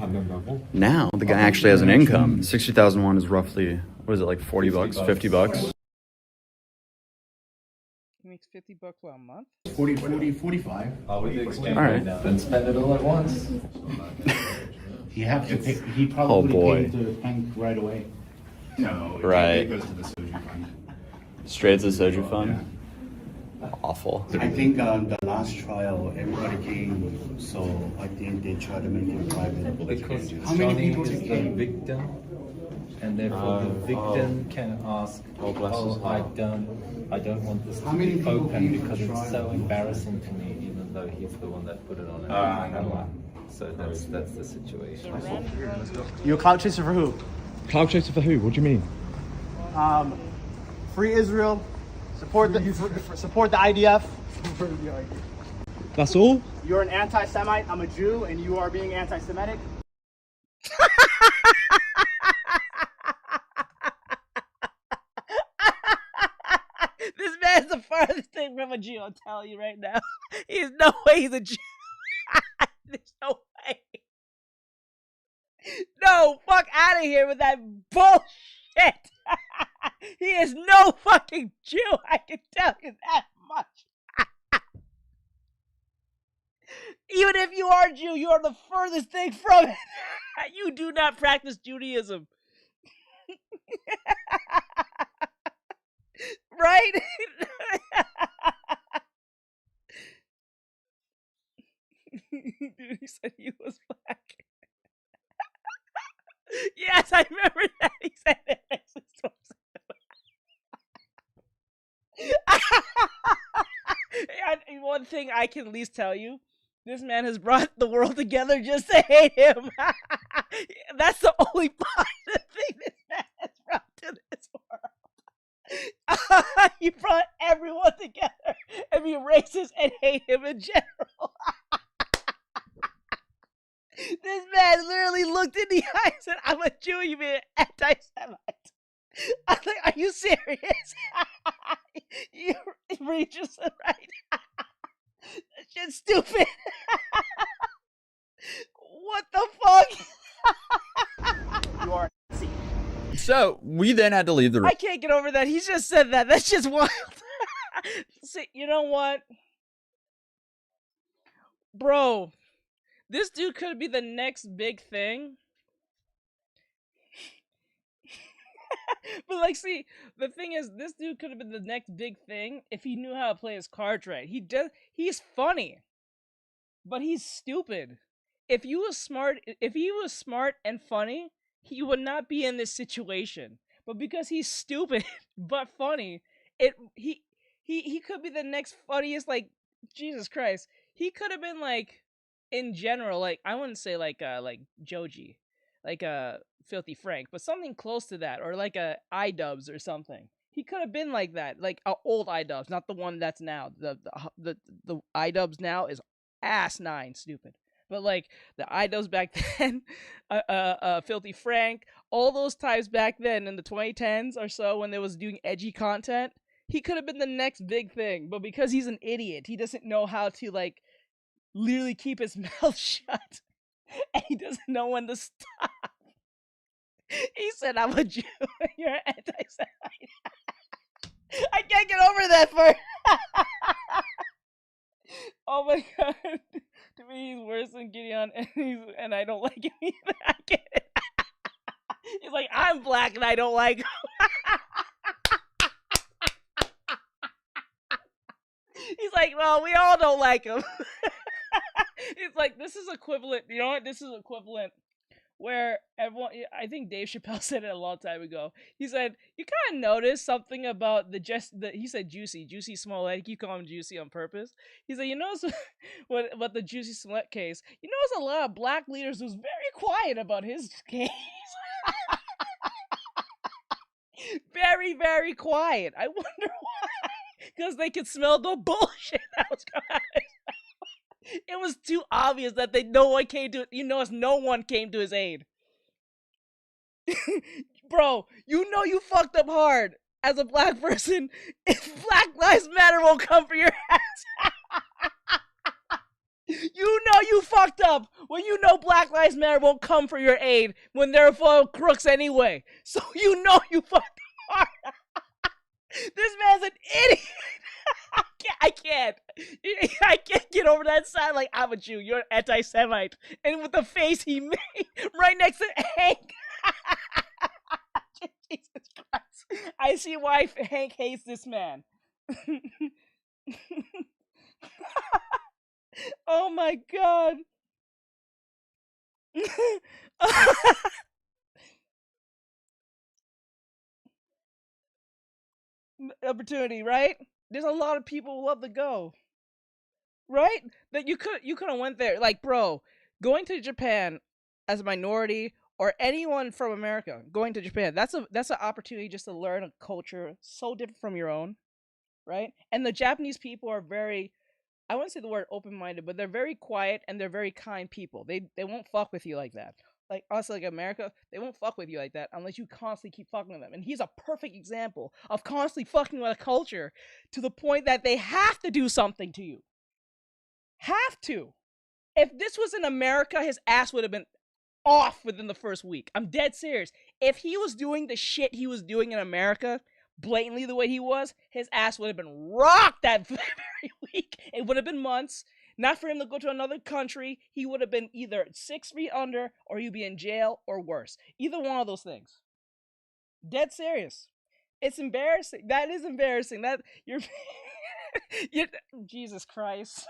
now the guy actually has an income. 60,000 won is roughly, what is it, like 40 bucks, 50 bucks? He makes $50 a month. 45. All right. Then spend it all at once. You have to pay. He probably paid to Hank right away. No, Right. It goes to the Soju Fund. Straight to the Soju Fund? Awful. I think the last trial, everybody came, so I think they try to make it private. Because How many Johnny people is came? the victim, and therefore the victim can ask, I don't want this to be open because it's so embarrassing to me, even though he's the one that put it on camera. So that's the situation. You a clout chaser for who? Cloud chaser for who? What do you mean? Free Israel. Support the IDF. That's all? You're an anti-Semite. I'm a Jew, and you are being anti-Semitic. This man's the farthest thing from a Jew, I'll tell you right now. There's no way he's a Jew. There's no way. No, fuck out of here with that bullshit. He is no fucking Jew, I can tell you that much. Even if you are Jew, you are the furthest thing from it. You do not practice Judaism. Right? Dude, he said he was black. Yes, I remember that. He said that. And one thing I can at least tell you, this man has brought the world together just to hate him. That's the only positive thing this man has brought to this world. He brought everyone together and be racist and hate him in general. This man literally looked in the eye and said, I'm a Jew, you mean anti-Semite. I was like, are you serious? You're regis, right? That shit's stupid. What the fuck? You are. So we then had to leave the room. I can't get over that. He just said that. That's just wild. See, you know what? Bro, this dude could be the next big thing. But like, see, the thing is, this dude could have been the next big thing if he knew how to play his cards right. He's funny, but he's stupid. If he was smart and funny, he would not be in this situation. But because he's stupid but funny, he could be the next funniest, like, Jesus Christ. He could have been like, in general, like, I wouldn't say like Joji, like Filthy Frank, but something close to that, or like a iDubbbz or something. He could have been like that, like old iDubbbz, not the one that's now. The iDubbbz now is asinine stupid. But like the idols back then, Filthy Frank, all those times back then in the 2010s or so when they was doing edgy content, he could have been the next big thing. But because he's an idiot, he doesn't know how to like literally keep his mouth shut, and he doesn't know when to stop. He said, "I'm a Jew. You're an anti-Semite." I can't get over that part. Oh my god. To me, he's worse than Gideon, and I don't like him either. I get it. He's like, I'm black and I don't like him. He's like, well, we all don't like him. It's like, this is equivalent. You know what? This is equivalent where everyone, I think Dave Chappelle said it a long time ago. He said, you kind of notice something about he said Juicy Smollett. You call him Juicy on purpose. He said, you notice what the Juicy Smollett case, you notice a lot of black leaders was very quiet about his case. Very, very quiet. I wonder why. Because they could smell the bullshit that was coming. It was too obvious that no one came to his aid. Bro, you know you fucked up hard as a black person if Black Lives Matter won't come for your ass. You know you fucked up when you know Black Lives Matter won't come for your aid when they're full of crooks anyway. So you know you fucked up hard. This man's an idiot. I can't get over that side. Like, I'm a Jew. You're an anti-Semite. And with the face he made right next to Hank. Jesus Christ. I see why Hank hates this man. Oh my god. Opportunity, right? There's a lot of people who love to go. Right? That you could have went there. Like, bro, going to Japan as a minority or anyone from America going to Japan, that's an opportunity just to learn a culture so different from your own, right? And the Japanese people are very, I wouldn't say the word open-minded, but they're very quiet and they're very kind people. They won't fuck with you like that. Like us, like America, they won't fuck with you like that unless you constantly keep fucking with them. And he's a perfect example of constantly fucking with a culture to the point that they have to do something to you. Have to. If this was in America, his ass would have been off within the first week. I'm dead serious. If he was doing the shit he was doing in America, blatantly the way he was, his ass would have been rocked that very week. It would have been months. Not for him to go to another country. He would have been either 6 feet under or he'd be in jail or worse. Either one of those things. Dead serious. It's embarrassing. That is embarrassing. That you're Jesus Christ.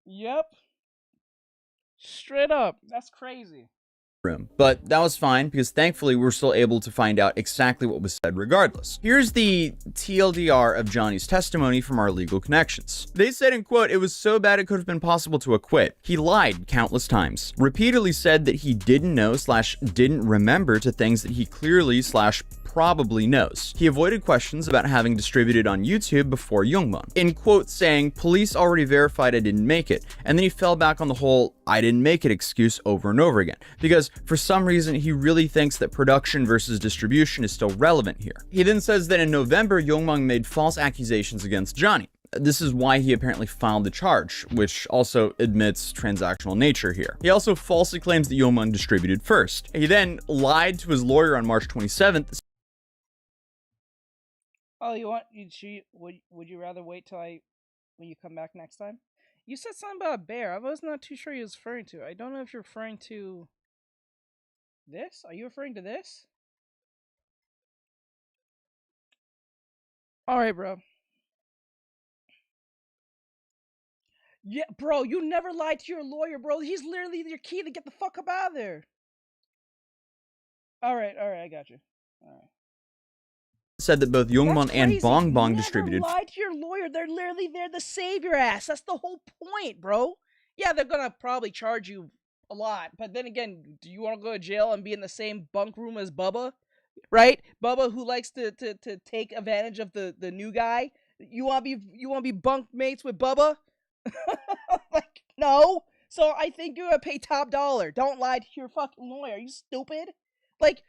Yep. Straight up. That's crazy. Room. But that was fine because thankfully we were still able to find out exactly what was said regardless. Here's the TLDR of Johnny's testimony from our legal connections. They said, in quote, "It was so bad it could have been possible to acquit. He lied countless times. Repeatedly said that he didn't know / didn't remember to things that he clearly / probably knows. He avoided questions about having distributed on YouTube before Youngmun. In quote, saying, police already verified I didn't make it. And then he fell back on the whole I didn't make it excuse over and over again. Because for some reason, he really thinks that production versus distribution is still relevant here. He then says that in November, Youngmun made false accusations against Johnny. This is why he apparently filed the charge, which also admits transactional nature here. He also falsely claims that Youngmun distributed first. He then lied to his lawyer on March 27th. Oh, would you rather wait till when you come back next time? You said something about a bear. I was not too sure you was referring to. I don't know if you're referring to this. Are you referring to this? All right, bro. Yeah, bro, you never lied to your lawyer, bro. He's literally your key to get the fuck up out of there. All right, I got you. All right. Said that both Youngmun and Bong Bong distributed. Lie to your lawyer. They're literally there to save your ass. That's the whole point, bro. Yeah, they're gonna probably charge you a lot, but then again, do you want to go to jail and be in the same bunk room as Bubba? right? Bubba who likes to take advantage of the new guy. You want to be bunk mates with Bubba? Like, no. So I think you're gonna pay top dollar. Don't lie to your fucking lawyer. Are you stupid? Like,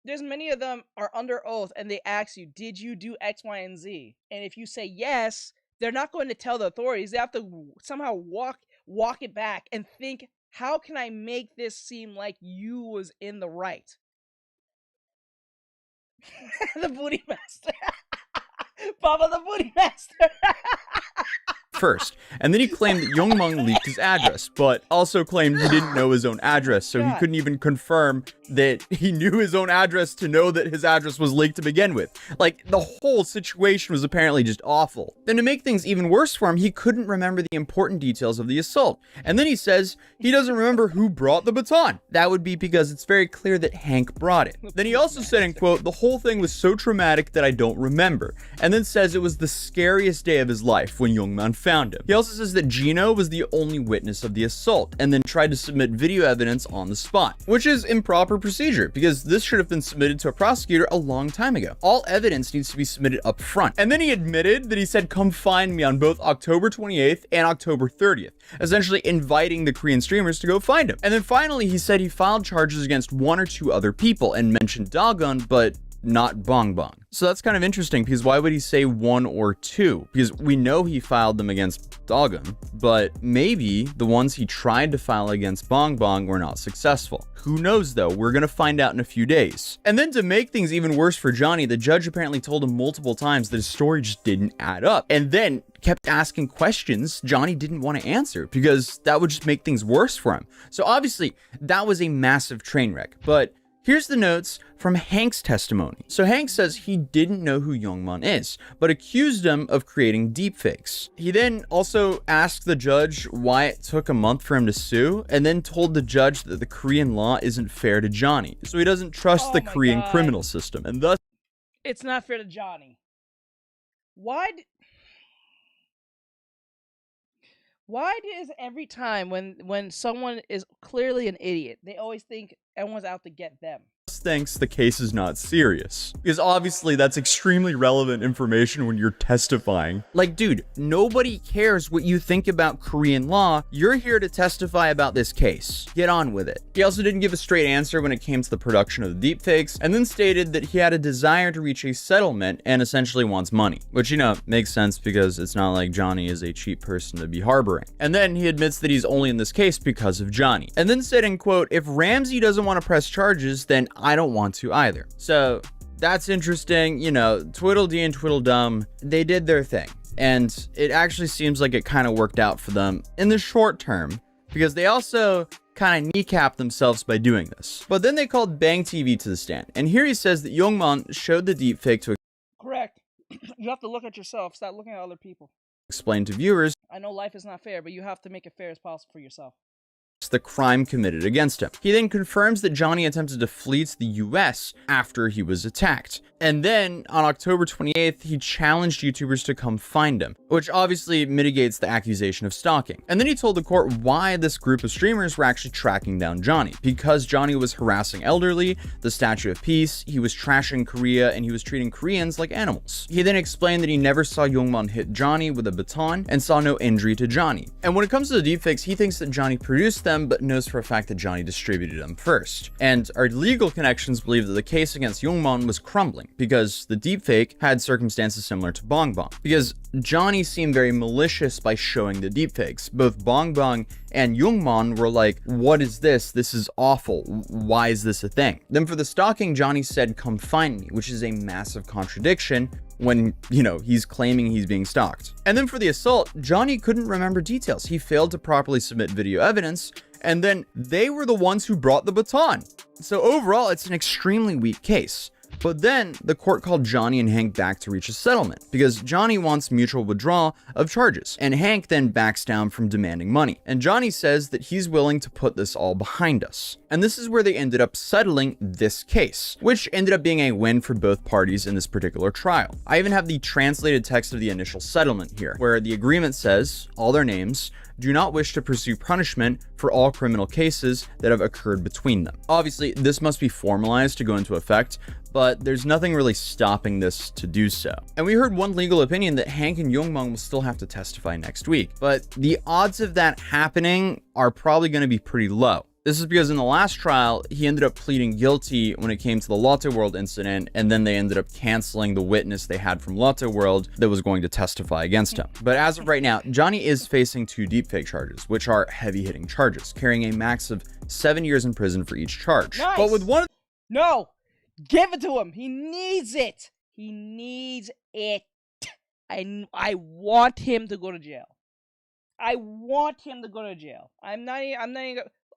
there's many of them are under oath and they ask you, did you do X, Y, and Z? And if you say yes, they're not going to tell the authorities. They have to somehow walk it back and think, how can I make this seem like you was in the right? The booty master. Baba the booty master. First, and then he claimed that Youngmong leaked his address, but also claimed he didn't know his own address, so he couldn't even confirm that he knew his own address to know that his address was leaked to begin with. Like, the whole situation was apparently just awful. Then to make things even worse for him, he couldn't remember the important details of the assault. And then he says he doesn't remember who brought the baton. That would be because it's very clear that Hank brought it. Then he also said, in quote, the whole thing was so traumatic that I don't remember. And then says it was the scariest day of his life when Youngman found him. He also says that Gino was the only witness of the assault, and then tried to submit video evidence on the spot, which is improper procedure, because this should have been submitted to a prosecutor a long time ago. All evidence needs to be submitted up front. And then he admitted that he said, come find me on both October 28th and October 30th, essentially inviting the Korean streamers to go find him. And then finally, he said he filed charges against 1 or 2 other people and mentioned Dagon, but not Bong Bong. So that's kind of interesting, because why would he say 1 or 2? Because we know he filed them against Dagon, but maybe the ones he tried to file against Bong Bong were not successful. Who knows though? We're gonna find out in a few days. And then to make things even worse for Johnny, the judge apparently told him multiple times that his story just didn't add up, and then kept asking questions Johnny didn't want to answer, because that would just make things worse for him. So obviously that was a massive train wreck. But here's the notes from Hank's testimony. So Hank says he didn't know who Youngman is, but accused him of creating deepfakes. He then also asked the judge why it took a month for him to sue, and then told the judge that the Korean law isn't fair to Johnny, so he doesn't trust the Korean criminal system, and thus it's not fair to Johnny. Why is every time when someone is clearly an idiot, they always think everyone's out to get them? thinks the case is not serious. Because obviously that's extremely relevant information when you're testifying. Like, dude, nobody cares what you think about Korean law. You're here to testify about this case. Get on with it. He also didn't give a straight answer when it came to the production of the deepfakes, and then stated that he had a desire to reach a settlement and essentially wants money. Which, you know, makes sense because it's not like Johnny is a cheap person to be harboring. And then he admits that he's only in this case because of Johnny. And then said in quote, "If Ramsey doesn't want to press charges, then I don't want to either." So that's interesting. You know, Tweedledee and Tweedledum, they did their thing. And it actually seems like it kind of worked out for them in the short term, because they also kind of kneecapped themselves by doing this. But then they called Bang TV to the stand. And here he says that Youngman showed the deepfake to Correct. You have to look at yourself. Stop looking at other people. explain to viewers I know life is not fair, but you have to make it fair as possible for yourself. the crime committed against him. He then confirms that Johnny attempted to flee to the US after he was attacked. And then on October 28th, he challenged YouTubers to come find him, which obviously mitigates the accusation of stalking. And then he told the court why this group of streamers were actually tracking down Johnny, because Johnny was harassing elderly, the Statue of Peace, he was trashing Korea, and he was treating Koreans like animals. He then explained that he never saw Youngman hit Johnny with a baton and saw no injury to Johnny. And when it comes to the deepfakes, he thinks that Johnny produced them, but knows for a fact that Johnny distributed them first. And our legal connections believe that the case against Youngman was crumbling, because the deepfake had circumstances similar to Bong Bong. Because Johnny seemed very malicious by showing the deepfakes. Both Bong Bong and Youngman were like, "What is this? This is awful. Why is this a thing?" Then for the stalking, Johnny said, "Come find me," which is a massive contradiction when, you know, he's claiming he's being stalked. And then for the assault, Johnny couldn't remember details. He failed to properly submit video evidence, and then they were the ones who brought the baton. So overall, it's an extremely weak case. But then the court called Johnny and Hank back to reach a settlement, because Johnny wants mutual withdrawal of charges, and Hank then backs down from demanding money. And Johnny says that he's willing to put this all behind us. And this is where they ended up settling this case, which ended up being a win for both parties in this particular trial. I even have the translated text of the initial settlement here, where the agreement says all their names, do not wish to pursue punishment for all criminal cases that have occurred between them. Obviously, this must be formalized to go into effect, but there's nothing really stopping this to do so. And we heard one legal opinion that Hank and Youngmong will still have to testify next week, but the odds of that happening are probably going to be pretty low. This is because in the last trial, he ended up pleading guilty when it came to the Lotte World incident, and then they ended up canceling the witness they had from Lotte World that was going to testify against him. But as of right now, Johnny is facing 2 deepfake charges, which are heavy-hitting charges, carrying a max of 7 years in prison for each charge. Nice. But with one... No! Give it to him! He needs it! He needs it! I want him to go to jail. I want him to go to jail.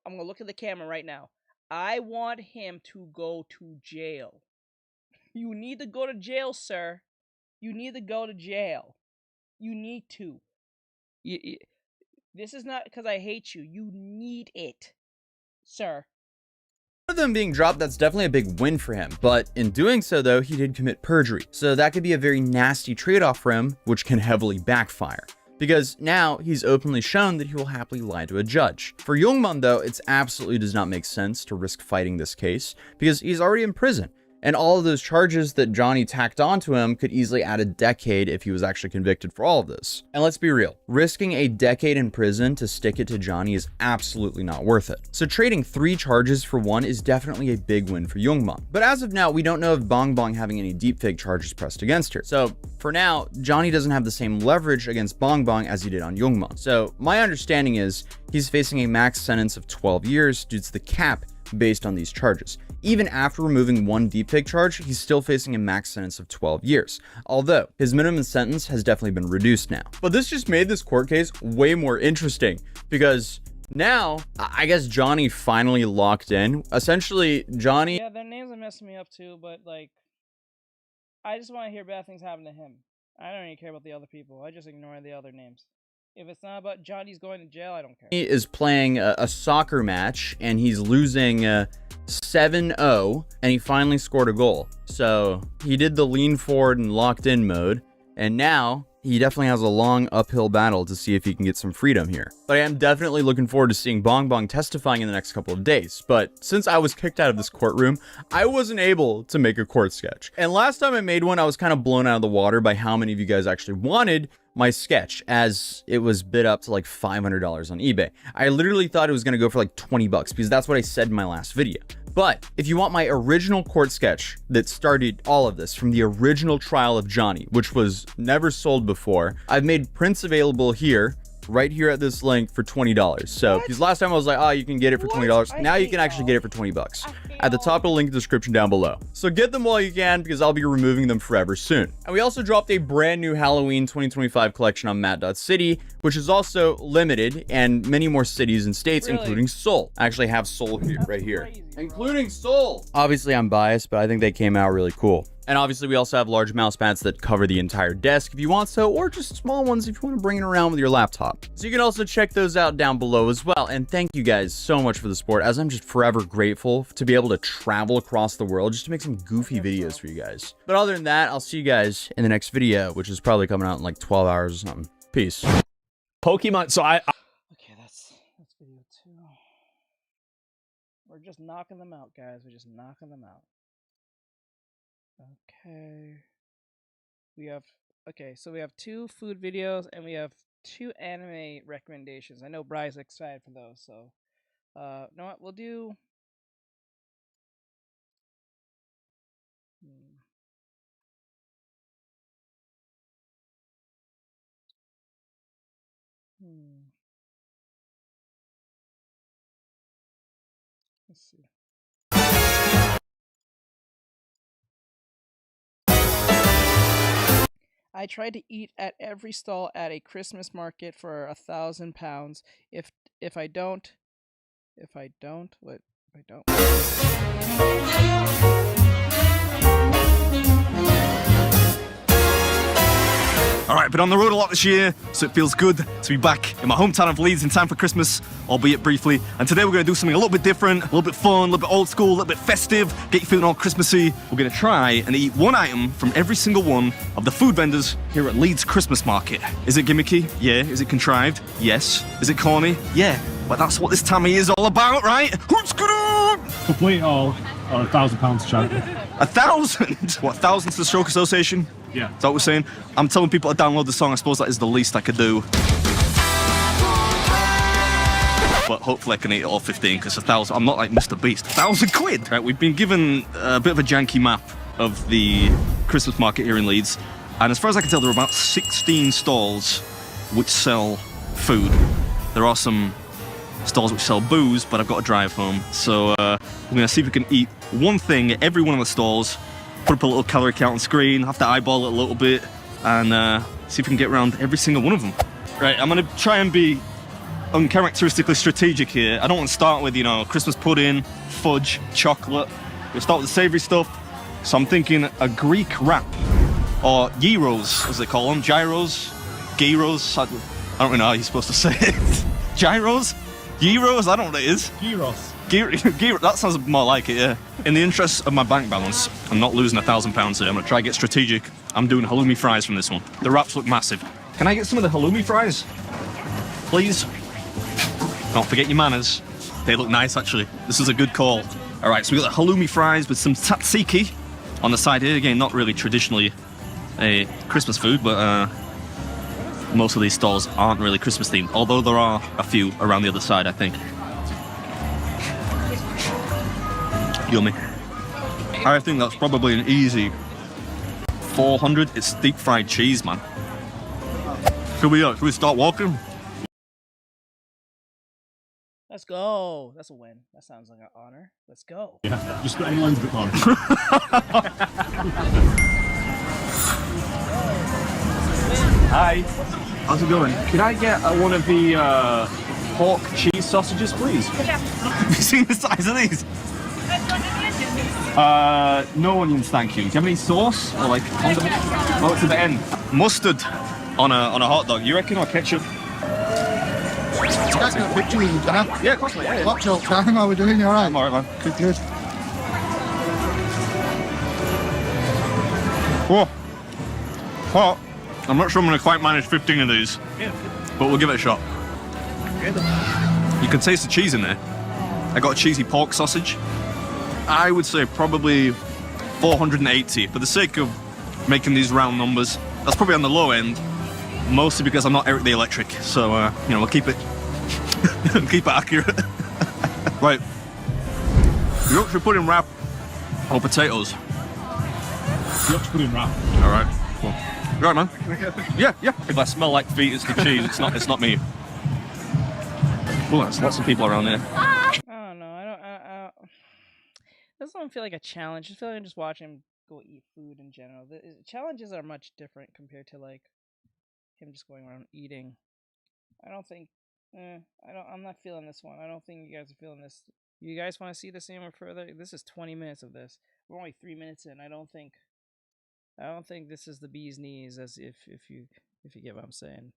I'm gonna look at the camera right now. I want him to go to jail. You need to go to jail, sir. You need to go to jail. You need to. This is not because I hate you. You need it, sir. One of them being dropped, that's definitely a big win for him. But in doing so, though, he did commit perjury. So that could be a very nasty trade-off for him, which can heavily backfire. Because now he's openly shown that he will happily lie to a judge. For Youngman, though, it absolutely does not make sense to risk fighting this case because he's already in prison. And all of those charges that Johnny tacked onto him could easily add a decade if he was actually convicted for all of this. And let's be real, risking a decade in prison to stick it to Johnny is absolutely not worth it. So trading 3 charges for 1 is definitely a big win for Youngman. But as of now, we don't know of Bong Bong having any deepfake charges pressed against her. So for now, Johnny doesn't have the same leverage against Bong Bong as he did on Youngman. So my understanding is he's facing a max sentence of 12 years due to the cap based on these charges. Even after removing 1 deepfake charge, he's still facing a max sentence of 12 years, although his minimum sentence has definitely been reduced now. But this just made this court case way more interesting because now, I guess Johnny finally locked in. Essentially, Johnny... Yeah, their names are messing me up too, but like, I just want to hear bad things happen to him. I don't even care about the other people. I just ignore the other names. If it's not about Johnny's going to jail, I don't care. He is playing a soccer match and he's losing 7-0 and he finally scored a goal. So he did the lean forward and locked in mode. And now he definitely has a long uphill battle to see if he can get some freedom here. But I am definitely looking forward to seeing Bong Bong testifying in the next couple of days. But since I was kicked out of this courtroom, I wasn't able to make a court sketch. And last time I made one, I was kind of blown out of the water by how many of you guys actually wanted my sketch, as it was bid up to like $500 on eBay. I literally thought it was gonna go for like 20 bucks because that's what I said in my last video. But if you want my original court sketch that started all of this from the original trial of Johnny, which was never sold before, I've made prints available here, right here at this link for $20. So because last time I was like, oh, you can get it for $20. Now you can actually get it for 20 bucks at the top of the link in the description down below. So get them while you can because I'll be removing them forever soon. And we also dropped a brand new Halloween 2025 collection on Matt.City, which is also limited and many more cities and states, including Seoul. I actually have Seoul here, right here, including Seoul. Obviously I'm biased, but I think they came out really cool. And obviously we also have large mouse pads that cover the entire desk if you want so, or just small ones if you want to bring it around with your laptop. So you can also check those out down below as well. And thank you guys so much for the support, as I'm just forever grateful to be able to travel across the world just to make some goofy videos for you guys. But other than that, I'll see you guys in the next video, which is probably coming out in like 12 hours or something. Peace. Pokemon, so Okay, that's video 2. We're just knocking them out, guys. We're just knocking them out. Okay. So we have 2 food videos and we have 2 anime recommendations. I know Bry's excited for those, so you know what, we'll do let's see. I tried to eat at every stall at a Christmas market for £1,000. If I don't. all right, been on the road a lot this year, so it feels good to be back in my hometown of Leeds in time for Christmas, albeit briefly. And today we're going to do something a little bit different, a little bit fun, a little bit old school, a little bit festive, get you feeling all Christmassy. We're going to try and eat one item from every single one of the food vendors here at Leeds Christmas Market. Is it gimmicky? Yeah. Is it contrived? Yes. Is it corny? Yeah. But that's what this time of year is all about, right? Complete all, or £1,000 to charity. 1,000? What, 1,000 to the Stroke Association? Yeah. Is that what we're saying? I'm telling people to download the song. I suppose that is the least I could do. But hopefully I can eat all 15, because 1,000, I'm not like Mr. Beast. 1,000 quid! Right, we've been given a bit of a janky map of the Christmas market here in Leeds. And as far as I can tell, there are about 16 stalls which sell food. There are some stalls which sell booze, but I've got to drive home. So we're going to see if we can eat one thing at every one of the stalls, put up a little calorie count on screen, have to eyeball it a little bit, and see if we can get around every single one of them. Right, I'm going to try and be uncharacteristically strategic here. I don't want to start with, you know, Christmas pudding, fudge, chocolate. We'll start with the savoury stuff. So I'm thinking a Greek wrap, or gyros, as they call them. Gyros? Gyros? I don't really know how you're supposed to say it. Gyros? Gyros? I don't know what it is. Gyros. Gyros, that sounds more like it, yeah. In the interest of my bank balance, I'm not losing £1,000 today. I'm going to try and get strategic. I'm doing halloumi fries from this one. The wraps look massive. Can I get some of the halloumi fries? Please? Don't forget your manners. They look nice, actually. This is a good call. All right, so we got the halloumi fries with some tzatziki on the side here. Again, not really traditionally a Christmas food, but most of these stalls aren't really Christmas themed, although there are a few around the other side, I think. Yummy. I think that's probably an easy 400. It's deep fried cheese, man. Should we start walking? Let's go. That's a win. That sounds like an honor. Let's go. Yeah, just got anyone's bit more. Hi. How's it going? Could I get one of the pork cheese sausages, please? Have you seen the size of these? No onions, thank you. Do you have any sauce or like condiment? Oh, it's at the end. Mustard on a hot dog, you reckon, or ketchup? You guys got a picture with you, can I? Yeah, of course, mate. Yeah. What joke time are we doing? You alright? I'm alright, man. Good, good. Oh. Hot. I'm not sure I'm going to quite manage 15 of these, but we'll give it a shot. You can taste the cheese in there. I got a cheesy pork sausage. I would say probably 480 for the sake of making these round numbers. That's probably on the low end, mostly because I'm not Eric the Electric, so you know, we'll keep it keep it accurate. Right, you actually put in wrap or potatoes? You have to put in wrap. All right, cool. You all right, man? Yeah. If I smell like feet, it's the cheese. It's not me. Well, there's lots of people around here. I don't know. I don't. This doesn't feel like a challenge. I feel like I'm just watching him go eat food in general. The challenges are much different compared to like him just going around eating. I don't think. I'm not feeling this one. I don't think you guys are feeling this. You guys want to see the same or further? This is 20 minutes of this. We're only 3 minutes in. I don't think this is the bee's knees, as if you get what I'm saying.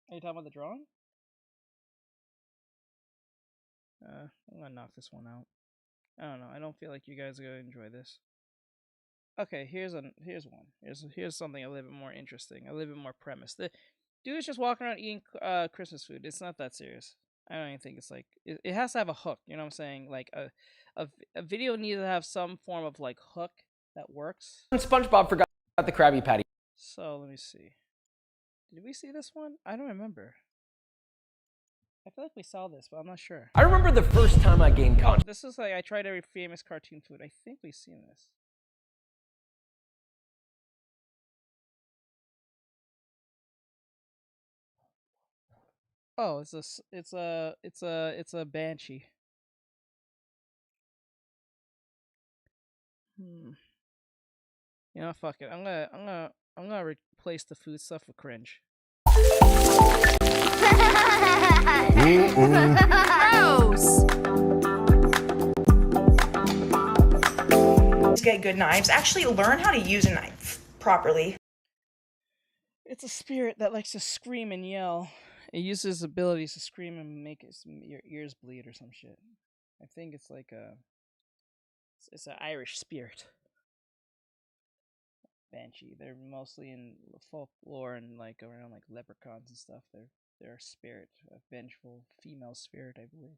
Are you talking about the drawing? I'm gonna knock this one out. I don't know. I don't feel like you guys are gonna enjoy this. Okay, here's one. Here's something a little bit more interesting, a little bit more premise. The dude's just walking around eating Christmas food. It's not that serious. I don't even think it's like it has to have a hook. You know what I'm saying? Like a video needs to have some form of like hook that works. SpongeBob forgot the Krabby Patty. So let me see. Did we see this one? I don't remember. I feel like we saw this, but I'm not sure. I remember the first time I gained consciousness. This is like I tried every famous cartoon food. I think we've seen this. Oh, it's a banshee. You know, fuck it. I'm gonna replace the food stuff with cringe. Gross. get good knives. Actually learn how to use a knife properly. It's a spirit that likes to scream and yell. It uses abilities to scream and make your ears bleed or some shit. I think it's like it's an Irish spirit. Banshee. They're mostly in folklore and like around like leprechauns and stuff. They're a spirit, a vengeful female spirit, I believe.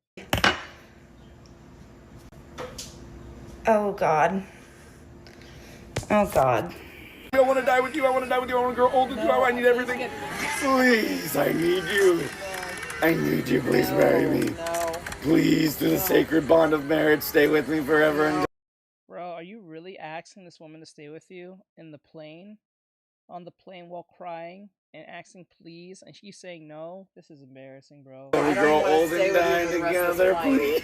Oh God. Oh God. I want to die with you. I want to die with you. I want to grow old with you. I need everything. Please, I need you. I need you. Please marry me. Please, through the sacred bond of marriage, stay with me forever and. Bro, are you really asking this woman to stay with you in the plane? On the plane while crying and asking please, and she's saying no? This is embarrassing, bro. We grow old and die together, please.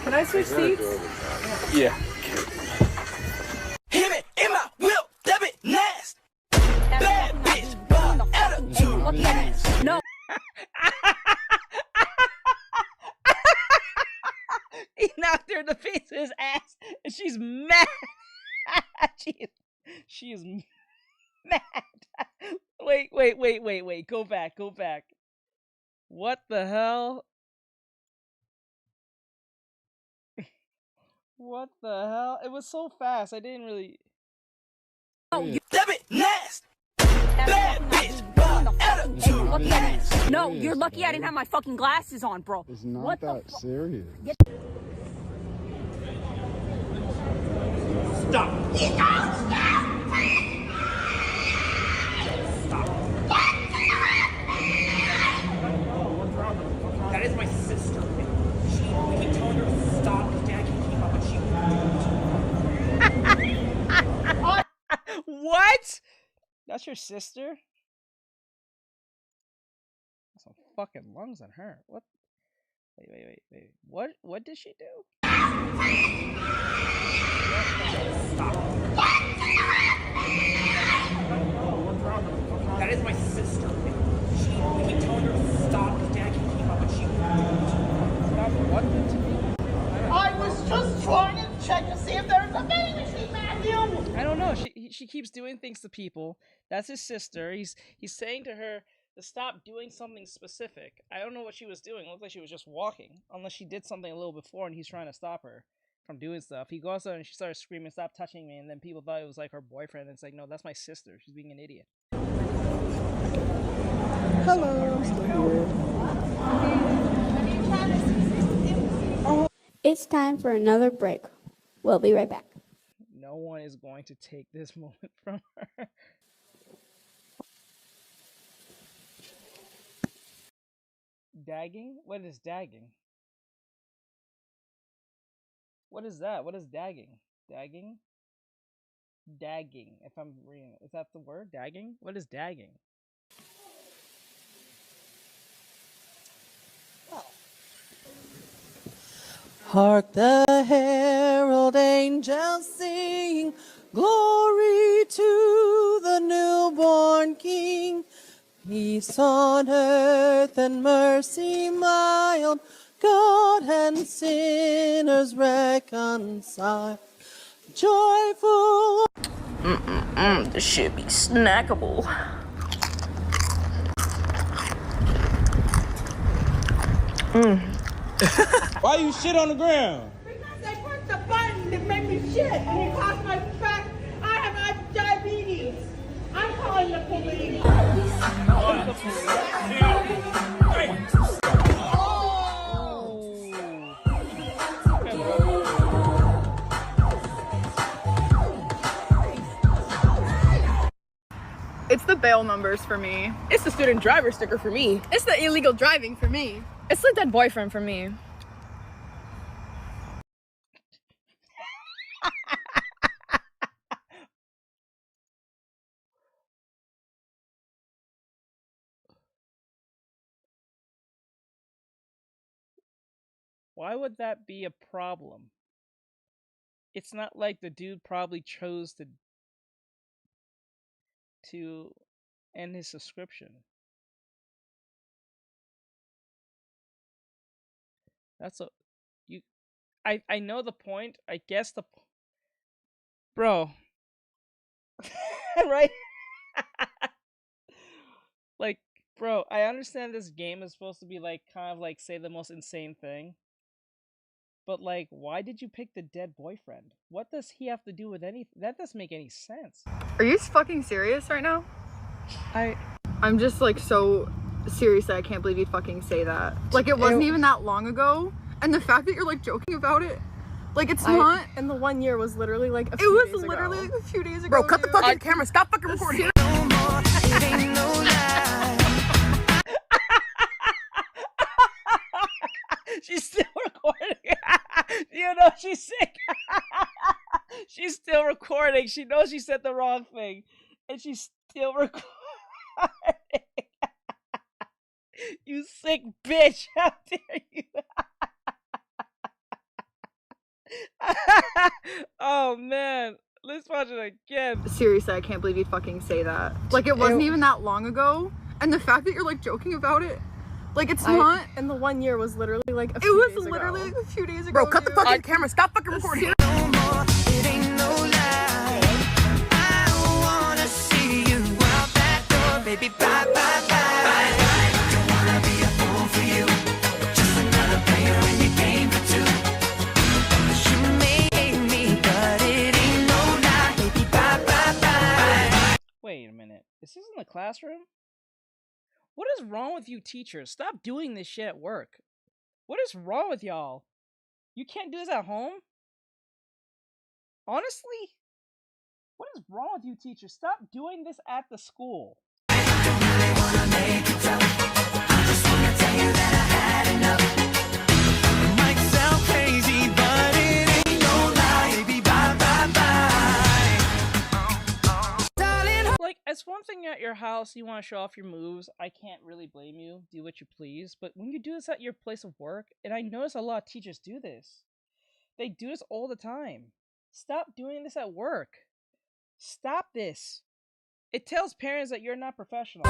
Can I switch seats? Yeah. Hit it in my whip, that bit nasty. Bad bitch, but attitude. No. He knocked her in the face with his ass, and she's mad. she is mad. Wait. Go back. What the hell? What the hell? It was so fast. I didn't really. Oh, you that bit nasty. Bad bitch, but attitude. No, you're lucky I didn't have my fucking glasses on, bro. It's not what that serious. Stop. That is my sister. We keep telling her to stop because Dad can keep up and she. What? That's your sister? Some fucking lungs on her. What? Wait. What did she do? That is my sister. We keep telling her to stop because Dad can keep up and she. Stop what to me? I was just trying to check to see if there's a vending machine, Matthew. I don't know. She keeps doing things to people. That's his sister. He's saying to her to stop doing something specific. I don't know what she was doing. It looked like she was just walking. Unless she did something a little before and he's trying to stop her from doing stuff. He goes out and she starts screaming, "Stop touching me!" And then people thought it was like her boyfriend. And it's like, no, that's my sister. She's being an idiot. Hello, I'm still here. It's time for another break. We'll be right back. No one is going to take this moment from her. Dagging? What is dagging? What is that? What is dagging? Dagging? Dagging, if I'm reading it. Is that the word? Dagging? What is dagging? Hark the herald angels sing, glory to the newborn King. Peace on earth and mercy mild, God and sinners reconciled. Joyful. This should be snackable. Why you shit on the ground? Because they pushed the button that made me shit, and it caused my back. I have diabetes. I'm calling the police. It's the bail numbers for me. It's the student driver sticker for me. It's the illegal driving for me. It's the dead boyfriend for me. Why would that be a problem? It's not like the dude probably chose to end his subscription. I know the point. I guess bro. Right? Like, bro, I understand this game is supposed to be like kind of like say the most insane thing. But like, why did you pick the dead boyfriend? What does he have to do with anything? That doesn't make any sense. Are you fucking serious right now? I'm just like so serious that I can't believe you fucking say that. Like, it wasn't even that long ago, and the fact that you're like joking about it, like it's not. And the 1 year was literally like it was literally like a few days ago. Bro, cut the fucking camera. Stop fucking recording. She's still recording. You know she's sick. She's still recording. She knows she said the wrong thing, and she's still recording. You sick bitch! How dare you? Oh man, let's watch it again. Seriously, I can't believe you fucking say that. Like, it wasn't even that long ago, and the fact that you're like joking about it, like it's not. And the 1 year was literally like a it few was days literally ago. like a few days ago. Bro, cut the dude. fucking camera. Stop fucking recording. Baby, bye, bye, bye. Don't wanna be a fool for you. Just another player in your game for two. You may hate me, but it ain't no lie. Baby, bye, bye, bye. Wait a minute. Is this in the classroom? What is wrong with you teachers? Stop doing this shit at work. What is wrong with y'all? You can't do this at home? Honestly? What is wrong with you teachers? Stop doing this at the school. Like, it's one thing at your house, you want to show off your moves. I can't really blame you. Do what you please. But when you do this at your place of work, and I notice a lot of teachers do this. They do this all the time. Stop doing this at work. Stop this. It tells parents that you're not professional.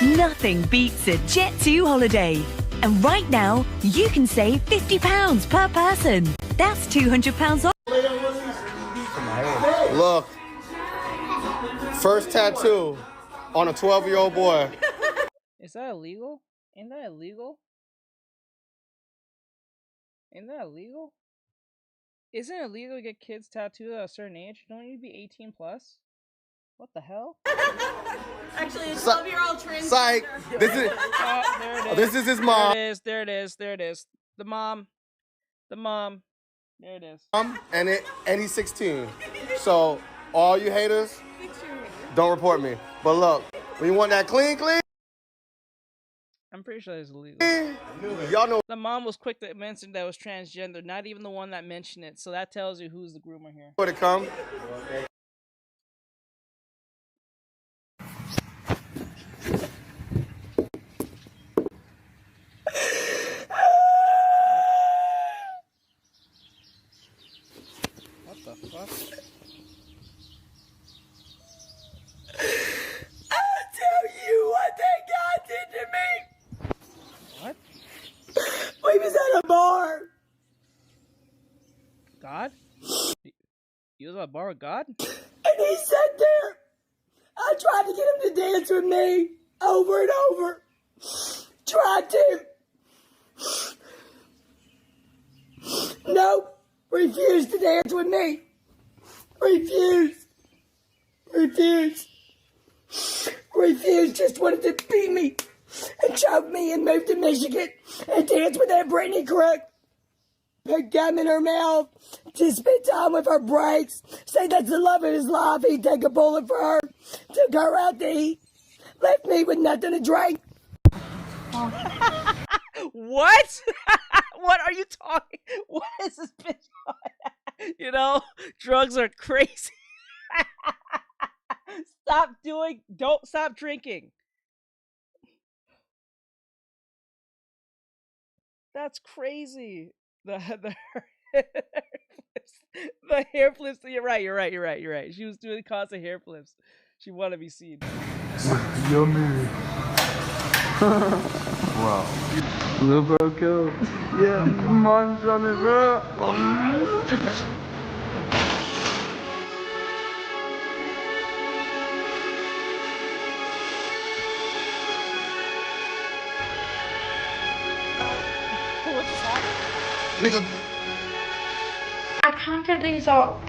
Nothing beats a Jet2 holiday. And right now, you can save £50 per person. That's £200 off. Look, first tattoo on a 12-year-old boy. Is that illegal? Ain't that illegal? Isn't that illegal? Isn't it illegal to get kids tattooed at a certain age? Don't you be 18 plus? What the hell? Actually, a 12-year-old trans. Psych. This is. This is his mom. There it is. There it is. There it is. The mom. The mom. There it is. And he's 16. So all you haters, don't report me. But look, when you want that clean. I'm pretty sure it's illegal. Y'all know. The mom was quick to mention that it was transgender, not even the one that mentioned it. So that tells you who's the groomer here. Where to come? What the fuck? I'll tell you what they got did to me. What? We was at a bar. God? You was at a bar with God? And he sat there. I tried to get him to dance with me over and over. Tried to. Nope. Refused to dance with me. Refused. Just wanted to beat me and choke me and move to Michigan and dance with that Brittany Crook. Put gum in her mouth to spend time with her breaks. Say that's the love of his life. He'd take a bullet for her. Took her out to eat. Left me with nothing to drink. What? What are you talking? What is this bitch on? You know, drugs are crazy. Don't stop drinking. That's crazy. The hair flips. You're right. She was doing constant hair flips. She wanted to be seen. Yummy. Bro. Little bro killed. Yeah, mom's on it, bro. What just happened? I can't get these up.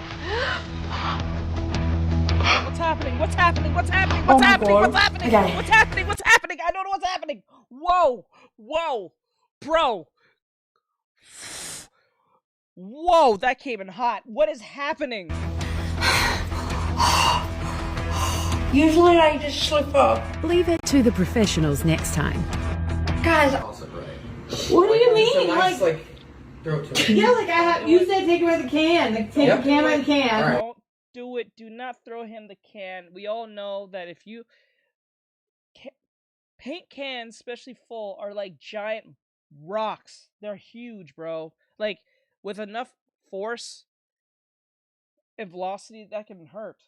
What's happening? What's happening? What's happening? Oh What's my happening? God. What's happening? Okay. What's happening? What's happening? I don't know what's happening. Whoa! Whoa! Bro! Whoa! That came in hot. What is happening? Usually I just slip up. Leave it to the professionals next time. Guys, what do you mean? Like, throw it to yeah, like you said take it by the can. Like, take the can by the can. Don't do it. Do not throw him the can. We all know that if you... paint cans, especially full, are like giant rocks. They're huge, bro. Like, with enough force and velocity, that can hurt.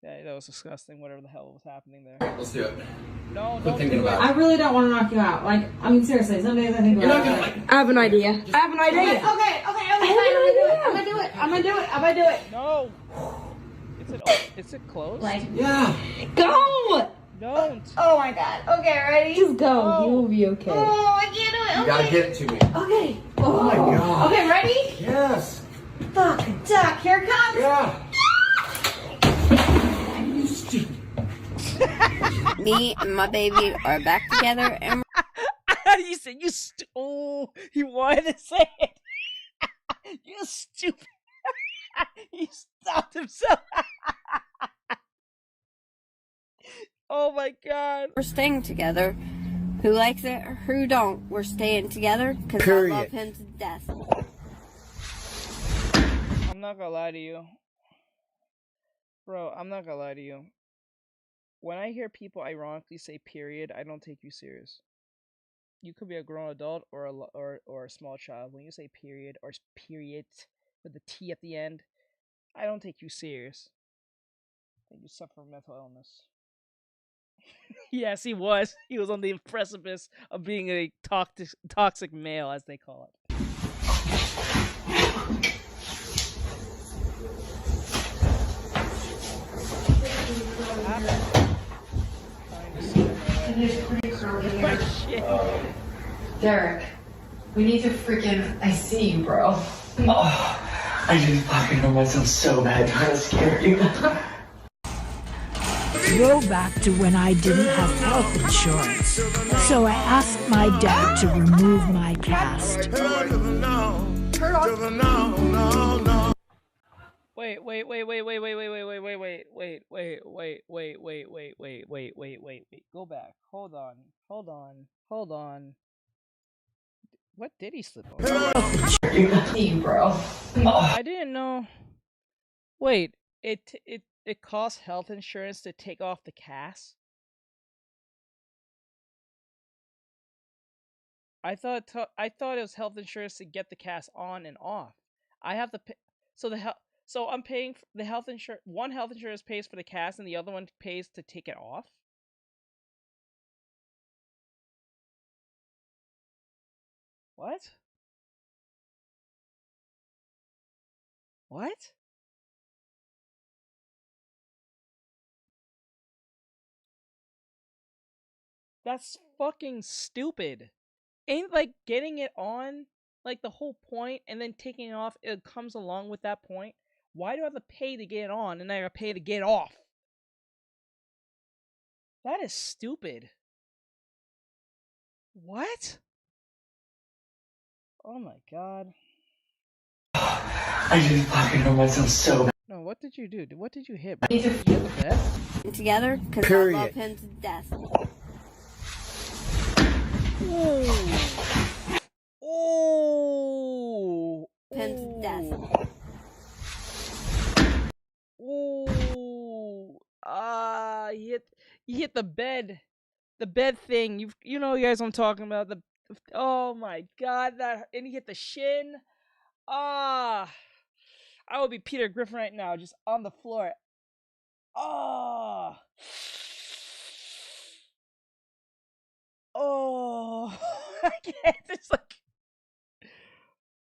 Yeah, that was disgusting, whatever the hell was happening there. Alright, let's do it. No, Quit don't thinking do it. about it. I really don't want to knock you out. Like, I mean, seriously, some days I think about it. I have an idea. I have an idea. Okay, fine. I'm gonna do it. No. Is it closed? Like, Yeah. go! Don't. Oh my god. Okay, ready? Just go. You will be okay. Oh, I can't do it. You gotta get it to me. Okay. Oh my god. Okay, ready? Yes. Fuck, duck, here it comes. Yeah. You stupid. Me and my baby are back together and You said oh, he wanted to say it. You stupid. He stopped himself. Oh my god. we're staying together. Who likes it or who don't, we're staying together because I Period. love him to death. I'm not gonna lie to you. Bro, I'm not gonna lie to you. When I hear people ironically say period, I don't take you serious. You could be a grown adult or a small child. When you say period or period with the T at the end, I don't take you serious. I think you suffer from mental illness. Yes, he was. He was on the precipice of being a toxic male, as they call it. Derek, we need to freaking. I see you, bro. Oh, I just fucking know myself so bad trying to scare you. Go back to when I didn't have health insurance. So I asked my dad to remove my cast. Wait. Go back. Hold on. What did he slip on? Team, bro. I didn't know. Wait, it costs health insurance to take off the cast? I thought it was health insurance to get the cast on and off. I have to pay, so I'm paying for the health insurance. One health insurance pays for the cast, and the other one pays to take it off. What? What? That's fucking stupid. Ain't like getting it on like the whole point and then taking it off, it comes along with that point? Why do I have to pay to get it on and I gotta pay to get it off? That is stupid. What? Oh my god. I just fucking know myself so bad. No, what did you do? What did you hit? Did you hit the bed? Together because I love him to death. Oh. Him to death. Ooh. You hit the bed. The bed thing. You know you guys what I'm talking about. Oh my god, and he hit the shin. I would be Peter Griffin right now, just on the floor. I can't. It's like,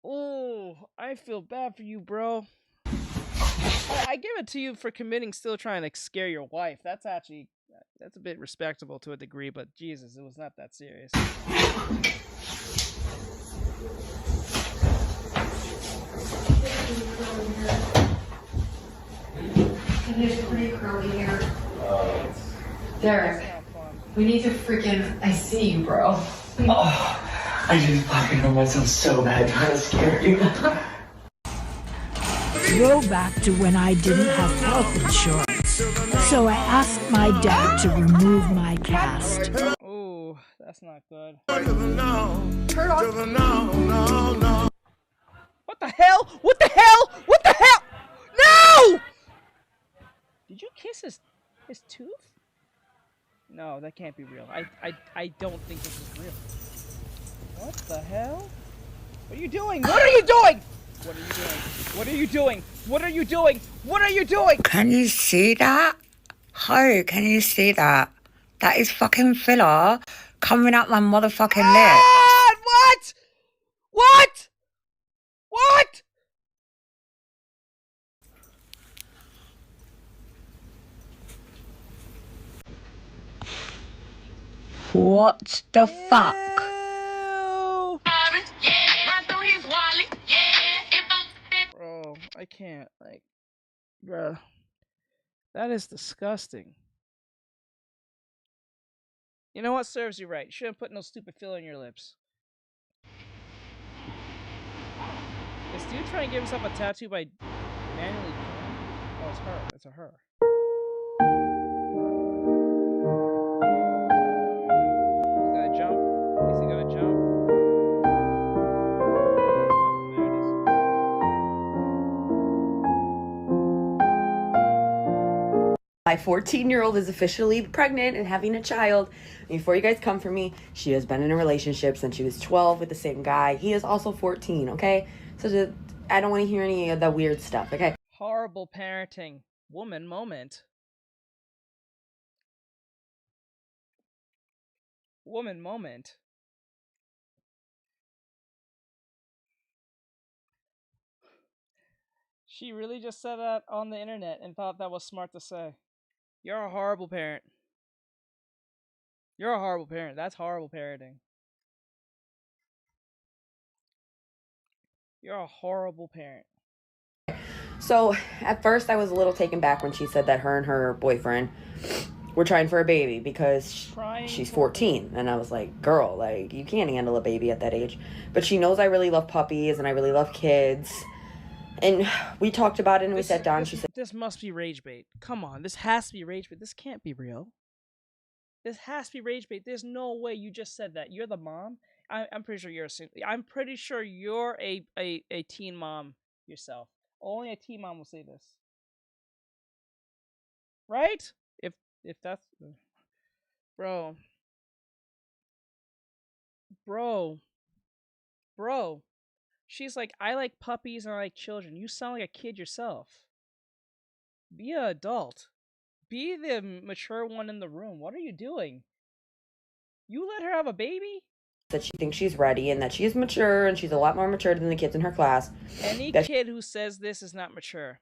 oh, I feel bad for you, bro. I give it to you for committing, still trying to scare your wife. That's a bit respectable to a degree, but Jesus, it was not that serious. And there's pretty curly hair. Derek, we need to freaking. I see you, bro. Oh, I just fucking know myself so bad trying to scare you. Go back to when I didn't have health insurance. So I asked my dad to remove my cast. Oh, that's not good. Turn on. What the hell? What the hell? What the hell? No! Did you kiss his tooth? No, that can't be real. I don't think this is real. What the hell? What are you doing? What are you doing? What are you doing? What are you doing? What are you doing? What are you doing? Can you see that? Ho, can you see that? That is fucking filler coming out my motherfucking lips. What? What? What? What the fuck? Bro, I can't. Like, bruh. That is disgusting. You know what serves you right? You shouldn't put no stupid filler in your lips. Is dude trying to give himself a tattoo by manually? Oh, it's her. It's a her. He's gonna jump. Is he gonna jump? Oh, there it is. My 14-year-old is officially pregnant and having a child. Before you guys come for me, she has been in a relationship since she was 12 with the same guy. He is also 14, okay? So I don't want to hear any of the weird stuff, okay? Horrible parenting. Woman moment. Woman moment. She really just said that on the internet and thought that was smart to say. You're a horrible parent. You're a horrible parent. That's horrible parenting. You're a horrible parent. So at first I was a little taken back when she said that her and her boyfriend were trying for a baby because she's 14. And I was like, girl, like, you can't handle a baby at that age. But she knows I really love puppies and I really love kids. And we talked about it and we sat down. She said, this must be rage bait. Come on, this has to be rage bait. This can't be real. This has to be rage bait. There's no way you just said that. You're the mom. I'm pretty sure you're I'm pretty sure you're a teen mom yourself. Only a teen mom will say this. Right? If that's bro. She's like, I like puppies and I like children. You sound like a kid yourself. Be an adult. Be the mature one in the room. What are you doing? You let her have a baby? that she thinks she's ready and that she's mature and she's a lot more mature than the kids in her class. Any kid who says this is not mature.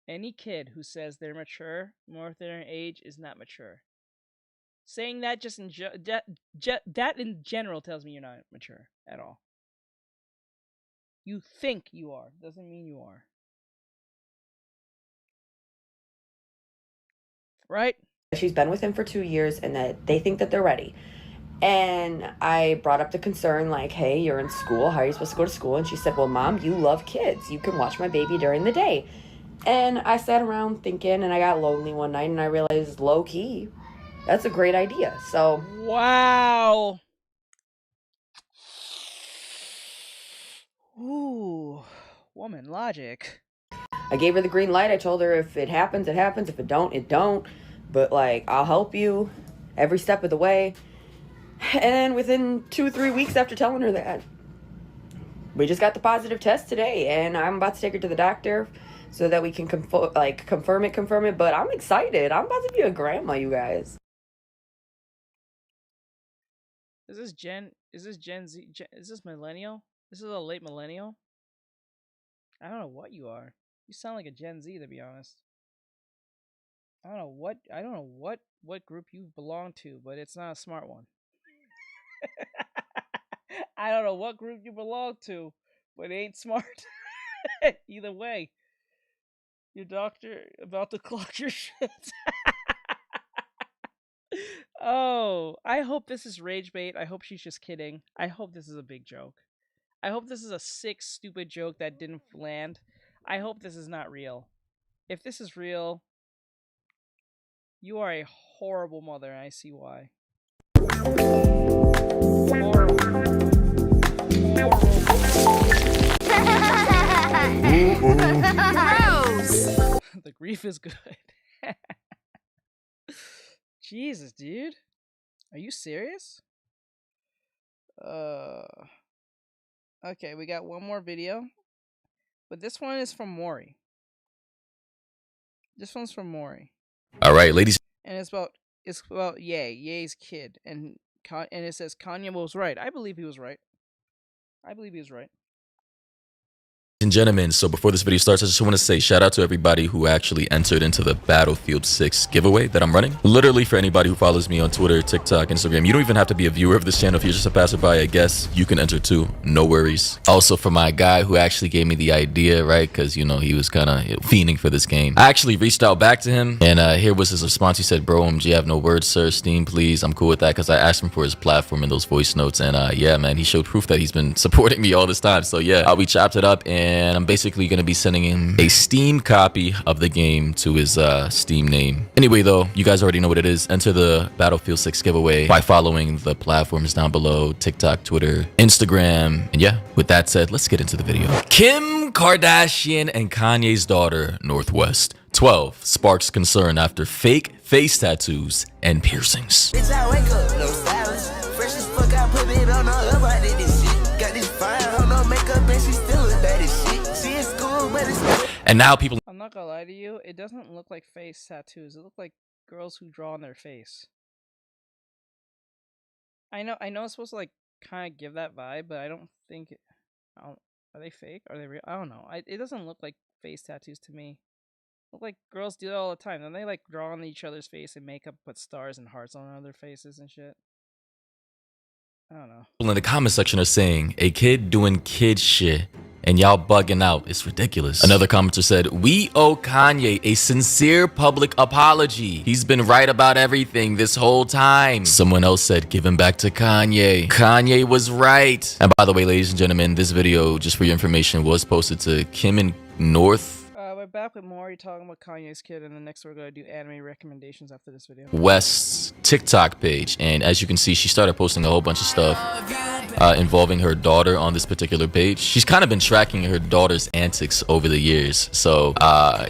Any kid who says they're mature, more than their age, is not mature. Saying that just in that in general tells me you're not mature at all. You think you are, doesn't mean you are. Right? She's been with him for 2 years and that they think that they're ready. And I brought up the concern, like, hey, you're in school. How are you supposed to go to school? And she said, well, Mom, you love kids. You can watch my baby during the day. And I sat around thinking, and I got lonely one night, and I realized, low-key, that's a great idea. So, wow. Ooh, woman logic. I gave her the green light. I told her if it happens, it happens. If it don't, it don't. But, like, I'll help you every step of the way. And within 2-3 weeks after telling her that, we just got the positive test today. And I'm about to take her to the doctor so that we can confirm it. But I'm excited. I'm about to be a grandma, you guys. Is this Gen Z? Is this millennial? This is a late millennial? I don't know what you are. You sound like a Gen Z, to be honest. I don't know what group you belong to, but it's not a smart one. I don't know what group you belong to, but it ain't smart. Either way. Your doctor about to clock your shit. Oh, I hope this is rage bait. I hope she's just kidding. I hope this is a big joke. I hope this is a sick, stupid joke that didn't land. I hope this is not real. If this is real, you are a horrible mother, and I see why. Gross! The grief is good. Jesus, dude. Are you serious? Okay, we got one more video. But this one is from Maury. This one's from Maury. All right, ladies. And it's about Ye's kid, and it says Kanye was right. I believe he was right. And gentlemen, so before this video starts, I just want to say shout out to everybody who actually entered into the Battlefield 6 giveaway that I'm running. Literally, for anybody who follows me on Twitter, TikTok, Instagram, you don't even have to be a viewer of this channel. If you're just a passerby, I guess you can enter too. No worries. Also, for my guy who actually gave me the idea, right? Because, you know, he was kind of fiending for this game. I actually reached out back to him, and here was his response. He said, bro, you have no words, sir. Steam, please. I'm cool with that, because I asked him for his platform and those voice notes. And yeah, man, he showed proof that he's been supporting me all this time. So yeah, we chopped it up, and I'm basically going to be sending him a Steam copy of the game to his Steam name. Anyway, though, you guys already know what it is. Enter the Battlefield 6 giveaway by following the platforms down below: TikTok, Twitter, Instagram. And yeah, with that said, let's get into the video. Kim Kardashian and Kanye's daughter, Northwest, 12, sparks concern after fake face tattoos and piercings. Bitch, I wake up, no stylist. Fresh as fuck, I put it on her up, I did this shit. Got this fine, hold no makeup, and she still as bad as shit. She in school, but it's... And now people... I'm not gonna lie to you, it doesn't look like face tattoos. It looks like girls who draw on their face. I know it's supposed to like kind of give that vibe, but I don't think it... are they fake? Are they real? I don't know. It doesn't look like face tattoos to me. Look like girls do that all the time. Don't they like draw on each other's face and makeup, put stars and hearts on other faces and shit? I don't know. People in the comment section are saying, a kid doing kid shit and y'all bugging out. It's ridiculous. Another commenter said, we owe Kanye a sincere public apology. He's been right about everything this whole time. Someone else said, give him back to Kanye. Kanye was right. And by the way, ladies and gentlemen, this video, just for your information, was posted to Kim and North. We're back with Maury talking about Kanye's kid, and then next we're going to do anime recommendations after this video. West's TikTok page, and as you can see, she started posting a whole bunch of stuff involving her daughter on this particular page. She's kind of been tracking her daughter's antics over the years. So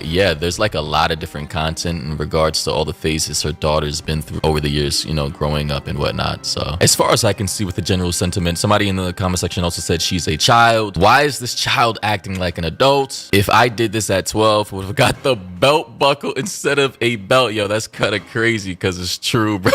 yeah, there's like a lot of different content in regards to all the phases her daughter's been through over the years, you know, growing up and whatnot. So as far as I can see with the general sentiment, somebody in the comment section also said she's a child. Why is this child acting like an adult? If I did this at 12, would have got the belt buckle instead of a belt. Yo, that's kind of crazy because it's true, bro.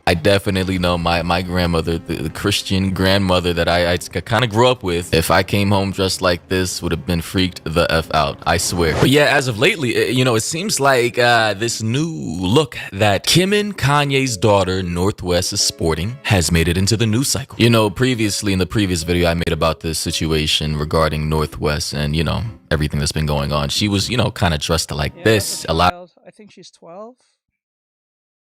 I definitely know my grandmother, the Christian grandmother that I kind of grew up with. If I came home dressed like this, would have been freaked the F out, I swear. But yeah, as of lately, you know, it seems like this new look that Kim and Kanye's daughter, Northwest, is sporting has made it into the news cycle. You know, previously in the previous video I made about this situation regarding Northwest and, you know, everything that's been going on. She was, you know, kind of dressed like this. A lot. I think she's 12.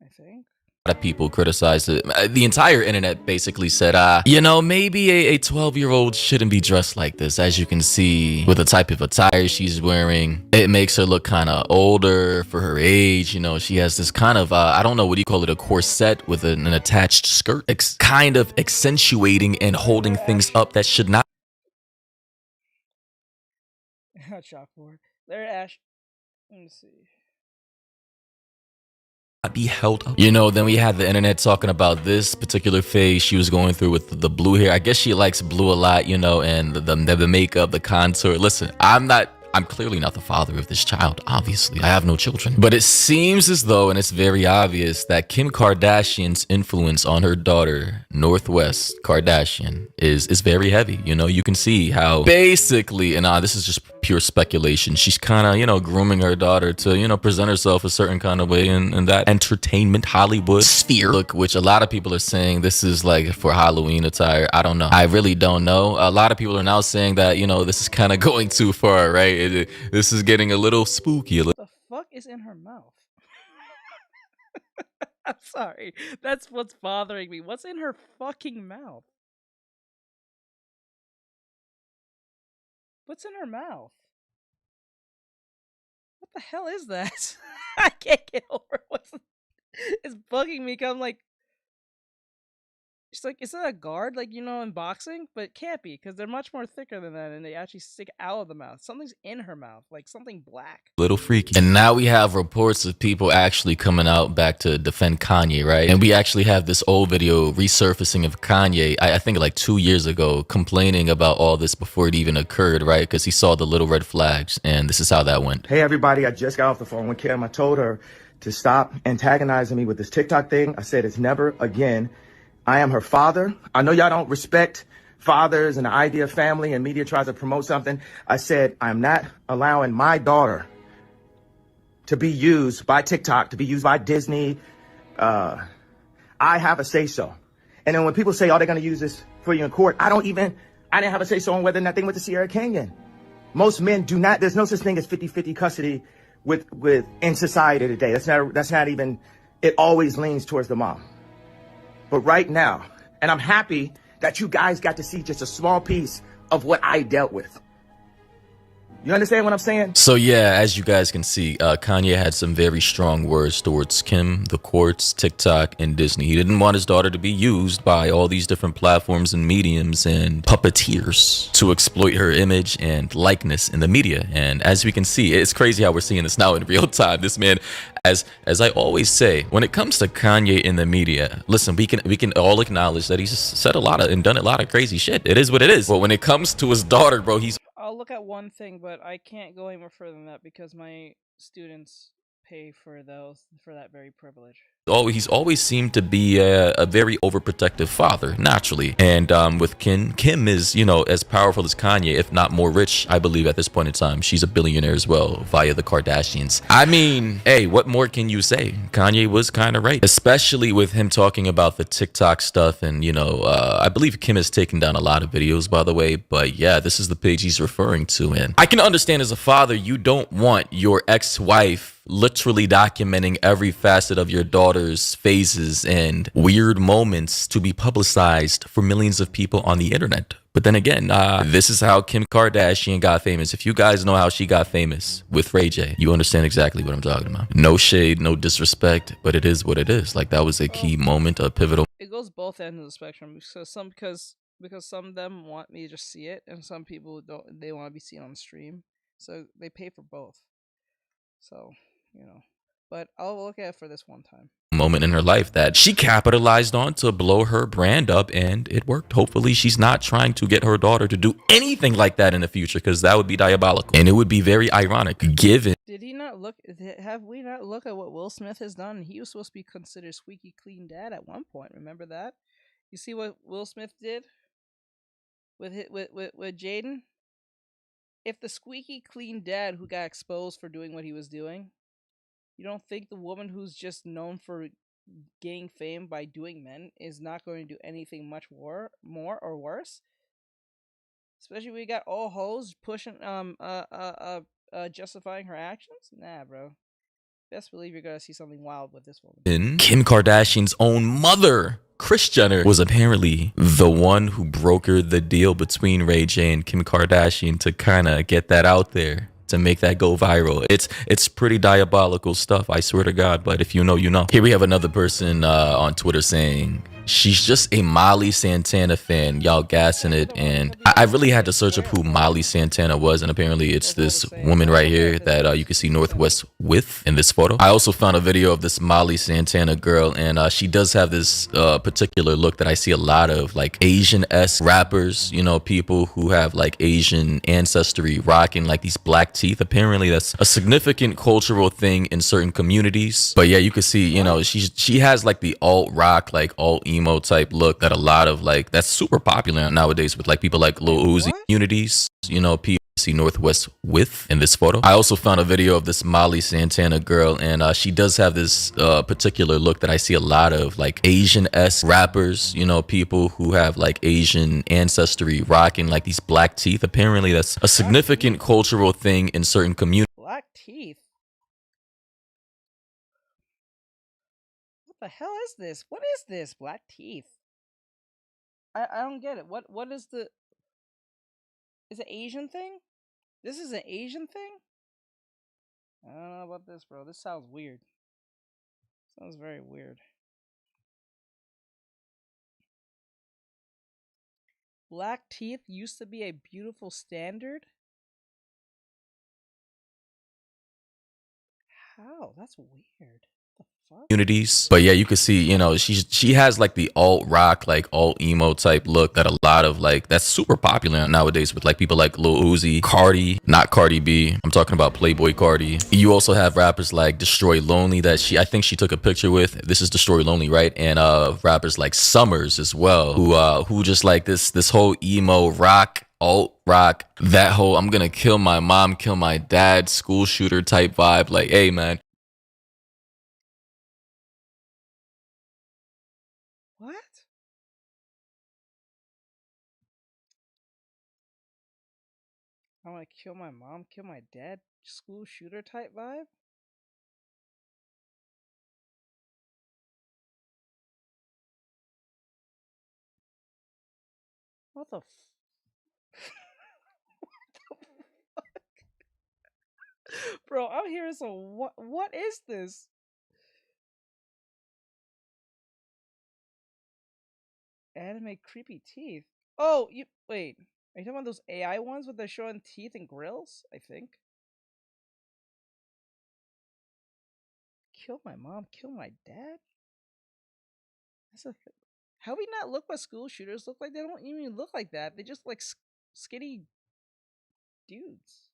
I think. A lot of people criticized it. The entire internet basically said, you know, maybe a 12-year-old shouldn't be dressed like this. As you can see with the type of attire she's wearing, it makes her look kind of older for her age. You know, she has this kind of, I don't know, what do you call it? A corset with an attached skirt, kind of accentuating and holding things up that should not. Chalkboard. There, Ash. Let me see. Be held up. You know, then we had the internet talking about this particular phase she was going through with the blue hair. I guess she likes blue a lot, you know, and the makeup, the contour. Listen, I'm not I'm clearly not the father of this child, obviously. I have no children. But it seems as though, and it's very obvious, that Kim Kardashian's influence on her daughter, Northwest Kardashian, is very heavy. You know, you can see how basically, and this is just pure speculation, she's kind of, you know, grooming her daughter to, you know, present herself a certain kind of way in that entertainment Hollywood sphere. Look, which a lot of people are saying this is like for Halloween attire. I don't know. I really don't know. A lot of people are now saying that, you know, this is kind of going too far, right? This is getting a little spooky. What the fuck is in her mouth? I'm sorry. That's what's bothering me. What's in her fucking mouth? What's in her mouth? What the hell is that? I can't get over it's bugging me because I'm like, it's like, is that a guard, like, you know, in boxing? But it can't be, because they're much more thicker than that, and they actually stick out of the mouth. Something's in her mouth, like something black. Little freaky. And now we have reports of people actually coming out back to defend Kanye, right? And we actually have this old video resurfacing of Kanye, I think like 2 years ago, complaining about all this before it even occurred, right? Because he saw the little red flags, and this is how that went. Hey, everybody, I just got off the phone with Kim. I told her to stop antagonizing me with this TikTok thing. I said it's never again. I am her father. I know y'all don't respect fathers and the idea of family, and media tries to promote something. I said, I'm not allowing my daughter to be used by TikTok, to be used by Disney. I have a say-so. And then when people say, oh, they're going to use this for you in court, I didn't have a say-so on whether or not they went to Sierra Canyon. Most men do not, there's no such thing as 50-50 custody with in society today. That's not even, it always leans towards the mom. But right now, and I'm happy that you guys got to see just a small piece of what I dealt with. You understand what I'm saying? So yeah, as you guys can see, Kanye had some very strong words towards Kim, the courts, TikTok, and Disney. He didn't want his daughter to be used by all these different platforms and mediums and puppeteers to exploit her image and likeness in the media. And as we can see, it's crazy how we're seeing this now in real time. This man, as I always say, when it comes to Kanye in the media, listen, we can all acknowledge that he's said a lot of and done a lot of crazy shit. It is what it is. But when it comes to his daughter, bro, I'll look at one thing, but I can't go any more further than that because my students pay for that very privilege. He's always seemed to be a very overprotective father, naturally. And with Kim is, you know, as powerful as Kanye, if not more rich, I believe at this point in time. She's a billionaire as well via the Kardashians. I mean, hey, what more can you say? Kanye was kind of right, especially with him talking about the TikTok stuff. And, you know, I believe Kim has taken down a lot of videos, by the way. But yeah, this is the page he's referring to. And I can understand as a father, you don't want your ex-wife literally documenting every facet of your daughter's phases and weird moments to be publicized for millions of people on the internet. But then again, this is how Kim Kardashian got famous. If you guys know how she got famous with Ray J, you understand exactly what I'm talking about. No shade, no disrespect, but it is what it is. Like, that was a key moment, a pivotal. It goes both ends of the spectrum. So because some of them want me to just see it, and some people don't. They want to be seen on the stream, so they pay for both. So, you know, but I'll look at it for this one time. Moment in her life that she capitalized on to blow her brand up, and it worked. Hopefully she's not trying to get her daughter to do anything like that in the future, because that would be diabolical, and it would be very ironic given. Have we not looked at what Will Smith has done? He was supposed to be considered squeaky clean dad at one point. Remember that? You see what Will Smith did with Jaden? If the squeaky clean dad who got exposed for doing what he was doing, you don't think the woman who's just known for gaining fame by doing men is not going to do anything much more or worse? Especially when we got all hoes pushing justifying her actions? Nah, bro. Best believe you're gonna see something wild with this woman. Kim Kardashian's own mother, Kris Jenner, was apparently the one who brokered the deal between Ray J and Kim Kardashian to kind of get that out there, to make that go viral. It's pretty diabolical stuff, I swear to God, but if you know, you know. Here we have another person on Twitter saying she's just a Molly Santana fan. Y'all gassing it, and I really had to search up who Molly Santana was, and apparently it's this woman right here that you can see Northwest with in this photo. I also found a video of this Molly Santana girl, and she does have this particular look that I see a lot of, like Asian-esque rappers, you know, people who have like Asian ancestry rocking like these black teeth. Apparently that's a significant cultural thing in certain communities. But yeah, you can see, you know, she has like the alt rock, like alt emo type look that a lot of like, that's super popular nowadays with like people like Lil Uzi communities, you know, people see Northwest with in this photo. I also found a video of this Molly Santana girl, and she does have this particular look that I see a lot of, like Asian-esque rappers, you know, people who have like Asian ancestry rocking like these black teeth. Apparently that's a significant cultural thing in certain communities. Black teeth? What the hell is this? What is this? Black teeth? I don't get it. What is the... Is it Asian thing? This is an Asian thing? I don't know about this, bro. This sounds weird. Sounds very weird. Black teeth used to be a beautiful standard? How? That's weird. Communities. But yeah, you can see, you know, she has like the alt rock, like alt emo type look that a lot of like, that's super popular nowadays with like people like Lil Uzi, Cardi, not Cardi B, I'm talking about Playboy Cardi. You also have rappers like Destroy Lonely that I think she took a picture with. This is Destroy Lonely, right? And rappers like Summers as well, who just like this whole emo rock, alt rock, that whole I'm gonna kill my mom, kill my dad, school shooter type vibe. Like, hey man, What? I want to kill my mom, kill my dad, school shooter type vibe? What the Bro, I'm hearing some what is this? Anime creepy teeth. Oh, wait. Are you talking about those AI ones where they're showing teeth and grills? I think. Kill my mom, kill my dad? That's a thing. How we not look what school shooters look like? They don't even look like that. They just like skinny dudes.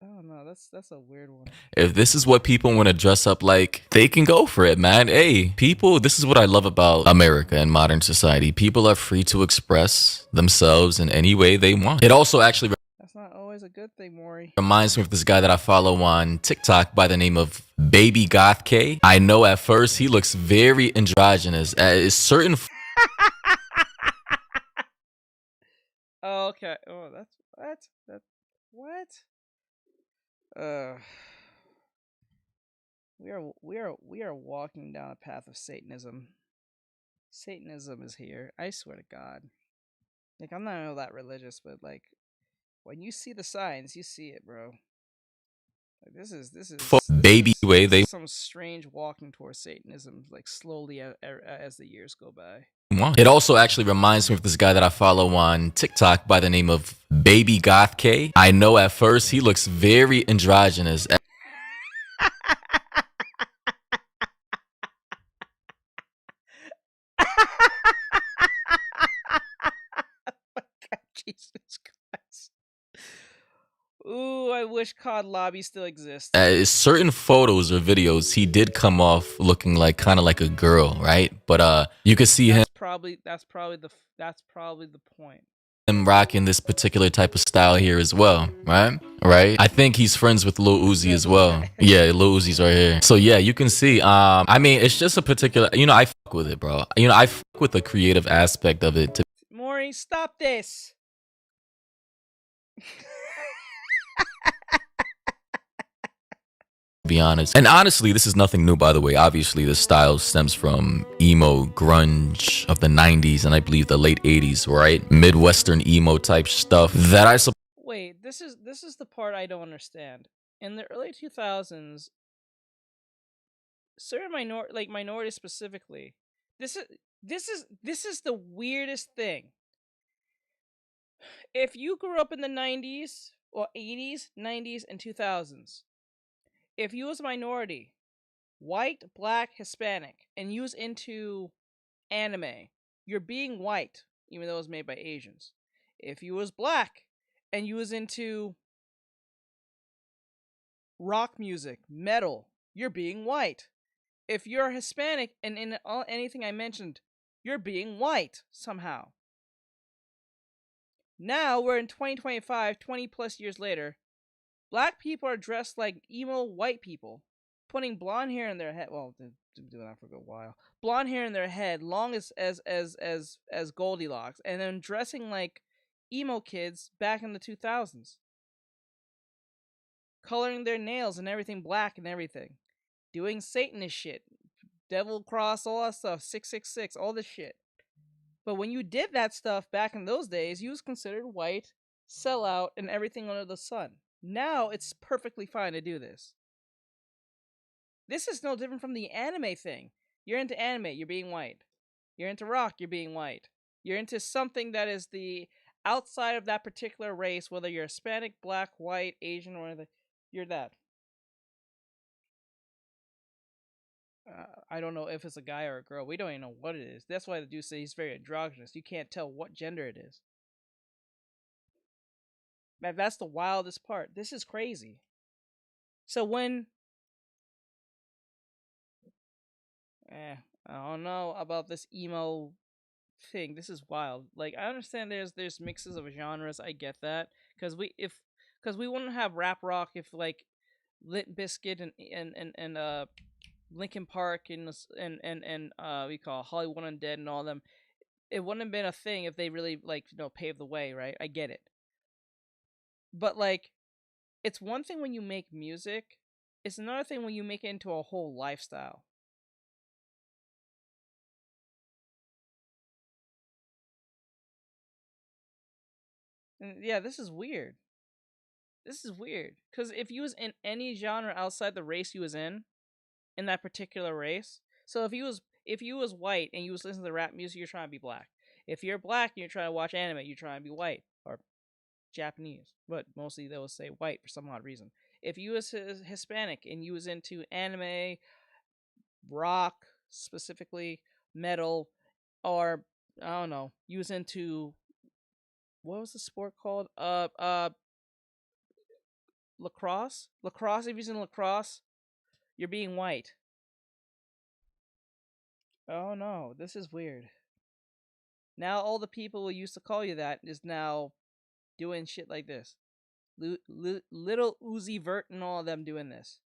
Oh no, that's a weird one. if this is what people want to dress up like, they can go for it, man. Hey, people, this is what I love about America and modern society. People are free to express themselves in any way they want. It also actually That's not always a good thing, Maury. reminds me of this guy that I follow on TikTok by the name of Baby Goth K. I know at first he looks very androgynous. Certain Oh, okay. Oh, that's what? We are walking down a path of Satanism. Satanism is here. I swear to God. Like, I'm not that religious, but like, when you see the signs, you see it, bro. Like, this is baby way they some strange walking towards Satanism, like slowly as the years go by. want. It also actually reminds me of this guy that I follow on TikTok by the name of Baby Goth K. I know at first he looks very androgynous. Jesus Christ. Ooh, I wish COD Lobby still exists. Certain photos or videos, he did come off looking like kind of like a girl, right? But you could see That's probably the point. him rocking this particular type of style here as well, right? I think he's friends with Lil Uzi as well. Yeah, Lil Uzi's right here. So yeah, you can see. I mean, it's just a particular. You know, I fuck with it, bro. You know, I fuck with the creative aspect of it. Maury, stop this. Be honest, and honestly, this is nothing new, by the way. Obviously this style stems from emo grunge of the 90s and I believe the late 80s, right? Midwestern emo type stuff that I Wait, this is the part I don't understand. In the early 2000s, certain minorities specifically. This is the weirdest thing. If you grew up in the 90s or 80s, 90s, and 2000s, if you was a minority, white, black, Hispanic, and you was into anime, you're being white, even though it was made by Asians. If you was black and you was into rock music, metal, you're being white. If you're Hispanic and in anything I mentioned, you're being white somehow. Now we're in 2025, 20 plus years later. Black people are dressed like emo white people, putting blonde hair in their head. Well, they've been doing that for a good while. Blonde hair in their head, long as Goldilocks, and then dressing like emo kids back in the 2000s. Coloring their nails and everything black and everything. Doing Satanist shit. Devil cross, all that stuff. 666, all this shit. But when you did that stuff back in those days, you was considered white, sellout, and everything under the sun. Now it's perfectly fine to do this. This is no different from the anime thing. You're into anime, you're being white. You're into rock, you're being white. You're into something that is the outside of that particular race, whether you're Hispanic, black, white, Asian, or anything, you're that. I don't know if it's a guy or a girl. We don't even know what it is. That's why the dude say he's very androgynous. You can't tell what gender it is. Man, that's the wildest part. This is crazy. So when... I don't know about this emo thing. This is wild. Like, I understand there's mixes of genres. I get that. Because we wouldn't have rap rock if, like, Limp Bizkit and Linkin Park and we call Hollywood Undead and all them, it wouldn't have been a thing if they really paved the way, right? I get it. But like, it's one thing when you make music, it's another thing when you make it into a whole lifestyle. And yeah, this is weird. This is weird. Because if you was in any genre outside the race you was in that particular race. So if you was white and you was listening to rap music, you're trying to be black. If you're black and you're trying to watch anime, you're trying to be white or Japanese. But mostly they will say white for some odd reason. If you was Hispanic and you was into anime, rock, specifically metal, or I don't know, you was into, what was the sport called? Lacrosse? Lacrosse, if you're in lacrosse, you're being white. Oh no, this is weird. Now all the people who used to call you that is now doing shit like this. Little Uzi Vert and all of them doing this.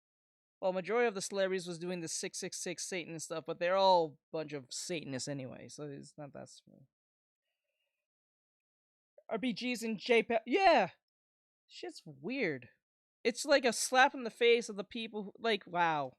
Well, majority of the celebrities was doing the 666 Satan and stuff, but they're all a bunch of Satanists anyway, so it's not that small. RPGs and JPEG. Yeah! Shit's weird. It's like a slap in the face of the people who, like, wow.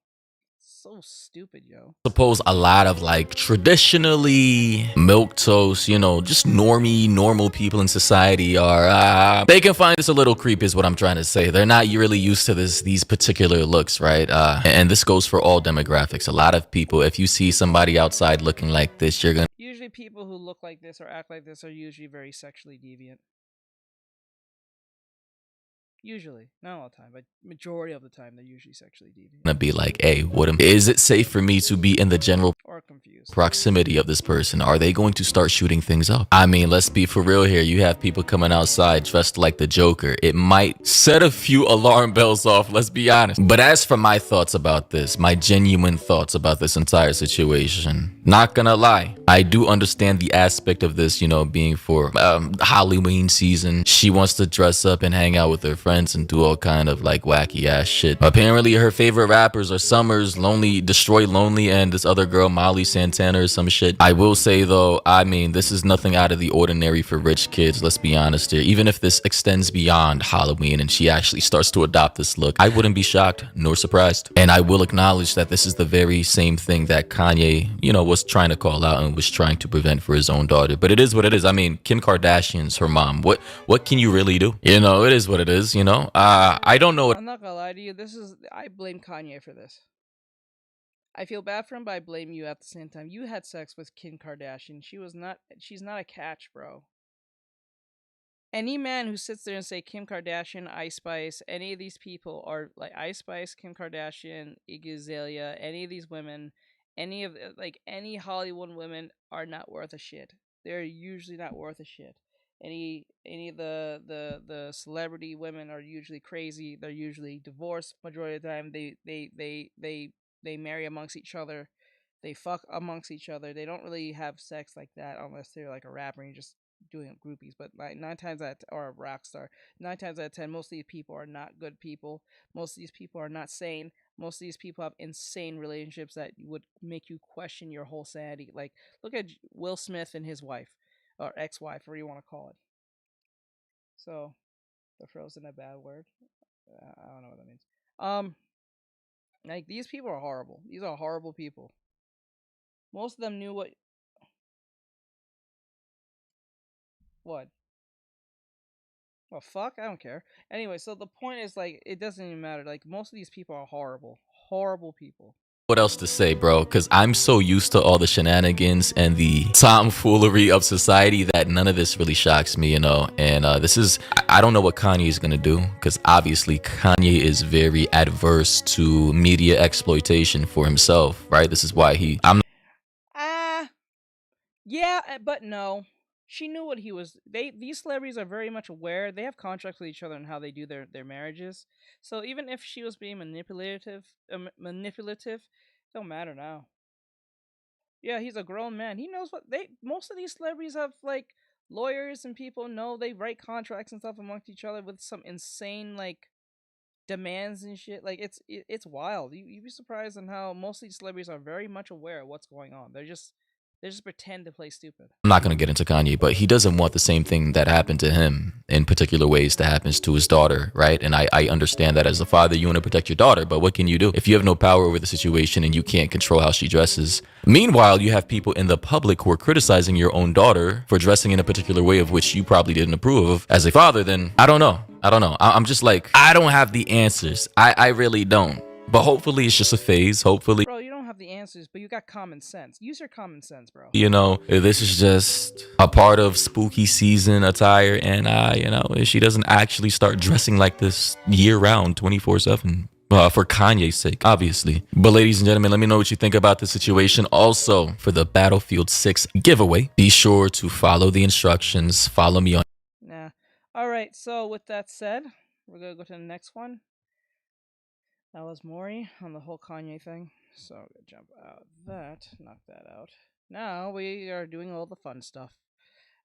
So stupid, yo. Suppose a lot of like traditionally milquetoast, just normal people in society are they can find this a little creepy is what I'm trying to say. They're not really used to these particular looks, right? And this goes for all demographics. A lot of people, if you see somebody outside looking like this, you're gonna usually people who look like this or act like this are usually very sexually deviant. Usually, not all the time, but majority of the time, they're usually sexually deviant. Gonna be like, hey, is it safe for me to be in the general or confused proximity of this person? Are they going to start shooting things up? I mean, let's be for real here. You have people coming outside dressed like the Joker. It might set a few alarm bells off, let's be honest. But as for my thoughts about this, my genuine thoughts about this entire situation, not gonna lie, I do understand the aspect of this, being for Halloween season. She wants to dress up and hang out with her friends and do all kind of like wacky ass shit. Apparently her favorite rappers are Summers, Destroy Lonely, and this other girl Molly Santana or some shit. I will say though, I mean, this is nothing out of the ordinary for rich kids, let's be honest here. Even if this extends beyond Halloween and she actually starts to adopt this look, I wouldn't be shocked nor surprised. And I will acknowledge that this is the very same thing that Kanye, was trying to call out and was trying to prevent for his own daughter. But it is what it is. I mean, Kim Kardashian's her mom. What can you really do? It is what it is, I don't know. I'm not gonna lie to you. I blame Kanye for this. I feel bad for him, but I blame you at the same time. You had sex with Kim Kardashian. She's not a catch, bro. Any man who sits there and say Kim Kardashian, Ice Spice, any of these people are like Ice Spice, Kim Kardashian, Iggy Azalea, any of these women, any Hollywood women are not worth a shit. They're usually not worth a shit. Any of the celebrity women are usually crazy. They're usually divorced majority of the time. They marry amongst each other. They fuck amongst each other. They don't really have sex like that unless they're like a rapper and you're just doing groupies. But like 9 times out or a rock star, 9 times out of 10, most of these people are not good people. Most of these people are not sane. Most of these people have insane relationships that would make you question your whole sanity. Like look at Will Smith and his wife or ex-wife, whatever you want to call it. So, the frozen a bad word? I don't know what that means. Like these people are horrible. These are horrible people. Most of them knew what. Well, fuck, I don't care. Anyway, so the point is like it doesn't even matter. Like most of these people are horrible, horrible people. What else to say, bro? Because I'm so used to all the shenanigans and the tomfoolery of society that none of this really shocks me, you know. And I don't know what Kanye is gonna do, because obviously Kanye is very adverse to media exploitation for himself, right? This is why Yeah, but no. She knew what he was. These celebrities are very much aware. They have contracts with each other on how they do their marriages. So even if she was being manipulative, don't matter now. Yeah, he's a grown man. He knows what most of these celebrities have like lawyers and people know they write contracts and stuff amongst each other with some insane like demands and shit. Like it's wild. You'd be surprised on how most of these celebrities are very much aware of what's going on. They just pretend to play stupid. I'm not going to get into Kanye, but he doesn't want the same thing that happened to him in particular ways that happens to his daughter, right? And I understand that as a father, you want to protect your daughter, but what can you do? If you have no power over the situation and you can't control how she dresses. Meanwhile, you have people in the public who are criticizing your own daughter for dressing in a particular way of which you probably didn't approve of. As a father, then I don't know. I'm just like, I don't have the answers. I really don't. But hopefully it's just a phase. Hopefully. Bro, you don't have the answers, but you got common sense. Use your common sense, bro. You know, this is just a part of spooky season attire, and she doesn't actually start dressing like this year round, 24/7. For Kanye's sake, obviously. But ladies and gentlemen, let me know what you think about the situation. Also, for the Battlefield 6 giveaway, be sure to follow the instructions. Follow me on. Nah. All right. So with that said, we're gonna go to the next one. That was Maury on the whole Kanye thing. So I'm gonna jump out that, knock that out. Now we are doing all the fun stuff.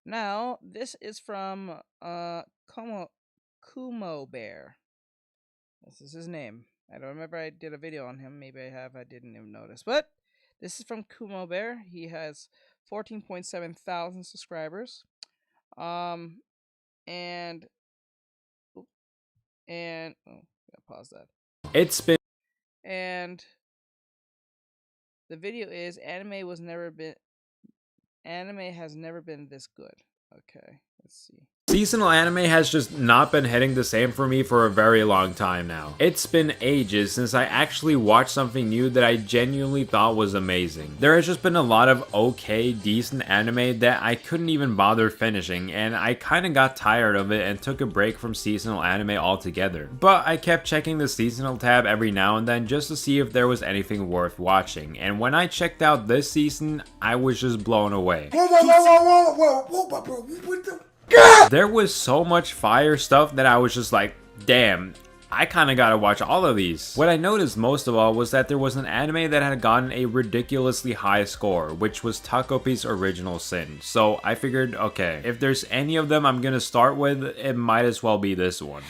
Now this is from Kumo Bear. This is his name. I don't remember I did a video on him. Maybe I have. I didn't even notice. But this is from Kumo Bear. He has 14.7 thousand subscribers. And oh, pause that. It's been. And the video is anime has never been this good. Okay, let's see. Seasonal anime has just not been hitting the same for me for a very long time now. It's been ages since I actually watched something new that I genuinely thought was amazing. There has just been a lot of okay, decent anime that I couldn't even bother finishing, and I kinda got tired of it and took a break from seasonal anime altogether. But I kept checking the seasonal tab every now and then just to see if there was anything worth watching, and when I checked out this season, I was just blown away. There was so much fire stuff that I was just like, damn, I kinda gotta watch all of these. What I noticed most of all was that there was an anime that had gotten a ridiculously high score, which was Takopi's Original Sin. So I figured, okay, if there's any of them I'm gonna start with, it might as well be this one.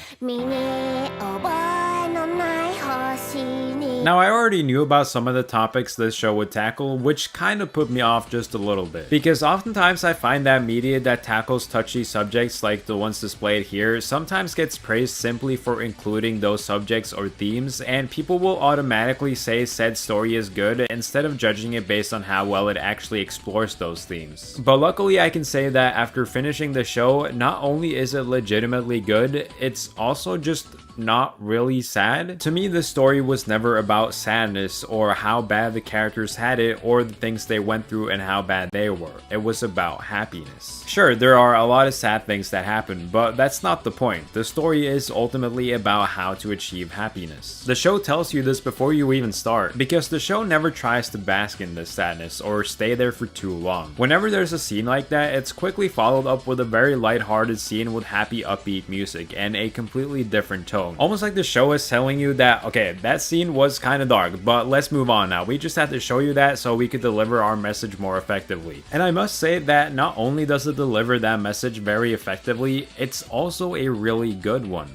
Now, I already knew about some of the topics this show would tackle, which kind of put me off just a little bit. Because oftentimes I find that media that tackles touchy subjects like the ones displayed here sometimes gets praised simply for including those subjects or themes, and people will automatically say said story is good instead of judging it based on how well it actually explores those themes. But luckily I can say that after finishing the show, not only is it legitimately good, it's also just not really sad. To me, this story was never about sadness or how bad the characters had it or the things they went through and how bad they were. It was about happiness. Sure, there are a lot of sad things that happen, but that's not the point. The story is ultimately about how to achieve happiness. The show tells you this before you even start, because the show never tries to bask in this sadness or stay there for too long. Whenever there's a scene like that, it's quickly followed up with a very lighthearted scene with happy upbeat music and a completely different tone. Almost like the show is telling you that, okay, that scene was kind of dark, but let's move on now. We just have to show you that so we could deliver our message more effectively. And I must say that not only does it deliver that message very effectively, it's also a really good one.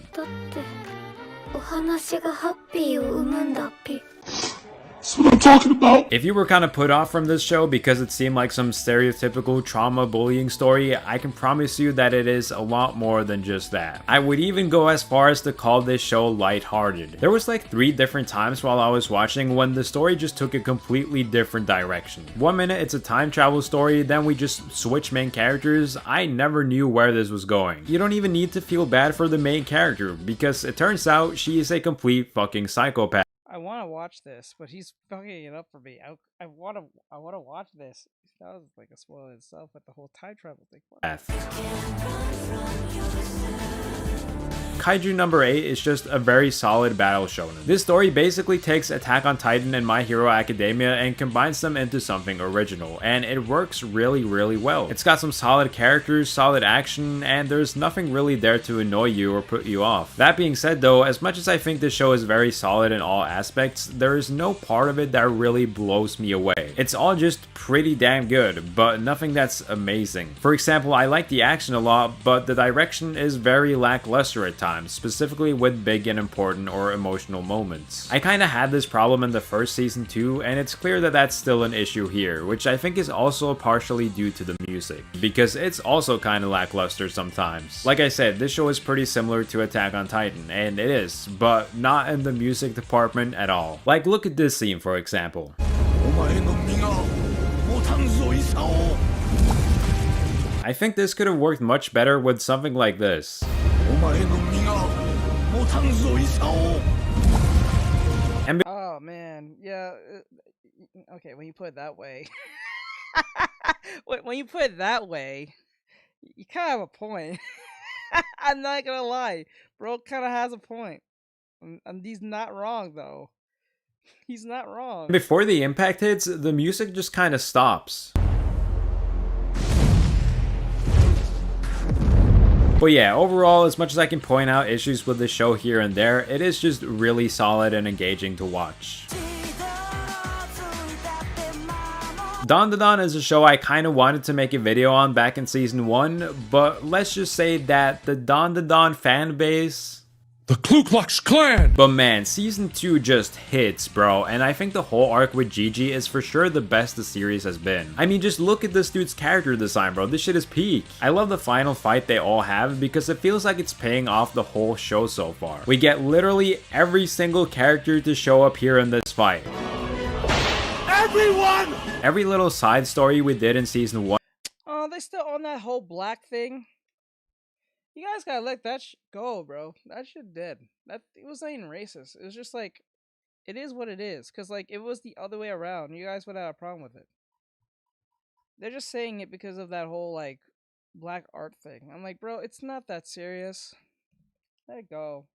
That's what I'm talking about. If you were kind of put off from this show because it seemed like some stereotypical trauma bullying story, I can promise you that it is a lot more than just that. I would even go as far as to call this show lighthearted. There was like 3 different times while I was watching when the story just took a completely different direction. One minute it's a time travel story, then we just switch main characters. I never knew where this was going. You don't even need to feel bad for the main character because it turns out she is a complete fucking psychopath. I want to watch this, but he's fucking it up for me. I want to watch this. That was like a spoiler in itself with the whole time travel thing. Kaiju number 8 is just a very solid battle shonen. This story basically takes Attack on Titan and My Hero Academia and combines them into something original, and it works really, really well. It's got some solid characters, solid action, and there's nothing really there to annoy you or put you off. That being said though, as much as I think this show is very solid in all aspects, there is no part of it that really blows me away. It's all just pretty damn good, but nothing that's amazing. For example, I like the action a lot, but the direction is very lackluster at times, specifically with big and important or emotional moments. I kinda had this problem in the first season too, and it's clear that that's still an issue here, which I think is also partially due to the music, because it's also kinda lackluster sometimes. Like I said, this show is pretty similar to Attack on Titan, and it is, but not in the music department at all. Like, look at this scene for example. I think this could have worked much better with something like this. Oh man, yeah. Okay, when you put it that way, when you put it that way, you kind of have a point. I'm not gonna lie, bro. Kind of has a point, and he's not wrong though. He's not wrong. Before the impact hits, the music just kind of stops. But yeah, overall, as much as I can point out issues with the show here and there, it is just really solid and engaging to watch. Dan Da Dan is a show I kind of wanted to make a video on back in season 1, but let's just say that the Dan Da Dan fan base... The Ku Klux Klan! But man, season 2 just hits, bro, and I think the whole arc with Gigi is for sure the best the series has been. I mean, just look at this dude's character design, bro. This shit is peak. I love the final fight they all have because it feels like it's paying off the whole show so far. We get literally every single character to show up here in this fight. Everyone! Every little side story we did in season 1. Oh, they still on that whole black thing. You guys gotta let that go, bro. That shit dead. It was not even racist. It was just like, it is what it is. Cause like, it was the other way around. You guys would have a problem with it. They're just saying it because of that whole like black art thing. I'm like, bro, it's not that serious. Let it go.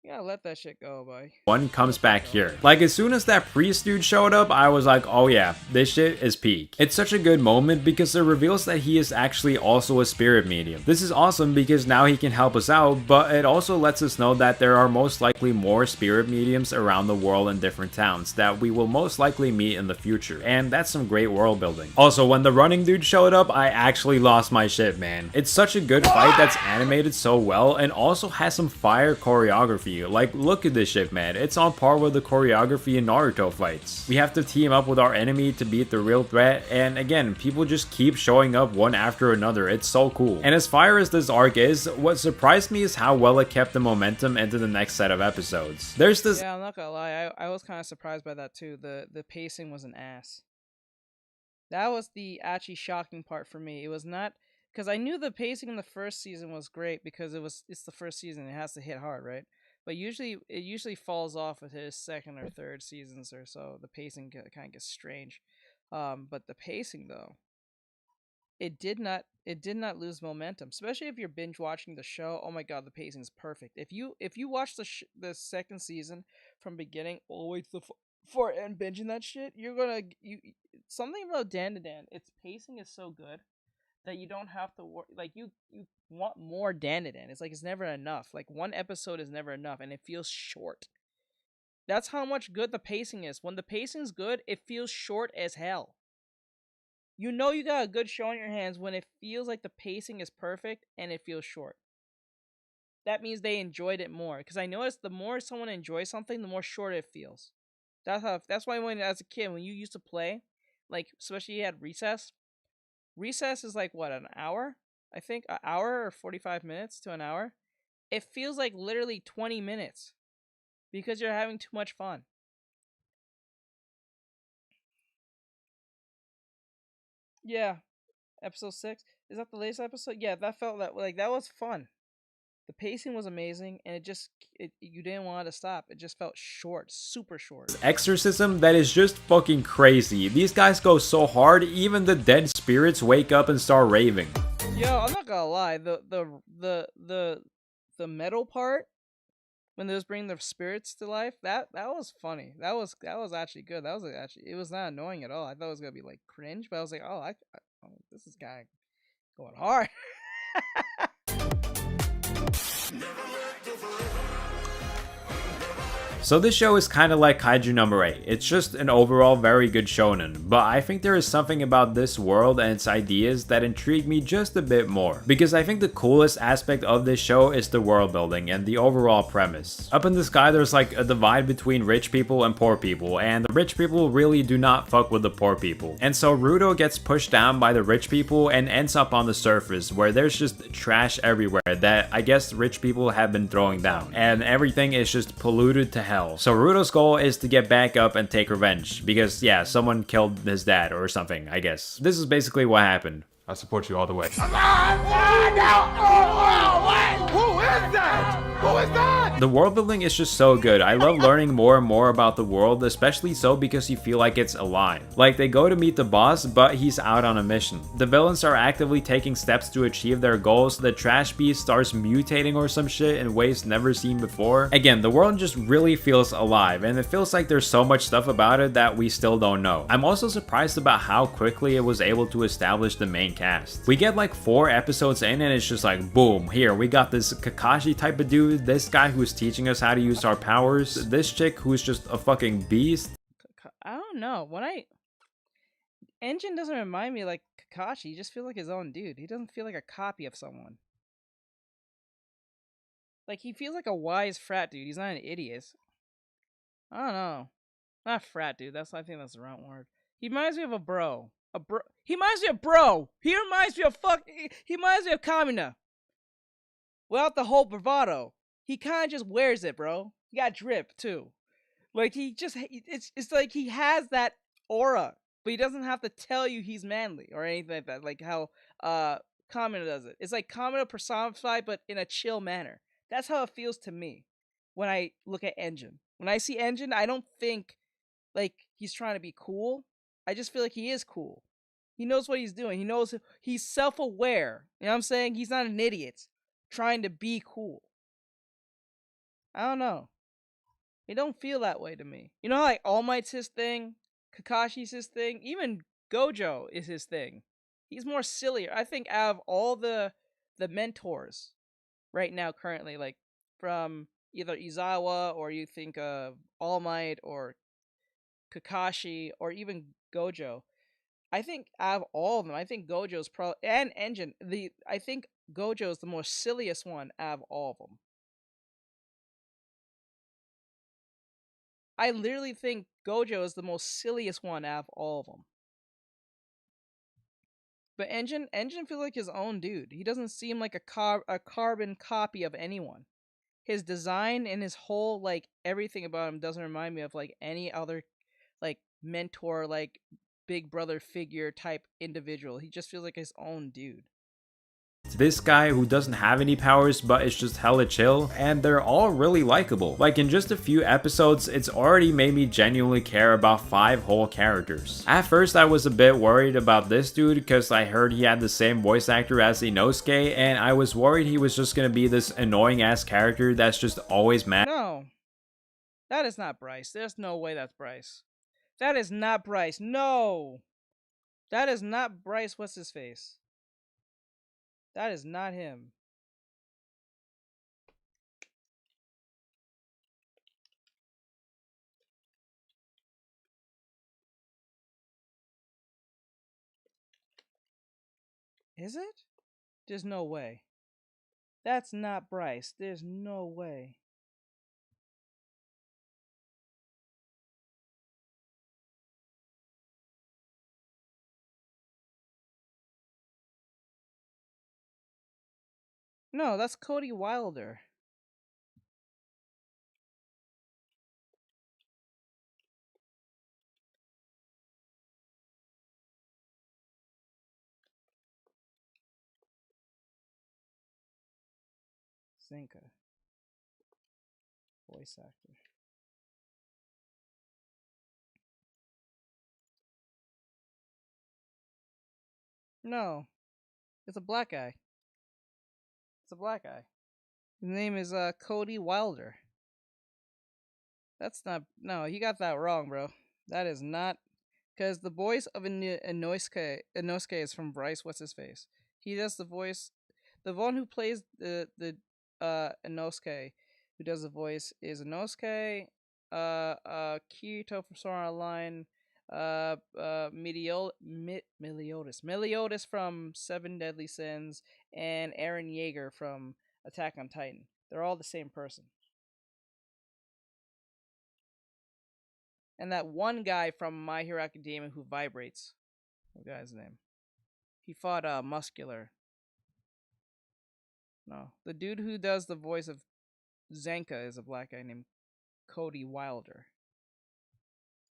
You gotta let that shit go, boy. One comes back here. Like, as soon as that priest dude showed up, I was like, oh yeah, this shit is peak. It's such a good moment because it reveals that he is actually also a spirit medium. This is awesome because now he can help us out, but it also lets us know that there are most likely more spirit mediums around the world in different towns that we will most likely meet in the future, and that's some great world building. Also, when the running dude showed up, I actually lost my shit, man. It's such a good fight that's animated so well and also has some fire choreography. Like, look at this shit, man. It's on par with the choreography in Naruto fights. We have to team up with our enemy to beat the real threat, and again, people just keep showing up one after another. It's so cool. And as fire as this arc is, what surprised me is how well it kept the momentum into the next set of episodes. There's this... Yeah, I'm not gonna lie. I was kind of surprised by that too. The pacing was an ass. That was the actually shocking part for me. It was not because I knew the pacing in the first season was great because it's the first season, it has to hit hard, right? But it usually falls off with his second or third seasons or so. The pacing kind of gets strange. But the pacing though, it did not lose momentum, especially if you're binge watching the show. Oh my god, the pacing is perfect. If you watch the second season from beginning all the way to the for and binging that shit, you're gonna something about Dan to Dan. Its pacing is so good that you don't have to work. Like you want more Dan to Dan. It's like it's never enough. Like one episode is never enough, and it feels short. That's how much good the pacing is. When the pacing's good, it feels short as hell. You know you got a good show in your hands when it feels like the pacing is perfect and it feels short. That means they enjoyed it more. Because I noticed the more someone enjoys something, the more short it feels. That's why when as a kid, when you used to play, like especially you had recess. Recess is like what, an hour? I think an hour or 45 minutes to an hour. It feels like literally 20 minutes because you're having too much fun. Yeah, episode 6. Is that the latest episode? Yeah, that felt that was fun. The pacing was amazing, and you didn't want it to stop. It just felt short, super short. Exorcism that is just fucking crazy. These guys go so hard, even the dead spirits wake up and start raving. Yo, I'm not gonna lie. The metal part when they was bringing the spirits to life, that was funny. That was actually good. It was not annoying at all. I thought it was gonna be like cringe, but I was like, oh, this is guy going hard. So this show is kind of like Kaiju number 8. It's just an overall very good shonen, but I think there is something about this world and its ideas that intrigue me just a bit more. Because I think the coolest aspect of this show is the world building and the overall premise. Up in the sky there's like a divide between rich people and poor people, and the rich people really do not fuck with the poor people. And so Rudo gets pushed down by the rich people and ends up on the surface where there's just trash everywhere that I guess rich people have been throwing down. And everything is just polluted to hell. So Rudo's goal is to get back up and take revenge because yeah, someone killed his dad or something, I guess. This is basically what happened. I support you all the way. Who is that? Who is that? The world building is just so good. I love learning more and more about the world, especially so because you feel like it's alive. Like they go to meet the boss, but he's out on a mission. The villains are actively taking steps to achieve their goals. The trash beast starts mutating or some shit in ways never seen before. Again, the world just really feels alive, and it feels like there's so much stuff about it that we still don't know. I'm also surprised about how quickly it was able to establish the main cast. We get like 4 episodes in and it's just like boom, here we got this Kakashi type of dude, this guy who's teaching us how to use our powers, this chick who's just a fucking beast. I don't know. Engine doesn't remind me like Kakashi. He just feels like his own dude. He doesn't feel like a copy of someone. Like he feels like a wise frat dude. He's not an idiot. I don't know. Not frat dude. I think that's the wrong word. He reminds me of a bro. He reminds me of bro. He reminds me of He reminds me of Kamina. Without the whole bravado. He kind of just wears it, bro. He got drip too. Like it's like he has that aura, but he doesn't have to tell you he's manly or anything like that. Like how Kamina does it. It's like Kamina personified, but in a chill manner. That's how it feels to me when I look at Engine. When I see Engine, I don't think like he's trying to be cool. I just feel like he is cool. He knows what he's doing. He knows he's self-aware. You know what I'm saying? He's not an idiot trying to be cool. I don't know. It don't feel that way to me. You know how like All Might's his thing? Kakashi's his thing? Even Gojo is his thing. He's more sillier. I think out of all the mentors right now currently, like from either Izawa or you think of All Might or Kakashi or even Gojo, I think out of all of them, I think Gojo's and Engine, I think Gojo is the most silliest one out of all of them. I literally think Gojo is the most silliest one out of all of them. But Engine feels like his own dude. He doesn't seem like a carbon copy of anyone. His design and his whole like everything about him doesn't remind me of like any other like mentor, like big brother figure type individual. He just feels like his own dude. this guy who doesn't have any powers but is just hella chill, and they're all really likable. Like in just a few episodes, it's already made me genuinely care about 5 whole characters. At first I was a bit worried about this dude because I heard he had the same voice actor as Inosuke, and I was worried he was just gonna be this annoying ass character that's just always mad. No. That is not Bryce. There's no way that's Bryce. That is not Bryce. No. That is not Bryce. What's his face? That is not him. Is it? There's no way. That's not Bryce. There's no way. No, that's Cody Wilder. Zenka. Voice actor. No. It's a black guy. It's a black guy. His name is Cody Wilder. That's not... No, you got that wrong, bro. That is not... Because the voice of Inosuke is from Bryce. What's his face? He does the voice... The one who plays the Inosuke, who does the voice, is Inosuke, Kirito from Sword Art Online, Meliodas from Seven Deadly Sins, and Eren Yeager from Attack on Titan. They're all the same person. And that one guy from My Hero Academia who vibrates. What guy's name? He fought Muscular. No. The dude who does the voice of Zenka is a black guy named Cody Wilder.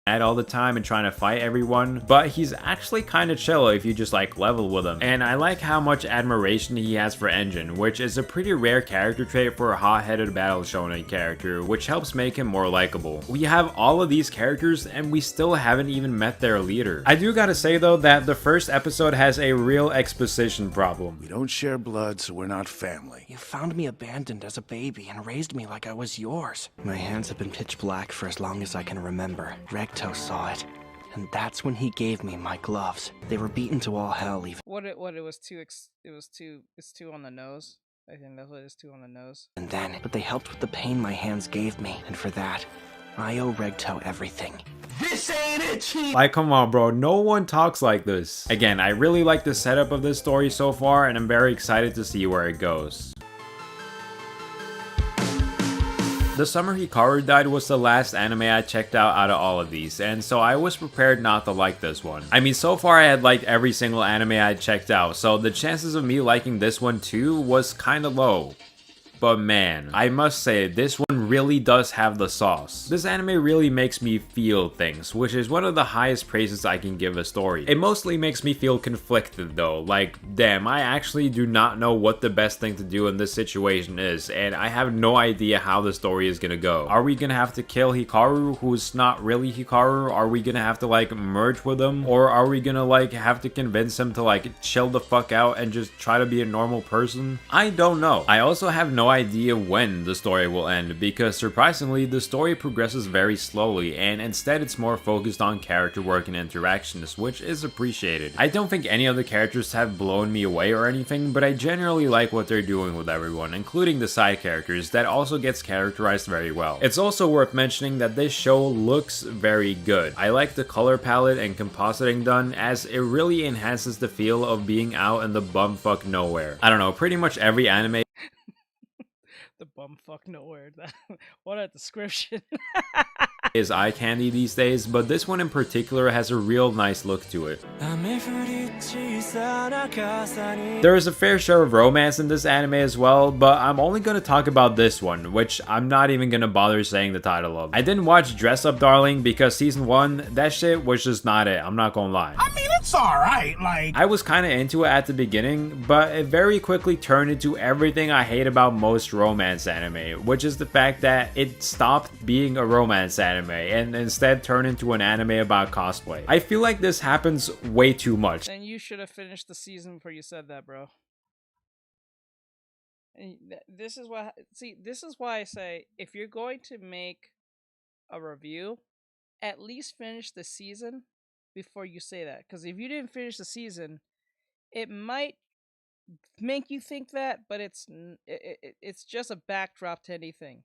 All the time and trying to fight everyone, but he's actually kind of chill if you just like level with him. And I like how much admiration he has for Engine, which is a pretty rare character trait for a hot-headed battle shonen character, which helps make him more likable. We have all of these characters and we still haven't even met their leader. I do gotta say though that the first episode has a real exposition problem. We don't share blood, so we're not family. You found me abandoned as a baby and raised me like I was yours. My hands have been pitch black for as long as I can remember. Regto saw it, and that's when he gave me my gloves. They were beaten to all hell. Even it's too on the nose. I think that's what it is, too on the nose. And then, but they helped with the pain my hands gave me, and for that, I owe Regto everything. This ain't it, Chief! Like, come on, bro. No one talks like this. Again, I really like the setup of this story so far, and I'm very excited to see where it goes. The Summer Hikaru Died was the last anime I checked out of all of these, and so I was prepared not to like this one. I mean, so far I had liked every single anime I checked out, so the chances of me liking this one too was kinda low. But man, I must say, this one really does have the sauce. This anime really makes me feel things, which is one of the highest praises I can give a story. It mostly makes me feel conflicted though, like, damn, I actually do not know what the best thing to do in this situation is, and I have no idea how the story is gonna go. Are we gonna have to kill Hikaru, who's not really Hikaru? Are we gonna have to like merge with him? Or are we gonna like have to convince him to like chill the fuck out and just try to be a normal person? I don't know. I also have no idea when the story will end, because surprisingly the story progresses very slowly, and instead it's more focused on character work and interactions, which is appreciated. I don't think any of the characters have blown me away or anything, but I generally like what they're doing with everyone, including the side characters, that also gets characterized very well. It's also worth mentioning that this show looks very good. I like the color palette and compositing done, as it really enhances the feel of being out in the bumfuck nowhere. I don't know, pretty much every anime The bumfuck nowhere. What a description. is eye candy these days, but this one in particular has a real nice look to it. There is a fair share of romance in this anime as well, but I'm only going to talk about this one, which I'm not even going to bother saying the title of. I didn't watch Dress Up Darling because season 1, that shit was just not it, I'm not gonna lie. I mean, it's It's alright, like... I was kind of into it at the beginning, but it very quickly turned into everything I hate about most romance anime, which is the fact that it stopped being a romance anime and instead turned into an anime about cosplay. I feel like this happens way too much. Then you should have finished the season before you said that, bro. And this is why, see, this is why I say, if you're going to make a review, at least finish the season before you say that. Because if you didn't finish the season, it might make you think that, but it's just a backdrop to anything.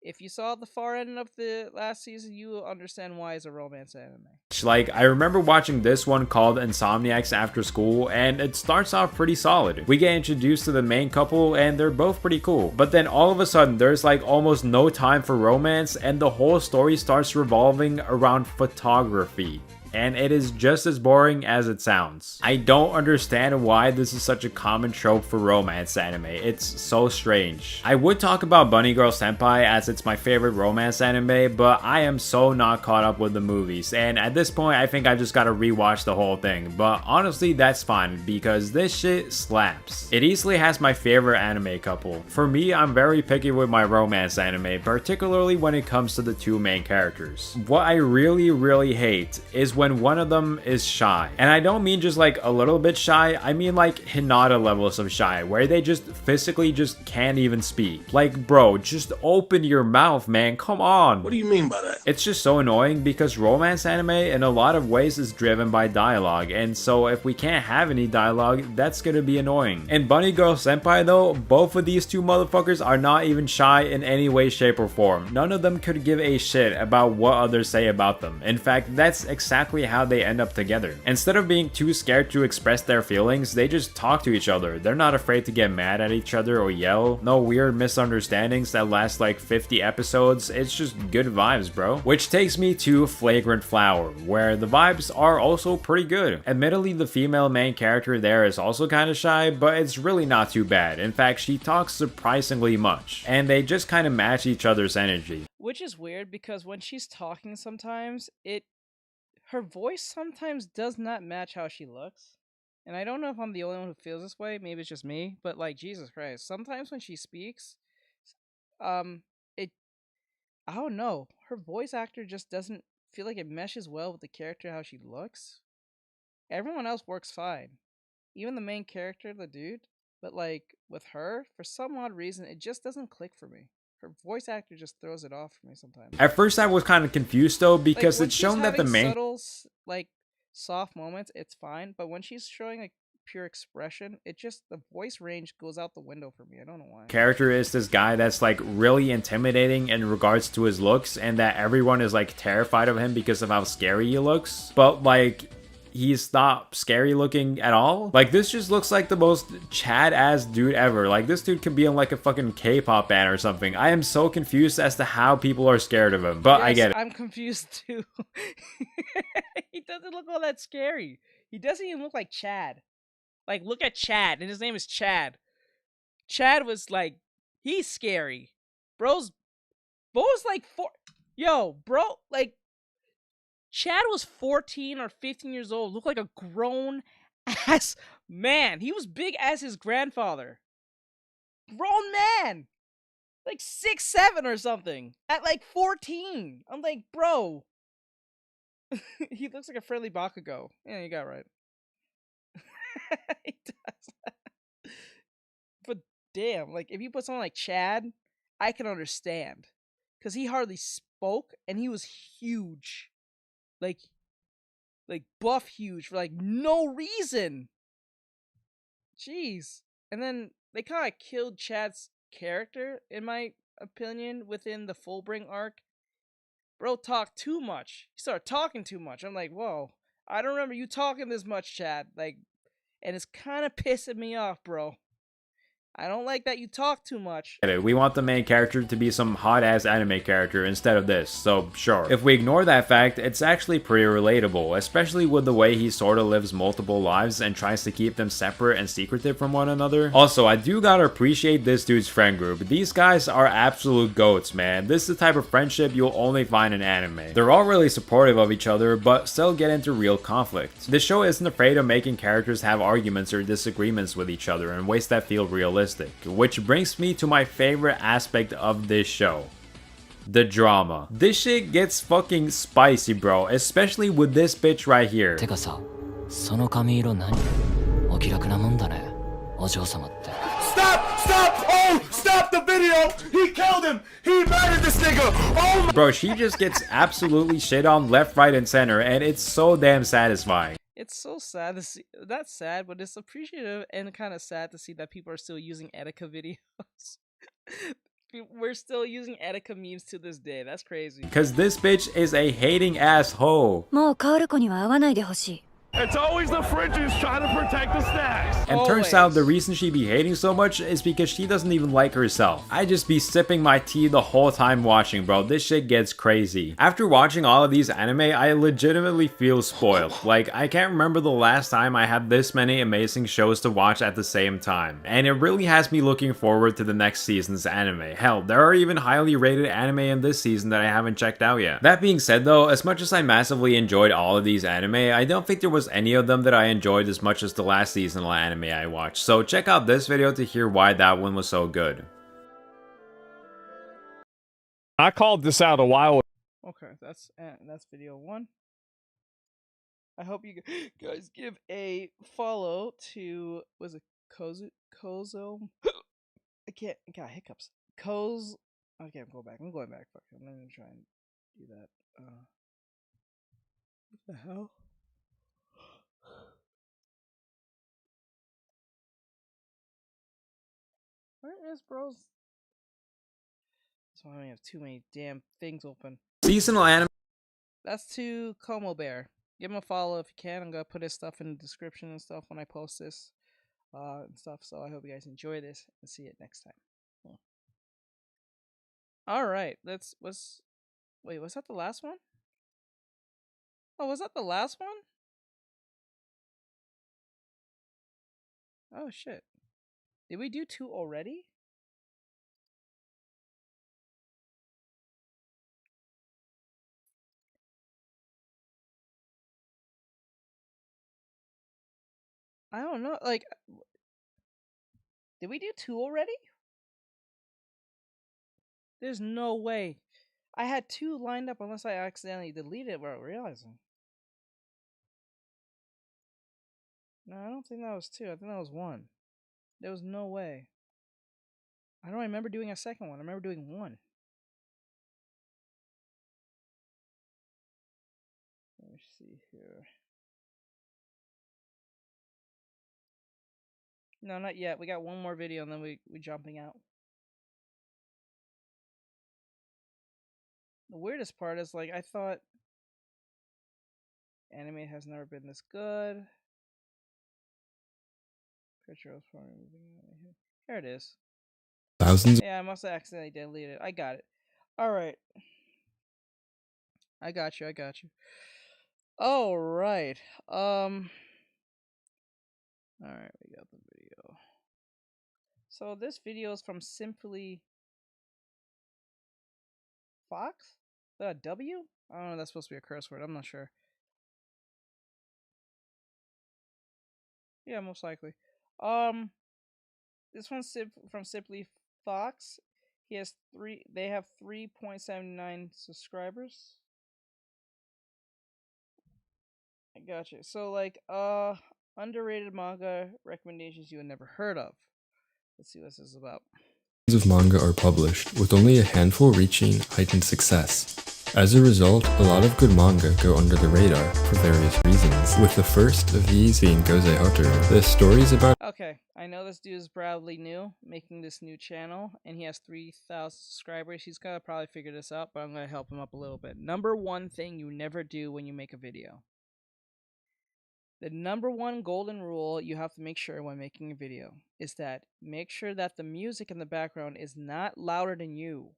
If you saw the far end of the last season, you will understand why it's a romance anime. Like, I remember watching this one called Insomniacs After School, and it starts off pretty solid. We get introduced to the main couple, and they're both pretty cool. But then all of a sudden, there's like almost no time for romance, and the whole story starts revolving around photography. And it is just as boring as it sounds. I don't understand why this is such a common trope for romance anime. It's so strange. I would talk about Bunny Girl Senpai as it's my favorite romance anime, but I am so not caught up with the movies. And at this point, I think I just gotta rewatch the whole thing. But honestly, that's fine because this shit slaps. It easily has my favorite anime couple. For me, I'm very picky with my romance anime, particularly when it comes to the two main characters. What I really hate is when one of them is shy. And I don't mean just like a little bit shy, I mean like Hinata levels of shy, where they just physically just can't even speak. Like, bro, just open your mouth, man, come on. What do you mean by that? It's just so annoying because romance anime in a lot of ways is driven by dialogue, and so if we can't have any dialogue, that's gonna be annoying. In Bunny Girl Senpai though, both of these two motherfuckers are not even shy in any way, shape, or form. None of them could give a shit about what others say about them. In fact, that's exactly how they end up together. Instead of being too scared to express their feelings, they just talk to each other. They're not afraid to get mad at each other or yell. No weird misunderstandings that last like 50 episodes. It's just good vibes, bro. Which takes me to Flagrant Flower, where the vibes are also pretty good. Admittedly, the female main character there is also kind of shy, but it's really not too bad. In fact, she talks surprisingly much, and they just kind of match each other's energy. Which is weird because when she's talking sometimes, her voice sometimes does not match how she looks. And I don't know if I'm the only one who feels this way, maybe it's just me, but like, Jesus Christ, sometimes when she speaks, I don't know, her voice actor just doesn't feel like it meshes well with the character how she looks. Everyone else works fine. Even the main character, the dude, but like with her, for some odd reason, it just doesn't click for me. Her voice actor just throws it off for me sometimes. At first I was kind of confused though, because like, it's shown that the main subtle, like soft moments, it's fine, but when she's showing like pure expression, it just, the voice range goes out the window for me. I don't know why. character is this guy that's like really intimidating in regards to his looks, and that everyone is like terrified of him because of how scary he looks. But like, he's not scary looking at all. Like, this just looks like the most Chad ass dude ever. Like, this dude could be in like a fucking K-pop band or something. I am so confused as to how people are scared of him, but yes, I get it. I'm confused too. He doesn't look all that scary. He doesn't even look like Chad. Like, look at Chad, and his name is Chad. Chad was like, he's scary. Bro's like yo, bro, like, Chad was 14 or 15 years old, looked like a grown ass man. He was big as his grandfather. Grown man. Like 6'7" or something. At like 14. I'm like, bro. He looks like a friendly Bakugo. Yeah, you got it right. He does. But damn, like, if you put someone like Chad, I can understand. Because he hardly spoke, and he was huge. Like buff huge for like no reason. Jeez. And then they kind of killed Chad's character, in my opinion, within the Fullbring arc. Bro talked too much. He started talking too much. I'm like, whoa, I don't remember you talking this much, Chad. Like, and it's kind of pissing me off, bro. I don't like that you talk too much. We want the main character to be some hot-ass anime character instead of this, so sure. If we ignore that fact, it's actually pretty relatable, especially with the way he sorta lives multiple lives and tries to keep them separate and secretive from one another. Also, I do gotta appreciate this dude's friend group. These guys are absolute goats, man. This is the type of friendship you'll only find in anime. They're all really supportive of each other, but still get into real conflict. The show isn't afraid of making characters have arguments or disagreements with each other in ways that feel realistic. Which brings me to my favorite aspect of this show. The drama. This shit gets fucking spicy, bro. Especially with this bitch right here. てかさ、その髪色何？お気楽なもんだね、お嬢様って。 Stop! Stop! Oh! Stop the video! He killed him! He murdered this nigga! Oh my— Bro, she just gets absolutely shit on left, right, and center, and it's so damn satisfying. It's so sad to see. That's sad, but it's appreciative and kind of sad to see that people are still using Etika videos. We're still using Etika memes to this day. That's crazy. Because this bitch is a hating asshole. もうカオル子には会わないでほしい。 It's always the fridges trying to protect the snacks. And turns out the reason she be hating so much is because she doesn't even like herself. I just be sipping my tea the whole time watching, bro. This shit gets crazy. After watching all of these anime, I legitimately feel spoiled. Like, I can't remember the last time I had this many amazing shows to watch at the same time. And it really has me looking forward to the next season's anime. Hell, there are even highly rated anime in this season that I haven't checked out yet. That being said though, as much as I massively enjoyed all of these anime, I don't think there was any of them that I enjoyed as much as the last seasonal anime I watched, so check out this video to hear why that one was so good. I called this out a while ago. Okay, that's video 1. I hope you guys give a follow to, was it Kozo? I got hiccups. Okay, I'm going back. Fuck it, I'm not even trying to do that. What the hell? Where is bros? So I have too many damn things open. Seasonal anime. That's to Como Bear. Give him a follow if you can. I'm gonna put his stuff in the description and stuff when I post this and stuff. So I hope you guys enjoy this and see it next time. All right, wait, was that the last one? Oh, was that the last one? Oh shit. Did we do 2 already? I don't know, like, did we do 2 already? There's no way. I had 2 lined up unless I accidentally deleted it without realizing. No, I don't think that was 2. I think that was 1. There was no way. I don't remember doing a second one. I remember doing 1. Let me see here. No, not yet. We got 1 more video and then we jumping out. The weirdest part is, like, I thought anime has never been this good. Here it is. Thousands. Yeah, I must have accidentally deleted it. I got it. Alright. I got you. Alright. Alright, we got the video. So this video is from Simply Fox? Is that a W? I don't know, that's supposed to be a curse word. I'm not sure. Yeah, most likely. This one's from Simply Fox. They have 3.79 subscribers. I gotcha. So, like, underrated manga recommendations you had never heard of. Let's see what this is about. Of manga are published, with only a handful reaching heightened success. As a result, a lot of good manga go under the radar for various reasons, with the first of these being Goze Hotaru. The stories about— Okay, I know this dude is probably new, making this new channel, and he has 3,000 subscribers. He's gonna probably figure this out, but I'm gonna help him up a little bit. Number 1 thing you never do when you make a video. The number one golden rule you have to make sure when making a video is that make sure that the music in the background is not louder than you.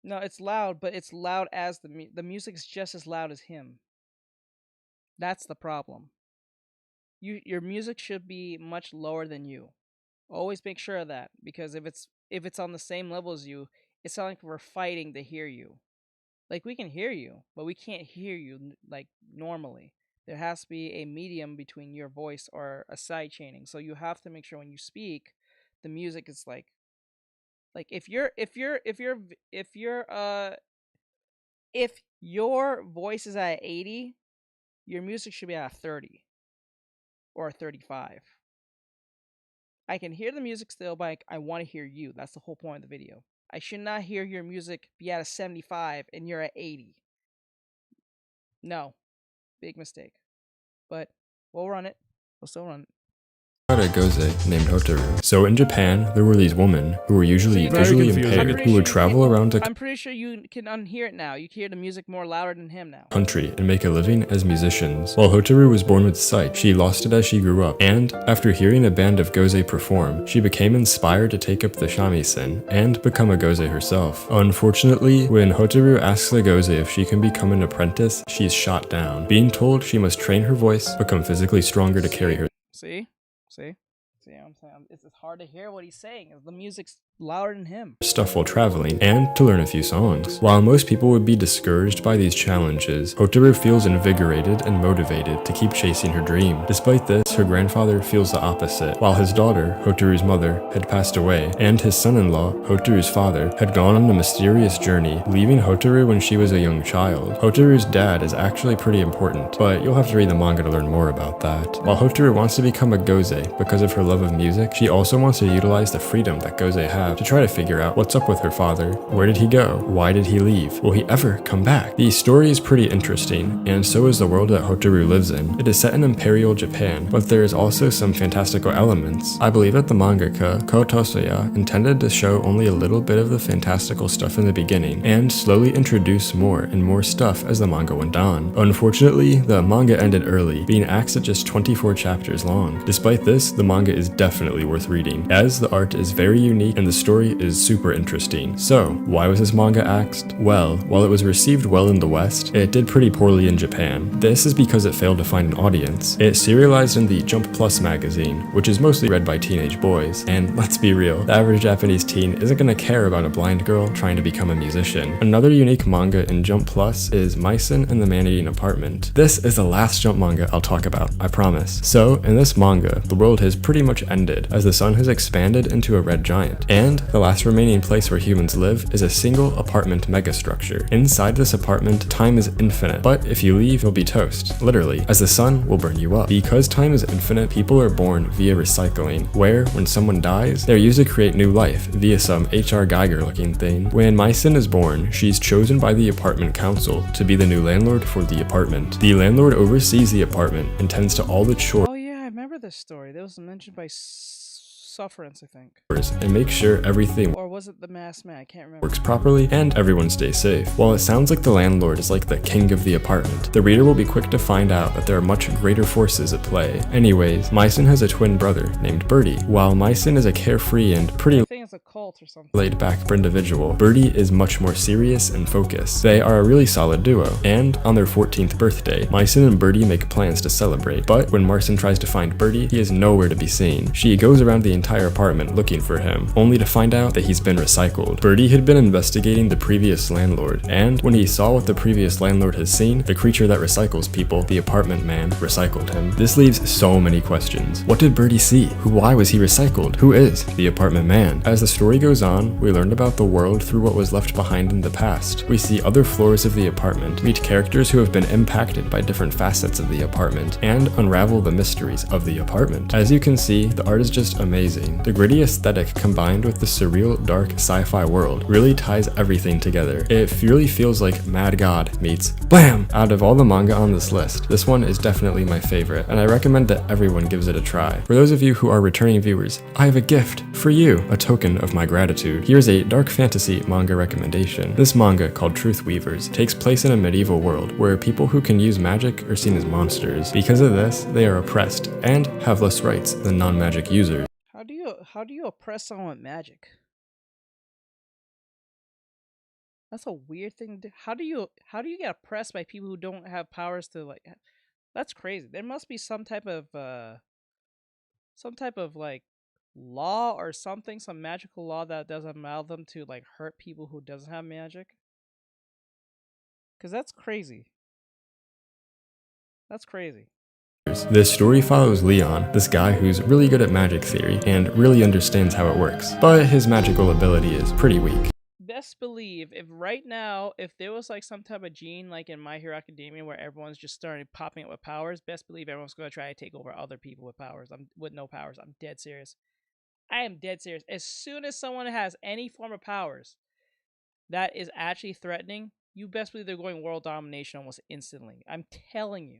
No, it's loud, but it's loud as the music is just as loud as him. That's the problem. Your music should be much lower than you. Always make sure of that, because if it's on the same level as you, it's not like we're fighting to hear you. Like, we can hear you, but we can't hear you like normally. There has to be a medium between your voice or a side chaining. So you have to make sure when you speak, the music is like if your voice is at 80, your music should be at 30 or 35. I can hear the music still, but I want to hear you. That's the whole point of the video. I should not hear your music be at a 75 and you're at 80. No. Big mistake. But we'll run it. We'll still run it. A Goze named Hotaru. So in Japan, there were these women who were usually visually impaired who would travel around I'm pretty sure you can unhear it now. You can hear the music more louder than him now. Country and make a living as musicians. While Hotaru was born with sight, she lost it as she grew up, and after hearing a band of Goze perform, she became inspired to take up the shamisen and become a Goze herself. Unfortunately, when Hotaru asks the Goze if she can become an apprentice, she's shot down, being told she must train her voice, become physically stronger to carry her. See what I'm saying? It's hard to hear what he's saying. The music's louder than him. Stuff while traveling, and to learn a few songs. While most people would be discouraged by these challenges, Hotaru feels invigorated and motivated to keep chasing her dream. Despite this, her grandfather feels the opposite. While his daughter, Hotaru's mother, had passed away, and his son-in-law, Hotaru's father, had gone on a mysterious journey, leaving Hotaru when she was a young child. Hotaru's dad is actually pretty important, but you'll have to read the manga to learn more about that. While Hotaru wants to become a Goze because of her love of music, she also wants to utilize the freedom that Goze have to try to figure out what's up with her father. Where did he go? Why did he leave? Will he ever come back? The story is pretty interesting, and so is the world that Hotaru lives in. It is set in Imperial Japan, but there is also some fantastical elements. I believe that the mangaka, Ko Tosoya, intended to show only a little bit of the fantastical stuff in the beginning, and slowly introduce more and more stuff as the manga went on. Unfortunately, the manga ended early, being axed at just 24 chapters long. Despite this, the manga is definitely worth reading, as the art is very unique and the story is super interesting. So, why was this manga axed? Well, while it was received well in the West, it did pretty poorly in Japan. This is because it failed to find an audience. It serialized in the Jump Plus magazine, which is mostly read by teenage boys, and let's be real, the average Japanese teen isn't gonna care about a blind girl trying to become a musician. Another unique manga in Jump Plus is Maisen and the Man-Eating Apartment. This is the last Jump manga I'll talk about, I promise. So, in this manga, the world has pretty much ended, as the sun has expanded into a red giant, and the last remaining place where humans live is a single apartment megastructure. Inside this apartment, time is infinite, but if you leave, you'll be toast, literally, as the sun will burn you up. Because time is infinite, people are born via recycling, where, when someone dies, they're used to create new life via some H.R. Geiger looking thing. When Maisen is born, she's chosen by the apartment council to be the new landlord for the apartment. The landlord oversees the apartment and tends to all the chores. Oh yeah, I remember this story. That was mentioned by Sufferance, I think. And make sure everything or was it the masked man? I can't remember. Works properly and everyone stays safe. While it sounds like the landlord is like the king of the apartment, the reader will be quick to find out that there are much greater forces at play. Anyways, Maisen has a twin brother named Birdie. While Maisen is a carefree and pretty laid-back individual, Birdie is much more serious and focused. They are a really solid duo, and on their 14th birthday, Maisen and Birdie make plans to celebrate, but when Maisen tries to find Birdie, he is nowhere to be seen. She goes around the entire apartment looking for him, only to find out that he's been recycled. Birdie had been investigating the previous landlord, and when he saw what the previous landlord has seen, the creature that recycles people, the apartment man, recycled him. This leaves so many questions. What did Birdie see? Why was he recycled? Who is the apartment man? As the story goes on, we learn about the world through what was left behind in the past. We see other floors of the apartment, meet characters who have been impacted by different facets of the apartment, and unravel the mysteries of the apartment. As you can see, the art is just amazing. The gritty aesthetic combined with the surreal, dark sci-fi world really ties everything together. It really feels like Mad God meets BLAM! Out of all the manga on this list, this one is definitely my favorite, and I recommend that everyone gives it a try. For those of you who are returning viewers, I have a gift for you, a token token of my gratitude, here's a dark fantasy manga recommendation. This manga, called Truth Weavers, takes place in a medieval world where people who can use magic are seen as monsters. Because of this, they are oppressed and have less rights than non-magic users. How do you oppress someone with magic? That's a weird thing to, how do you get oppressed by people who don't have powers to like, that's crazy. There must be some type of like law or something, some magical law that doesn't allow them to like hurt people who doesn't have magic. Cuz that's crazy. That's crazy. This story follows Leon, this guy who's really good at magic theory and really understands how it works, but his magical ability is pretty weak. Best believe if right now, if there was like some type of gene like in My Hero Academia where everyone's just starting popping up with powers, best believe everyone's going to try to take over other people with powers. With no powers. I'm dead serious. I am dead serious. As soon as someone has any form of powers that is actually threatening, you best believe they're going world domination almost instantly. I'm telling you.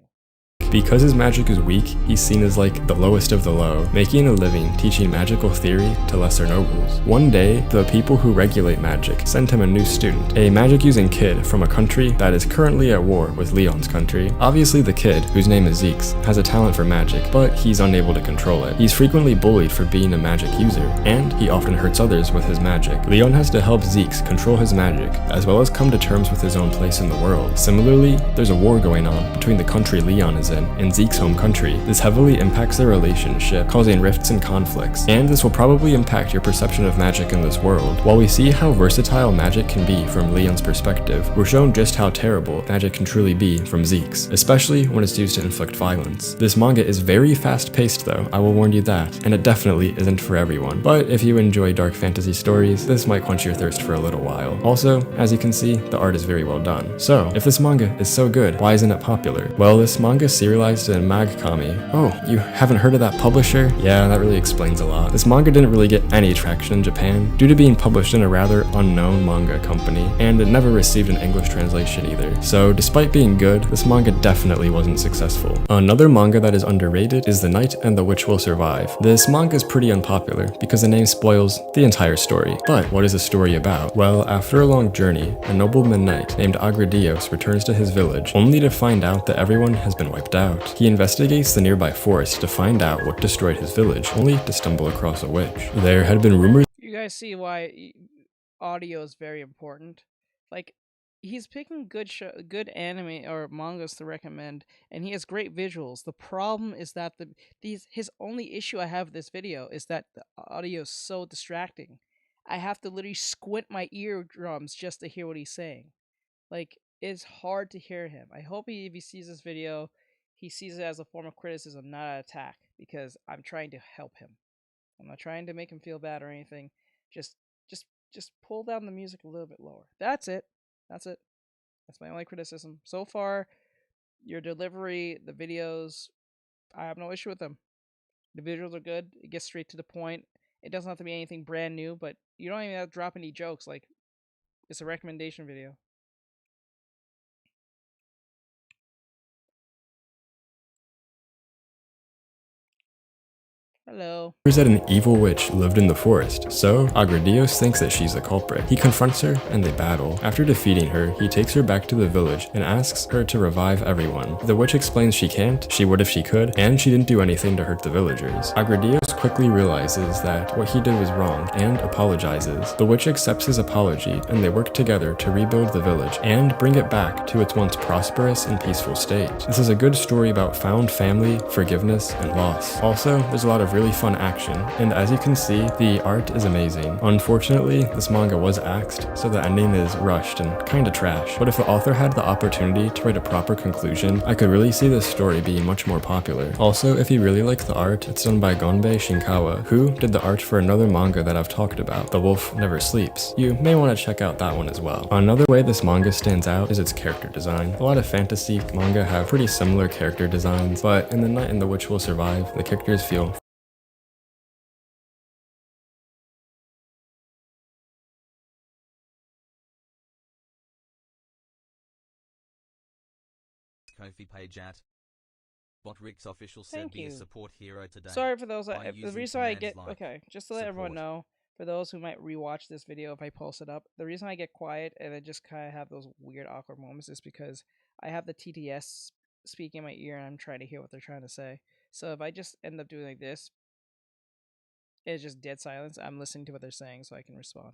Because his magic is weak, he's seen as like the lowest of the low, making a living teaching magical theory to lesser nobles. One day, the people who regulate magic sent him a new student, a magic-using kid from a country that is currently at war with Leon's country. Obviously the kid, whose name is Zeeks, has a talent for magic, but he's unable to control it. He's frequently bullied for being a magic user, and he often hurts others with his magic. Leon has to help Zeeks control his magic, as well as come to terms with his own place in the world. Similarly, there's a war going on between the country Leon is in and Zeke's home country. This heavily impacts their relationship, causing rifts and conflicts, and this will probably impact your perception of magic in this world. While we see how versatile magic can be from Leon's perspective, we're shown just how terrible magic can truly be from Zeke's, especially when it's used to inflict violence. This manga is very fast-paced though, I will warn you that, and it definitely isn't for everyone. But if you enjoy dark fantasy stories, this might quench your thirst for a little while. Also, as you can see, the art is very well done. So, if this manga is so good, why isn't it popular? Well, this manga is serialized in Magkami. Oh, you haven't heard of that publisher? Yeah, that really explains a lot. This manga didn't really get any traction in Japan due to being published in a rather unknown manga company, and it never received an English translation either. So despite being good, this manga definitely wasn't successful. Another manga that is underrated is The Knight and the Witch Will Survive. This manga is pretty unpopular because the name spoils the entire story. But what is the story about? Well, after a long journey, a nobleman knight named Agredios returns to his village, only to find out that everyone has been wiped out. He investigates the nearby forest to find out what destroyed his village, only to stumble across a witch. There had been rumors. You guys see why audio is very important. Like, he's picking good anime or mangas to recommend, and he has great visuals. The problem is that his only issue I have with this video is that the audio is so distracting. I have to literally squint my eardrums just to hear what he's saying. Like, it's hard to hear him. I hope if he sees this video, he sees it as a form of criticism, not an attack, because I'm trying to help him. I'm not trying to make him feel bad or anything. Just pull down the music a little bit lower. That's it. That's my only criticism. So far, your delivery, the videos, I have no issue with them. The visuals are good. It gets straight to the point. It doesn't have to be anything brand new, but you don't even have to drop any jokes. Like, it's a recommendation video. Hello. That an evil witch lived in the forest, so Agredios thinks that she's the culprit. He confronts her and they battle. After defeating her, he takes her back to the village and asks her to revive everyone. The witch explains she can't, she would if she could, and she didn't do anything to hurt the villagers. Agredios quickly realizes that what he did was wrong and apologizes. The witch accepts his apology and they work together to rebuild the village and bring it back to its once prosperous and peaceful state. This is a good story about found family, forgiveness, and loss. Also, there's a lot of really fun action, and as you can see, the art is amazing. Unfortunately, this manga was axed, so the ending is rushed and kinda trash. But if the author had the opportunity to write a proper conclusion, I could really see this story being much more popular. Also, if you really like the art, it's done by Gonbei Shinkawa, who did the art for another manga that I've talked about, The Wolf Never Sleeps. You may want to check out that one as well. Another way this manga stands out is its character design. A lot of fantasy manga have pretty similar character designs, but in The Knight and the Witch Will Survive, the characters feel Ko-fi page at Botrix official said Thank be a you. support hero today. Sorry for those. by The using reason I commands get like okay, just to let everyone support. know, for those who might rewatch this video if I post it up, the reason I get quiet and I just kind of have those weird awkward moments is because I have the TTS speaking in my ear and I'm trying to hear what they're trying to say. So if I just end up doing like this, it's just dead silence. I'm listening to what they're saying so I can respond.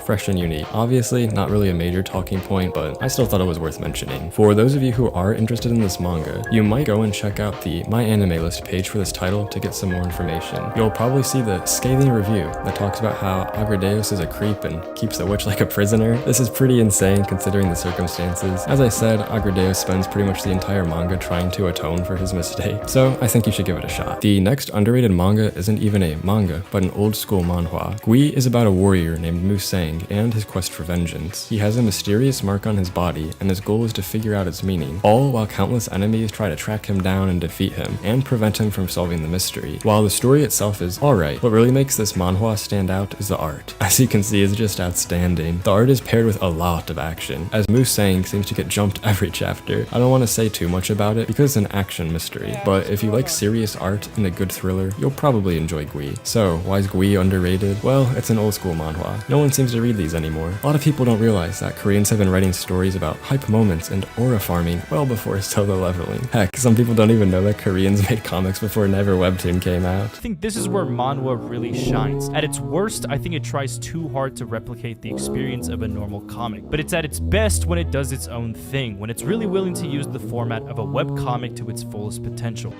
Fresh and unique. Obviously, not really a major talking point, but I still thought it was worth mentioning. For those of you who are interested in this manga, you might go and check out the My Anime List page for this title to get some more information. You'll probably see the scathing review that talks about how Agradeus is a creep and keeps the witch like a prisoner. This is pretty insane considering the circumstances. As I said, Agradeus spends pretty much the entire manga trying to atone for his mistake, so I think you should give it a shot. The next underrated manga isn't even a manga, but an old school manhwa. Gui is about a warrior named Musang and his quest for vengeance. He has a mysterious mark on his body, and his goal is to figure out its meaning, all while countless enemies try to track him down and defeat him, and prevent him from solving the mystery. While the story itself is alright, what really makes this manhwa stand out is the art. As you can see, it's just outstanding. The art is paired with a lot of action, as Musang seems to get jumped every chapter. I don't want to say too much about it because it's an action mystery, but if you like serious art and a good thriller, you'll probably enjoy Gui. So, why is Gui underrated? Well, it's an old school manhwa. No one seems to read these anymore. A lot of people don't realize that Koreans have been writing stories about hype moments and aura farming well before solo leveling. Heck, some people don't even know that Koreans made comics before Never Webtoon came out. I think this is where manhwa really shines. At its worst, I think it tries too hard to replicate the experience of a normal comic, but it's at its best when it does its own thing, when it's really willing to use the format of a webcomic to its fullest potential.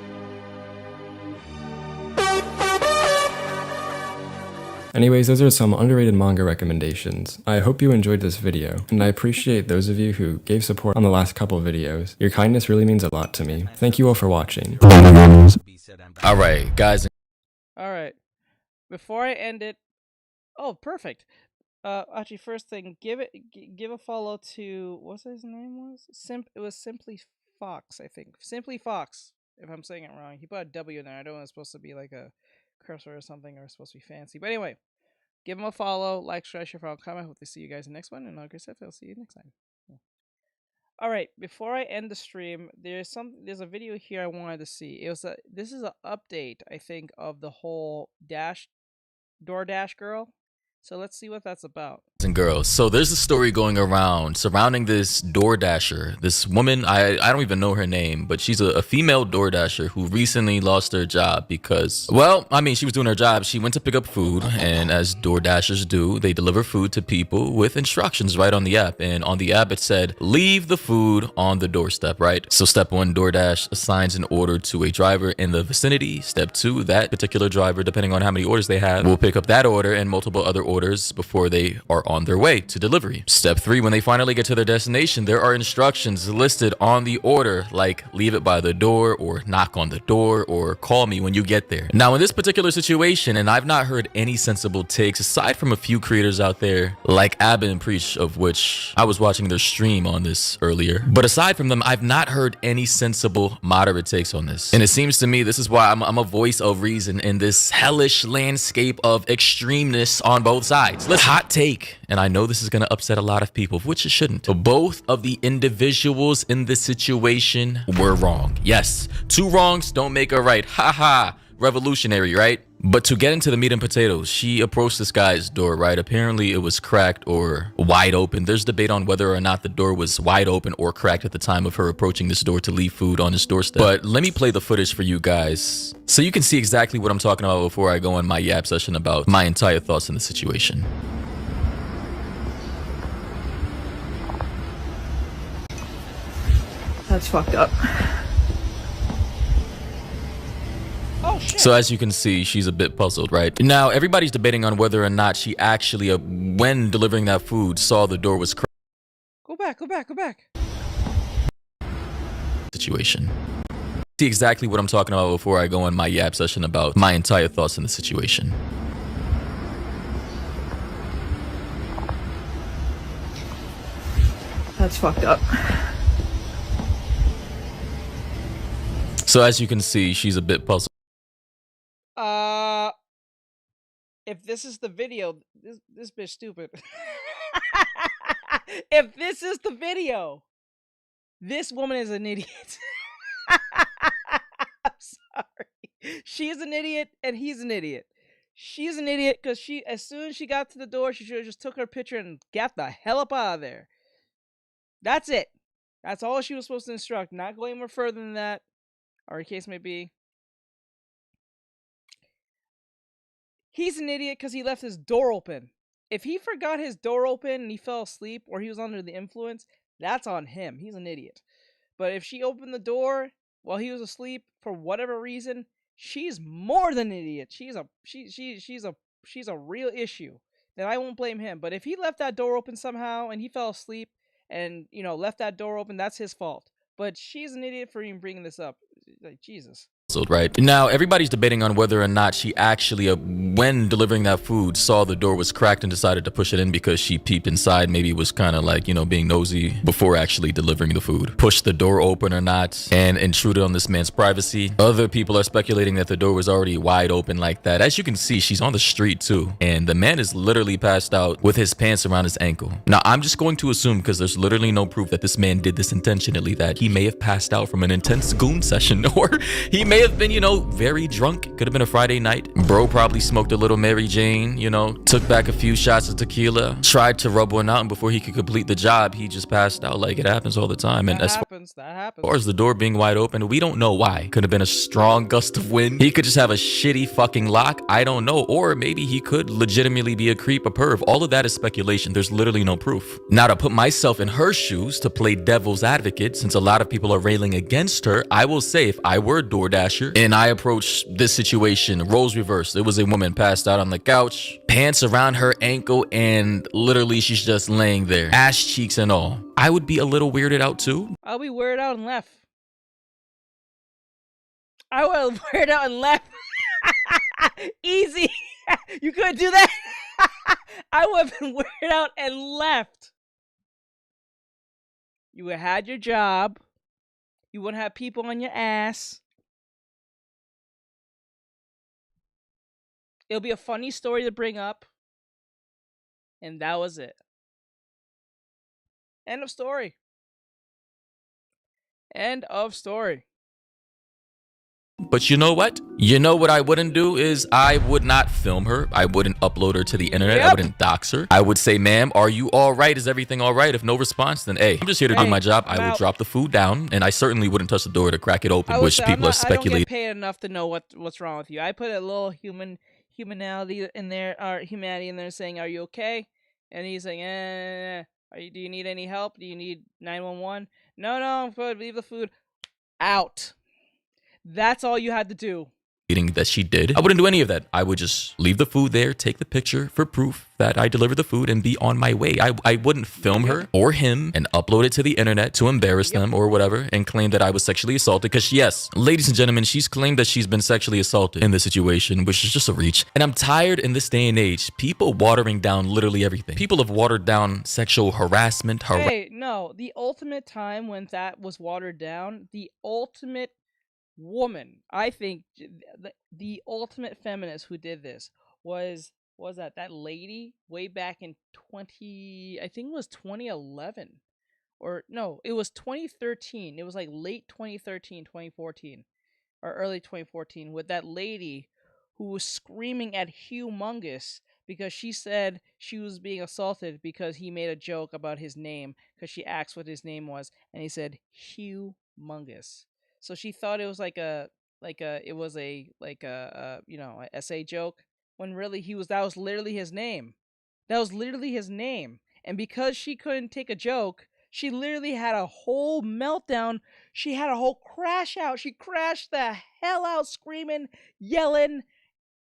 Anyways, those are some underrated manga recommendations. I hope you enjoyed this video, and I appreciate those of you who gave support on the last couple videos. Your kindness really means a lot to me. Thank you all for watching. Alright, guys. Alright. Before I end it... Oh, perfect. Actually, first thing, give a follow to... What's his name was? It was Simply Fox, I think. Simply Fox, if I'm saying it wrong. He put a W in there. I don't know it's supposed to be like a cursor or something, or it's supposed to be fancy. But anyway, give him a follow, like, share, follow, comment. Hope to see you guys in the next one, and like I said, I'll see you next time. Alright, before I end the stream, there's a video here I wanted to see. This is an update, I think, of the whole DoorDash girl. So let's see what that's about. And girls, so there's a story going around surrounding this DoorDasher, this woman. I don't even know her name, but she's a female DoorDasher who recently lost her job because, well, I mean, she was doing her job. She went to pick up food, and as DoorDashers do, they deliver food to people with instructions right on the app. And on the app, it said, leave the food on the doorstep, right? So step one, DoorDash assigns an order to a driver in the vicinity. Step two, that particular driver, depending on how many orders they have, will pick up that order and multiple other orders before they are on their way to delivery. Step three, when they finally get to their destination, there are instructions listed on the order, like leave it by the door, or knock on the door, or call me when you get there. Now, in this particular situation, and I've not heard any sensible takes aside from a few creators out there like Abba and Preach, of which I was watching their stream on this earlier, but aside from them, I've not heard any sensible moderate takes on this. And it seems to me this is why I'm a voice of reason in this hellish landscape of extremeness on both sides. Let's hot take, and I know this is going to upset a lot of people, which it shouldn't. But both of the individuals in this situation were wrong. Yes, two wrongs don't make a right. Haha, revolutionary, right? But to get into the meat and potatoes, she approached this guy's door, right? Apparently it was cracked or wide open. There's debate on whether or not the door was wide open or cracked at the time of her approaching this door to leave food on his doorstep. But let me play the footage for you guys so you can see exactly what I'm talking about before I go on my yap session about my entire thoughts in the situation. That's fucked up. Oh, shit. So as you can see, she's a bit puzzled, right? Now, everybody's debating on whether or not she actually, when delivering that food, saw the door was cracked. Go back. Situation. See exactly what I'm talking about before I go on my yap session about my entire thoughts in the situation. That's fucked up. So as you can see, she's a bit puzzled. If this is the video, this bitch stupid. If this is the video, this woman is an idiot. I'm sorry. She's an idiot and he's an idiot. She's an idiot because as soon as she got to the door, she should have just took her picture and got the hell up out of there. That's it. That's all she was supposed to instruct. Not going more further than that, or the case may be. He's an idiot because he left his door open. If he forgot his door open and he fell asleep or he was under the influence, that's on him. He's an idiot. But if she opened the door while he was asleep for whatever reason, she's more than an idiot. She's a real issue. Then I won't blame him. But if he left that door open somehow and he fell asleep and left that door open, that's his fault. But she's an idiot for even bringing this up. Like, Jesus. Right now, everybody's debating on whether or not she actually, when delivering that food, saw the door was cracked and decided to push it in because she peeped inside. Maybe it was kind of like, being nosy before actually delivering the food. Pushed the door open or not and intruded on this man's privacy. Other people are speculating that the door was already wide open like that. As you can see, she's on the street too, and the man is literally passed out with his pants around his ankle. Now, I'm just going to assume, because there's literally no proof that this man did this intentionally, that he may have passed out from an intense goon session, or he may have been, very drunk. Could have been a Friday night. Bro probably smoked a little Mary Jane, took back a few shots of tequila, tried to rub one out, and before he could complete the job, he just passed out. Like, it happens all the time. And That happens. as far as the door being wide open, we don't know why. Could have been a strong gust of wind. He could just have a shitty fucking lock. I don't know. Or maybe he could legitimately be a creep, a perv. All of that is speculation. There's literally no proof. Now, to put myself in her shoes, to play devil's advocate, since a lot of people are railing against her, I will say, if I were a DoorDasher and I approached this situation, roles reversed, it was a woman passed out on the couch, pants around her ankle, and literally she's just laying there, ass cheeks and all, I would be a little weirded out too. I'll be weirded out and left. I would have weirded out and left. Easy. You couldn't do that. I would have been weirded out and left. You would have had your job. You wouldn't have people on your ass. It'll be a funny story to bring up. And that was it. End of story. End of story. But you know what? You know what I wouldn't do is I would not film her. I wouldn't upload her to the internet. Yep. I wouldn't dox her. I would say, ma'am, are you all right? Is everything all right? If no response, then hey, I'm just here to do my job. I would drop the food down, and I certainly wouldn't touch the door to crack it open, which people are speculating. I don't get paid enough to know what's wrong with you. I put a little humanity in there, saying, "Are you okay?" And he's saying, do you need any help? Do you need 911? No, I'm good. Leave the food out. That's all you had to do. That she did. I wouldn't do any of that. I would just leave the food there, take the picture for proof that I delivered the food, and be on my way. I wouldn't film her or him and upload it to the internet to embarrass them or whatever and claim that I was sexually assaulted. Because yes, ladies and gentlemen, she's claimed that she's been sexually assaulted in this situation, which is just a reach. And I'm tired in this day and age, people watering down literally everything. People have watered down sexual harassment. Hey, no, the ultimate time when that was watered down, the ultimate woman, I think the ultimate feminist who did this was that lady way back in I think it was 2011, or no, it was 2013. It was like late 2013, 2014, or early 2014, with that lady who was screaming at Humongous because she said she was being assaulted because he made a joke about his name, because she asked what his name was, and he said Humongous. So she thought it was an essay joke, when really that was literally his name. That was literally his name. And because she couldn't take a joke, she literally had a whole meltdown. She had a whole crash out. She crashed the hell out, screaming, yelling,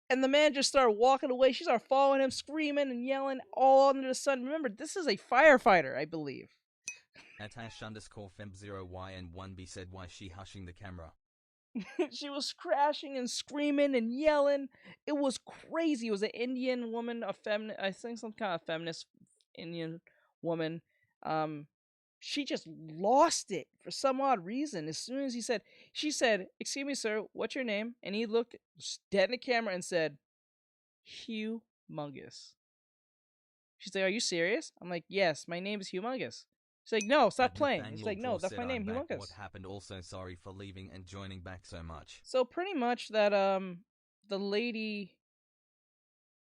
and the man just started walking away. She started following him, screaming and yelling all under the sun. Remember, this is a firefighter, I believe. @_fem0yn1b said, why she hushing the camera? She was crashing and screaming and yelling. It was crazy. It was an Indian woman, I think some kind of feminist Indian woman. She just lost it for some odd reason. As soon as she said, "Excuse me, sir, what's your name?" And he looked dead in the camera and said, "Humongous." She's like, "Are you serious?" I'm like, "Yes, my name is Humongous." She's like, "No, stop playing." He's like, "No, that's my name, Humongous." What happened? Also, sorry for leaving and joining back so much. So pretty much that the lady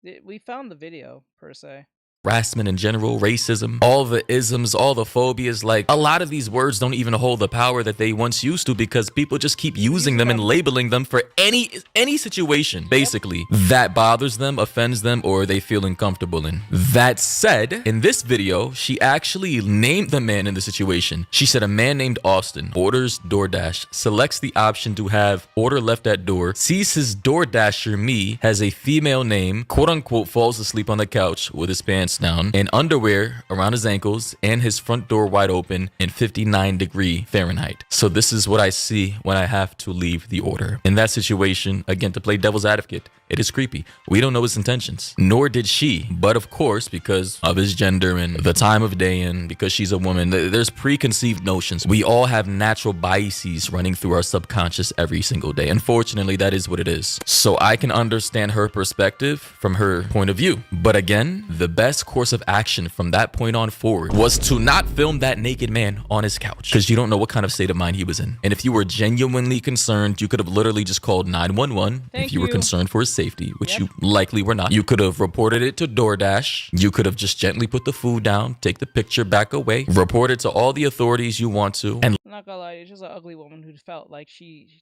We found the video, per se. Harassment in general, racism, all the isms, all the phobias. Like, a lot of these words don't even hold the power that they once used to because people just keep using them and labeling them for any situation, basically, that bothers them, offends them, or they feel uncomfortable in. That said, in this video, she actually named the man in the situation. She said a man named Austin orders DoorDash, selects the option to have order left at door, sees his DoorDasher me has a female name, quote unquote, falls asleep on the couch with his pants down and underwear around his ankles and his front door wide open in 59° Fahrenheit. So this is what I see when I have to leave the order. In that situation, again, to play devil's advocate, it is creepy. We don't know his intentions, nor did she. But of course, because of his gender and the time of day and because she's a woman, there's preconceived notions. We all have natural biases running through our subconscious every single day. Unfortunately, that is what it is. So I can understand her perspective from her point of view. But again, the best course of action from that point on forward was to not film that naked man on his couch because you don't know what kind of state of mind he was in. And if you were genuinely concerned, you could have literally just called 911 if you were concerned for his safety, which you likely were not. You could have reported it to DoorDash. You could have just gently put the food down, take the picture back away, report it to all the authorities you want to. And I'm not gonna lie, she's an ugly woman who felt like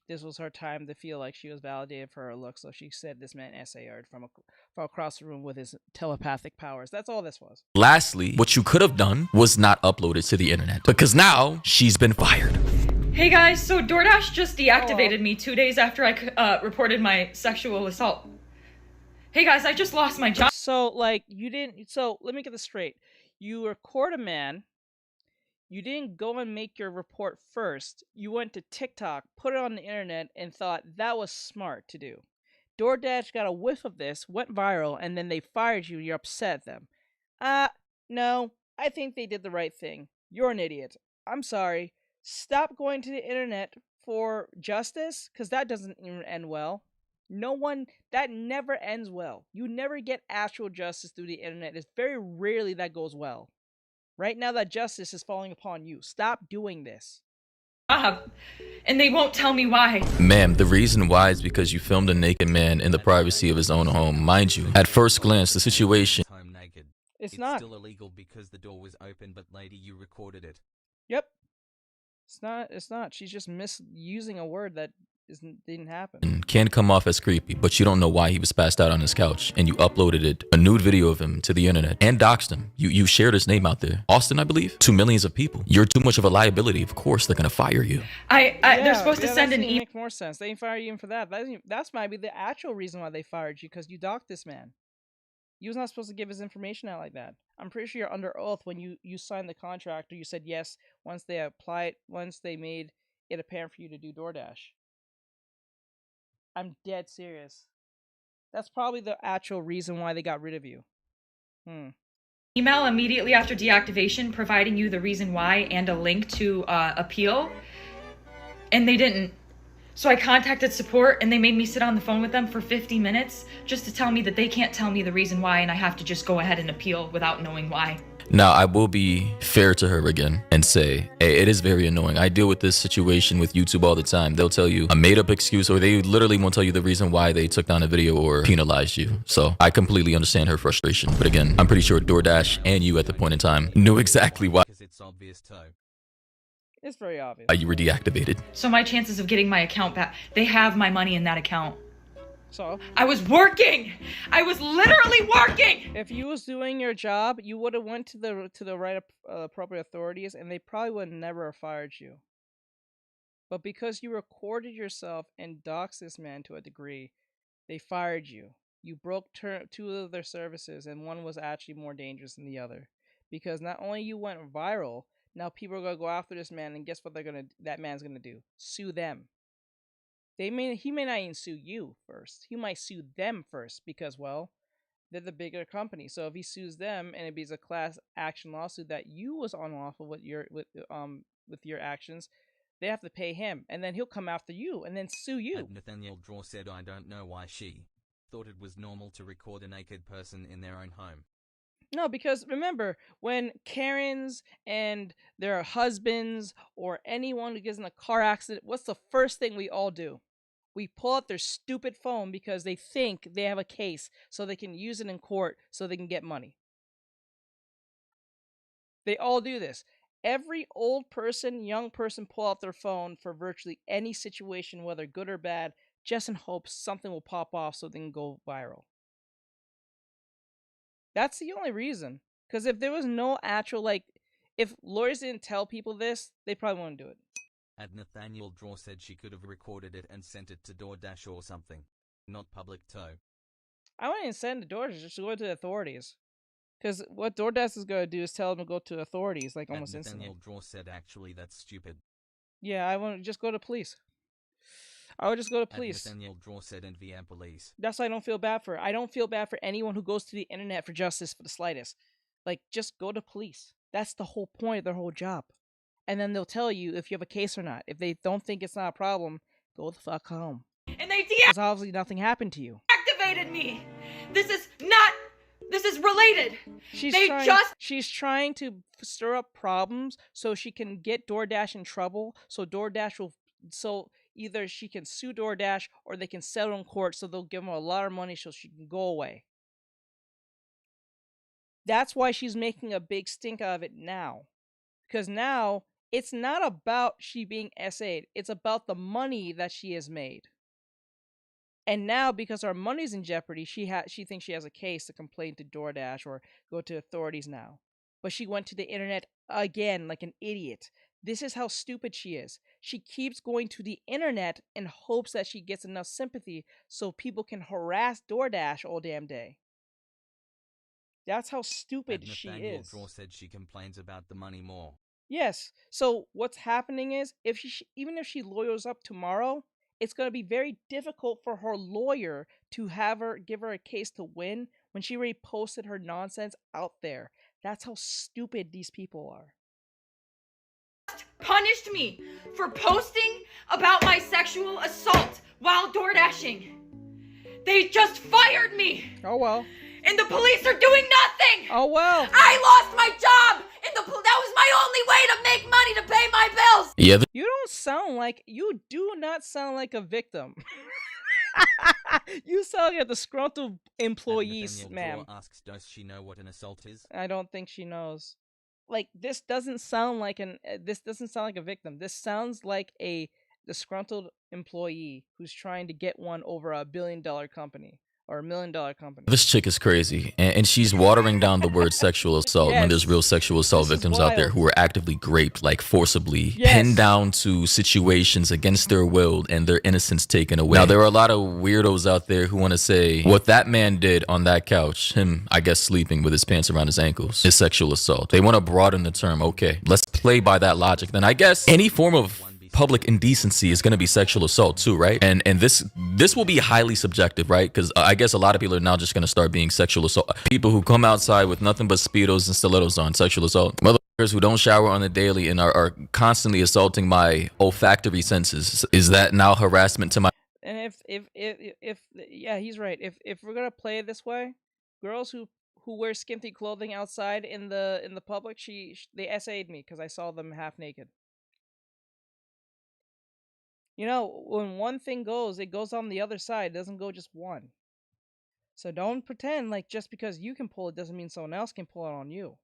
this was her time to feel like she was validated for her looks, so she said this man SAR'd from across the room with his telepathic powers. That's all this was. Lastly, what you could have done was not upload it to the internet because now she's been fired. Hey guys, so DoorDash just deactivated me 2 days after I reported my sexual assault. Hey guys, I just lost my job. So, like, so let me get this straight. You record a man, you didn't go and make your report first. You went to TikTok, put it on the internet, and thought that was smart to do. DoorDash got a whiff of this, went viral, and then they fired you and you're upset at them. No, I think they did the right thing. You're an idiot. I'm sorry. Stop going to the internet for justice, because that doesn't even end well. That never ends well. You never get actual justice through the internet. It's very rarely that goes well. Right now that justice is falling upon you. Stop doing this. And they won't tell me why. Ma'am, the reason why is because you filmed a naked man in the privacy of his own home. Mind you, at first glance, the situation... It's not. Still illegal because the door was open, but lady, you recorded it. Yep. It's not. She's just misusing a word that didn't happen. Can come off as creepy, but you don't know why he was passed out on his couch, and you uploaded it, a nude video of him, to the internet and doxed him. You shared his name out there, Austin, I believe, to millions of people. You're too much of a liability. Of course, they're gonna fire you. They're supposed to send an email. Make more sense. They didn't fire you even for that. That's might be the actual reason why they fired you, because you doxed this man. You was not supposed to give his information out like that. I'm pretty sure you're under oath when you signed the contract, or you said yes once they made it apparent for you to do DoorDash. I'm dead serious. That's probably the actual reason why they got rid of you. Email immediately after deactivation providing you the reason why and a link to appeal, and they didn't. So I contacted support and they made me sit on the phone with them for 50 minutes just to tell me that they can't tell me the reason why and I have to just go ahead and appeal without knowing why. Now, I will be fair to her again and say, hey, it is very annoying. I deal with this situation with YouTube all the time. They'll tell you a made-up excuse, or they literally won't tell you the reason why they took down a video or penalized you. So I completely understand her frustration. But again, I'm pretty sure DoorDash and you at the point in time knew exactly why. Because it's obvious too. It's very obvious. You were deactivated. So my chances of getting my account back, they have my money in that account. So? I was working! I was literally working! If you was doing your job, you would have went to the right appropriate authorities, and they probably would never have fired you. But because you recorded yourself and doxed this man to a degree, they fired you. You broke two of their services, and one was actually more dangerous than the other. Because not only you went viral, now people are gonna go after this man, and guess what that man's gonna do? Sue them. He may not even sue you first. He might sue them first because, well, they're the bigger company. So if he sues them and it be a class action lawsuit that you was unlawful with your actions, they have to pay him, and then he'll come after you and then sue you. And Nathaniel Draw said, I don't know why she thought it was normal to record a naked person in their own home. No, because remember, when Karens and their husbands or anyone who gets in a car accident, what's the first thing we all do? We pull out their stupid phone because they think they have a case so they can use it in court so they can get money. They all do this. Every old person, young person pull out their phone for virtually any situation, whether good or bad, just in hopes something will pop off so they can go viral. That's the only reason. Because if there was no actual, like, if lawyers didn't tell people this, they probably wouldn't do it. And Nathaniel Draw said she could have recorded it and sent it to DoorDash or something. Not public tow. I wouldn't even send it to DoorDash, just go to the authorities. Because what DoorDash is going to do is tell them to go to authorities, like, almost instantly. Nathaniel Draw said actually that's stupid. Yeah, I want to just go to police. I would just go to police. Nathaniel Draw said and VM police. That's why I don't feel bad for her. I don't feel bad for anyone who goes to the internet for justice for the slightest. Like, just go to police. That's the whole point of their whole job. And then they'll tell you if you have a case or not. If they don't think it's not a problem, go the fuck home. And they Because obviously nothing happened to you. deactivated me. This is related. She's trying to stir up problems so she can get DoorDash in trouble. So either she can sue DoorDash or they can settle in court, so they'll give them a lot of money so she can go away. That's why she's making a big stink out of it now. Because now, it's not about she being SA'd. It's about the money that she has made. And now, because our money's in jeopardy, she thinks she has a case to complain to DoorDash or go to authorities now. But she went to the internet again like an idiot. This is how stupid she is. She keeps going to the internet in hopes that she gets enough sympathy so people can harass DoorDash all damn day. That's how stupid she Nathaniel is. Draw said she complains about the money more. Yes. So what's happening is, even if she lawyers up tomorrow, it's going to be very difficult for her lawyer to give her a case to win when she already posted her nonsense out there. That's how stupid these people are. Punished me for posting about my sexual assault while door dashing. They just fired me. Oh well. And the police are doing nothing. Oh well. I lost my job. And that was my only way to make money to pay my bills. Yeah. You do not sound like a victim. You sound like a disgruntled employee, ma'am. Asks, does she know what an assault is? I don't think she knows. Like, this doesn't sound like a victim. This sounds like a disgruntled employee who's trying to get one over $1 billion company or $1 million company. This chick is crazy, and she's watering down the word sexual assault when there's real sexual assault victims out there who are actively raped, like forcibly, pinned down to situations against their will and their innocence taken away. Now, there are a lot of weirdos out there who want to say what that man did on that couch, him, I guess, sleeping with his pants around his ankles, is sexual assault. They want to broaden the term. Okay, let's play by that logic. Then I guess any form of public indecency is going to be sexual assault too, right? And this will be highly subjective, right? Because I guess a lot of people are now just going to start being sexual assault. People who come outside with nothing but Speedos and stilettos on, sexual assault. Motherfuckers who don't shower on the daily and are constantly assaulting my olfactory senses. Is that now harassment to my... And if yeah, he's right. If we're gonna play it this way, girls who wear skimpy clothing outside in the public, they SA'd me because I saw them half naked. You know, when one thing goes, it goes on the other side. It doesn't go just one. So don't pretend like just because you can pull it doesn't mean someone else can pull it on you.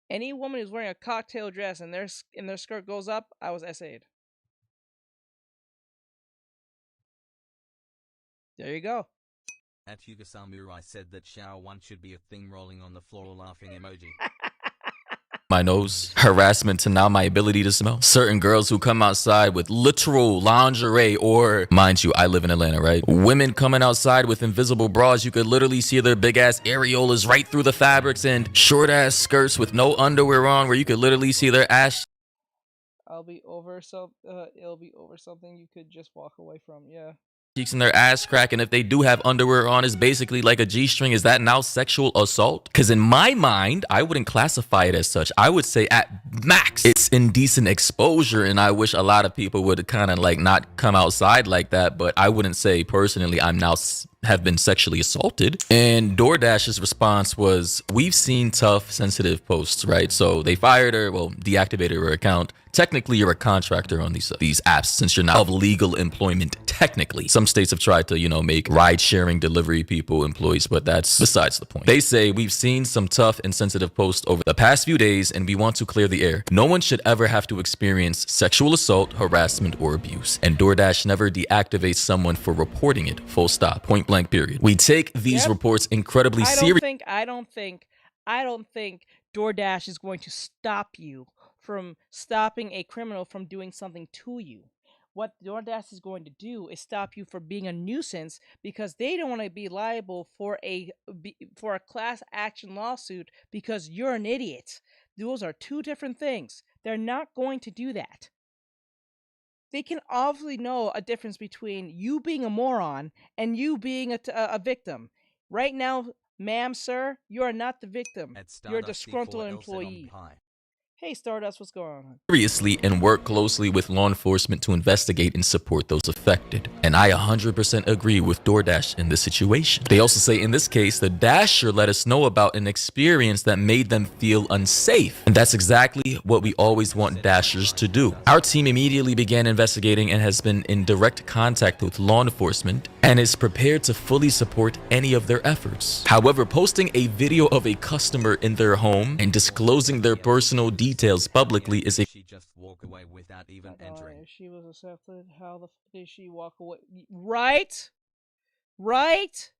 Any woman who's wearing a cocktail dress and their skirt goes up, I was SA'd. There you go. At Yuga Samurai said that shower one should be a thing rolling on the floor laughing emoji. My nose, harassment to now my ability to smell. Certain girls who come outside with literal lingerie, or mind you, I live in Atlanta, right? Women coming outside with invisible bras, you could literally see their big ass areolas right through the fabrics, and short ass skirts with no underwear on where you could literally see their ass. It'll be over something you could just walk away from, yeah. Cheeks and their ass crack, and if they do have underwear on, is basically like a G-string. Is that now sexual assault? Because in my mind, I wouldn't classify it as such. I would say at max, it's indecent exposure, and I wish a lot of people would kind of like not come outside like that, but I wouldn't say personally I'm now have been sexually assaulted. And DoorDash's response was, we've seen tough, sensitive posts, right? So they fired her, well, deactivated her account. Technically, you're a contractor on these apps since you're not of legal employment, technically. Some states have tried to, you know, make ride-sharing delivery people employees, but that's besides the point. They say, we've seen some tough and sensitive posts over the past few days, and we want to clear the air. No one should ever have to experience sexual assault, harassment, or abuse. And DoorDash never deactivates someone for reporting it, full stop, point blank period. We take these reports incredibly seriously. I don't think DoorDash is going to stop you from stopping a criminal from doing something to you. What DoorDash is going to do is stop you from being a nuisance because they don't want to be liable for a class action lawsuit because you're an idiot. Those are two different things. They're not going to do that. They can obviously know a difference between you being a moron and you being a victim. Right now, ma'am, sir, you are not the victim. You're a disgruntled employee. Hey, Stardust, what's going on? Seriously, and work closely with law enforcement to investigate and support those affected. And I 100% agree with DoorDash in this situation. They also say in this case, the Dasher let us know about an experience that made them feel unsafe. And that's exactly what we always want Dashers to do. Our team immediately began investigating and has been in direct contact with law enforcement and is prepared to fully support any of their efforts. However, posting a video of a customer in their home and disclosing their personal details publicly is a just walk away without even entering. If she was accepted, how the f did she walk away? Right? Right?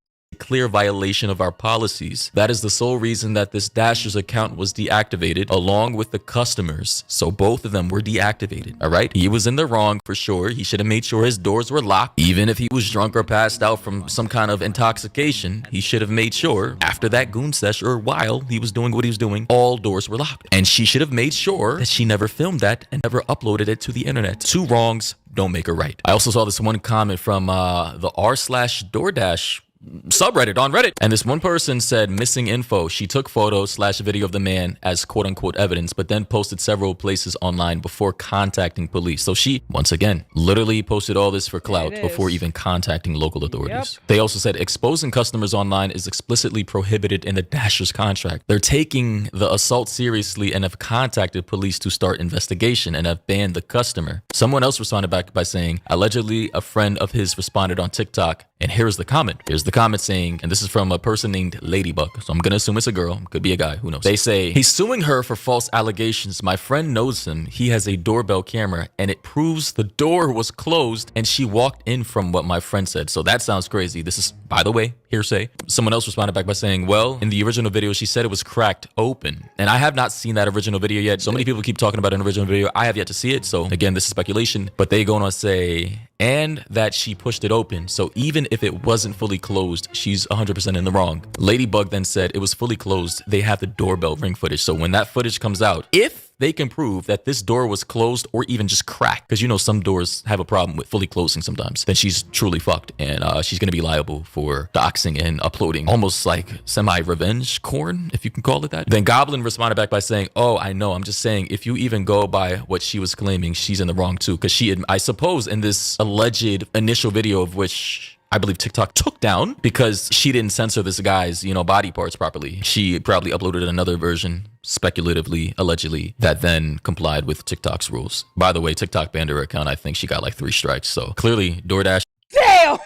clear violation of our policies. That is the sole reason that this Dasher's account was deactivated along with the customers. So both of them were deactivated. All right. He was in the wrong for sure. He should have made sure his doors were locked. Even if he was drunk or passed out from some kind of intoxication, he should have made sure after that goon sesh or while he was doing what he was doing, all doors were locked. And she should have made sure that she never filmed that and never uploaded it to the internet. Two wrongs don't make a right. I also saw this one comment from the r/DoorDash subreddit on Reddit, and this one person said missing info. She took photo/video of the man as quote-unquote evidence, but then posted several places online before contacting police. So she once again literally posted all this for clout before even contacting local authorities. They also said exposing customers online is explicitly prohibited in the Dasher's contract. They're taking the assault seriously and have contacted police to start investigation and have banned the customer. Someone else responded back by saying allegedly a friend of his responded on TikTok, and here's the comment. Here's the comment saying, and this is from a person named Ladybug, so I'm gonna assume it's a girl, could be a guy, who knows. They say, he's suing her for false allegations. My friend knows him. He has a doorbell camera and it proves the door was closed and she walked in from what my friend said. So that sounds crazy. This is, by the way, hearsay. Someone else responded back by saying, well, in the original video, she said it was cracked open. And I have not seen that original video yet. So many people keep talking about an original video. I have yet to see it. So again, this is speculation, but they go on to say, and that she pushed it open. So even if it wasn't fully closed, she's 100% in the wrong. Ladybug then said it was fully closed. They have the doorbell ring footage. So when that footage comes out, if they can prove that this door was closed or even just cracked, because you know some doors have a problem with fully closing sometimes, then she's truly fucked, and she's going to be liable for doxing and uploading almost like semi-revenge corn, if you can call it that. Then Goblin responded back by saying, oh, I know, I'm just saying if you even go by what she was claiming, she's in the wrong too, because she, I suppose in this alleged initial video of which I believe TikTok took down because she didn't censor this guy's, you know, body parts properly. She probably uploaded another version, speculatively, allegedly, that then complied with TikTok's rules. By the way, TikTok banned her account. I think she got like 3 strikes. So clearly, DoorDash. Damn!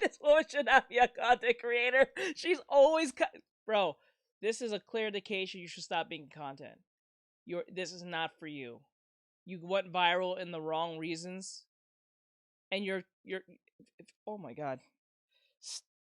This woman should not be a content creator. She's always... Bro, this is a clear indication you should stop being content. This is not for you. You went viral in the wrong reasons. And you're oh my god.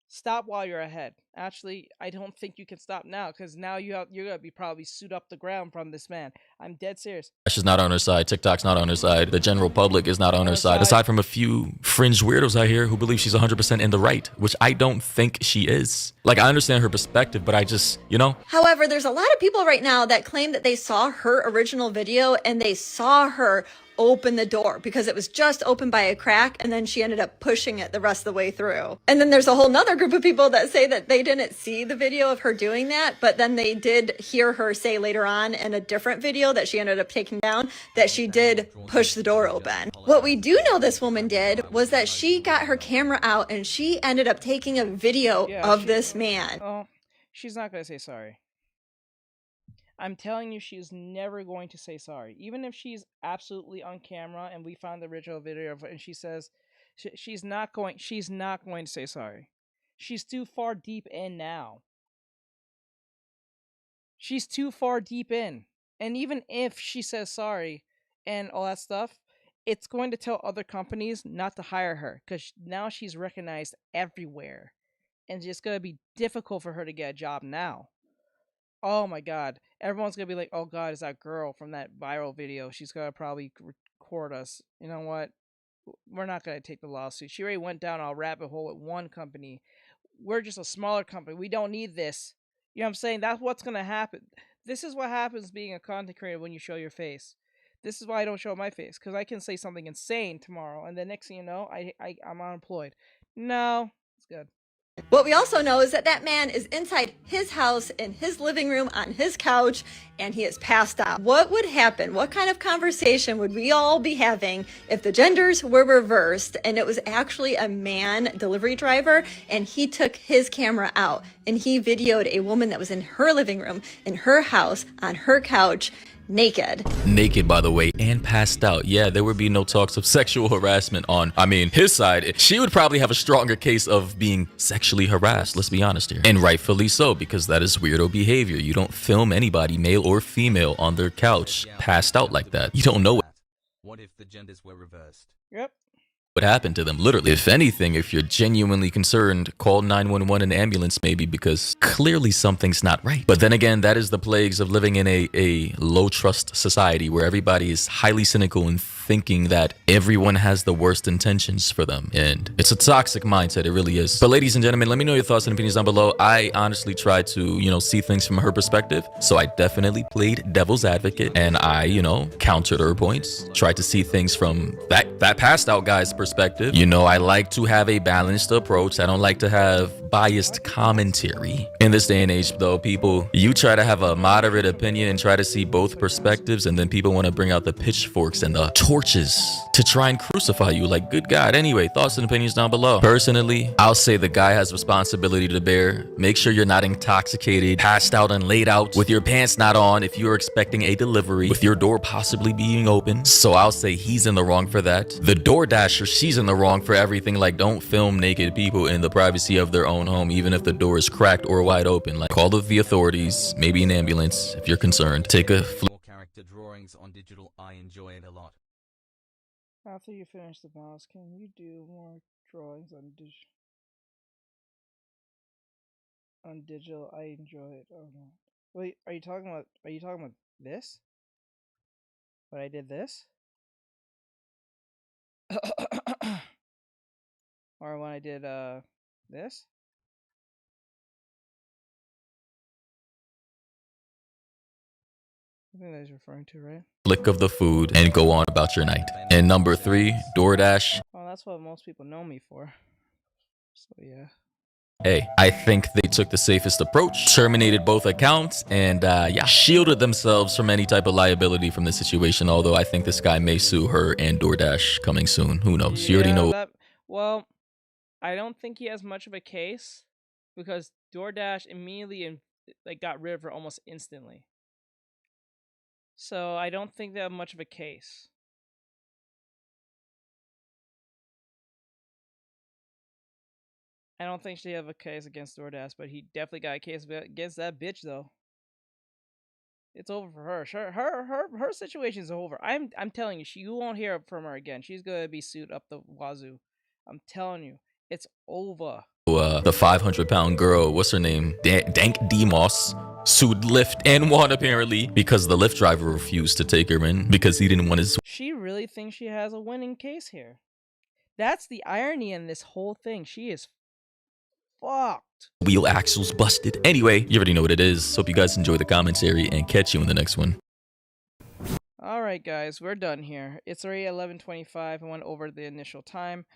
Stop while you're ahead. Actually, I don't think you can stop now, because now you're gonna be probably sued up the ground from this man. I'm dead serious. Dash is not on her side. TikTok's not on her side. The general public is not on her side. Aside from a few fringe weirdos out here who believe she's 100% in the right, which I don't think she is. Like, I understand her perspective, but I just, you know. However, there's a lot of people right now that claim that they saw her original video and they saw her open the door because it was just open by a crack, and then she ended up pushing it the rest of the way through. And then there's a whole nother group of people that say that they didn't see the video of her doing that, but then they did hear her say later on in a different video that she ended up taking down that she did push the door open. What we do know this woman did was that she got her camera out and she ended up taking a video of this man. Oh, she's not going to say sorry. I'm telling you, she's never going to say sorry. Even if she's absolutely on camera and we found the original video of her and she says she's not going to say sorry. She's too far deep in now. She's too far deep in. And even if she says sorry and all that stuff, it's going to tell other companies not to hire her because now she's recognized everywhere. And it's just going to be difficult for her to get a job now. Oh my god. Everyone's going to be like, oh god, is that girl from that viral video? She's going to probably record us. You know what? We're not going to take the lawsuit. She already went down a rabbit hole with one company. We're just a smaller company. We don't need this. You know what I'm saying? That's what's going to happen. This is what happens being a content creator when you show your face. This is why I don't show my face. Because I can say something insane tomorrow. And the next thing you know, I'm unemployed. No. It's good. What we also know is that that man is inside his house, in his living room, on his couch, and he is passed out. What would happen? What kind of conversation would we all be having if the genders were reversed and it was actually a man delivery driver and he took his camera out and he videoed a woman that was in her living room, in her house, on her couch, naked. Naked, by the way, and passed out. Yeah, there would be no talks of sexual harassment on, his side. She would probably have a stronger case of being sexually harassed, let's be honest here. And rightfully so, because that is weirdo behavior. You don't film anybody, male or female, on their couch, passed out like that. You don't know What if the genders were reversed? Yep. what happened to them, literally. If anything, if you're genuinely concerned, call 911 and ambulance maybe, because clearly something's not right. But then again, that is the plagues of living in a low trust society where everybody is highly cynical and thinking that everyone has the worst intentions for them. And it's a toxic mindset, it really is. But ladies and gentlemen, let me know your thoughts and opinions down below. I honestly tried to, see things from her perspective. So I definitely played devil's advocate and I, countered her points. Tried to see things from that passed out guy's perspective. I like to have a balanced approach. I don't like to have biased commentary. In this day and age though, you try to have a moderate opinion and try to see both perspectives, and then people want to bring out the pitchforks and the torches to try and crucify you. Like, good God. Anyway, thoughts and opinions down below. Personally, I'll say the guy has responsibility to bear. Make sure you're not intoxicated, passed out and laid out with your pants not on if you're expecting a delivery, with your door possibly being open. So I'll say he's in the wrong for that. The DoorDasher, she's in the wrong for everything. Like, don't film naked people in the privacy of their own home, even if the door is cracked or wide open. Like, call the authorities, maybe an ambulance if you're concerned. Take a More character drawings on digital, I enjoy it a lot. After you finish the mouse, can you do more drawings on digital? I enjoy it. Oh no. Wait, are you talking about this? When I did this? Or when I did this? I think that's referring to, right? flick of the food and go on about your night. And number 3, DoorDash. Well, that's what most people know me for. So yeah. Hey, I think they took the safest approach, terminated both accounts, and shielded themselves from any type of liability from the situation. Although I think this guy may sue her and DoorDash coming soon. Who knows? You already know. Well, I don't think he has much of a case because DoorDash immediately got rid of her almost instantly. So I don't think they have much of a case. I don't think she have a case against DoorDash, but he definitely got a case against that bitch though. It's over for her. Her situation's over. I'm telling you, you won't hear from her again. She's gonna be sued up the wazoo. I'm telling you, it's over. The 500-pound girl, what's her name? Dank Demos, sued Lyft and won apparently because the Lyft driver refused to take her in because he didn't want his. She really thinks she has a winning case here. That's the irony in this whole thing. She is fucked. Wheel axles busted. Anyway, you already know what it is. Hope you guys enjoy the commentary and catch you in the next one. Alright, guys, we're done here. It's already 11:25. I went over the initial time.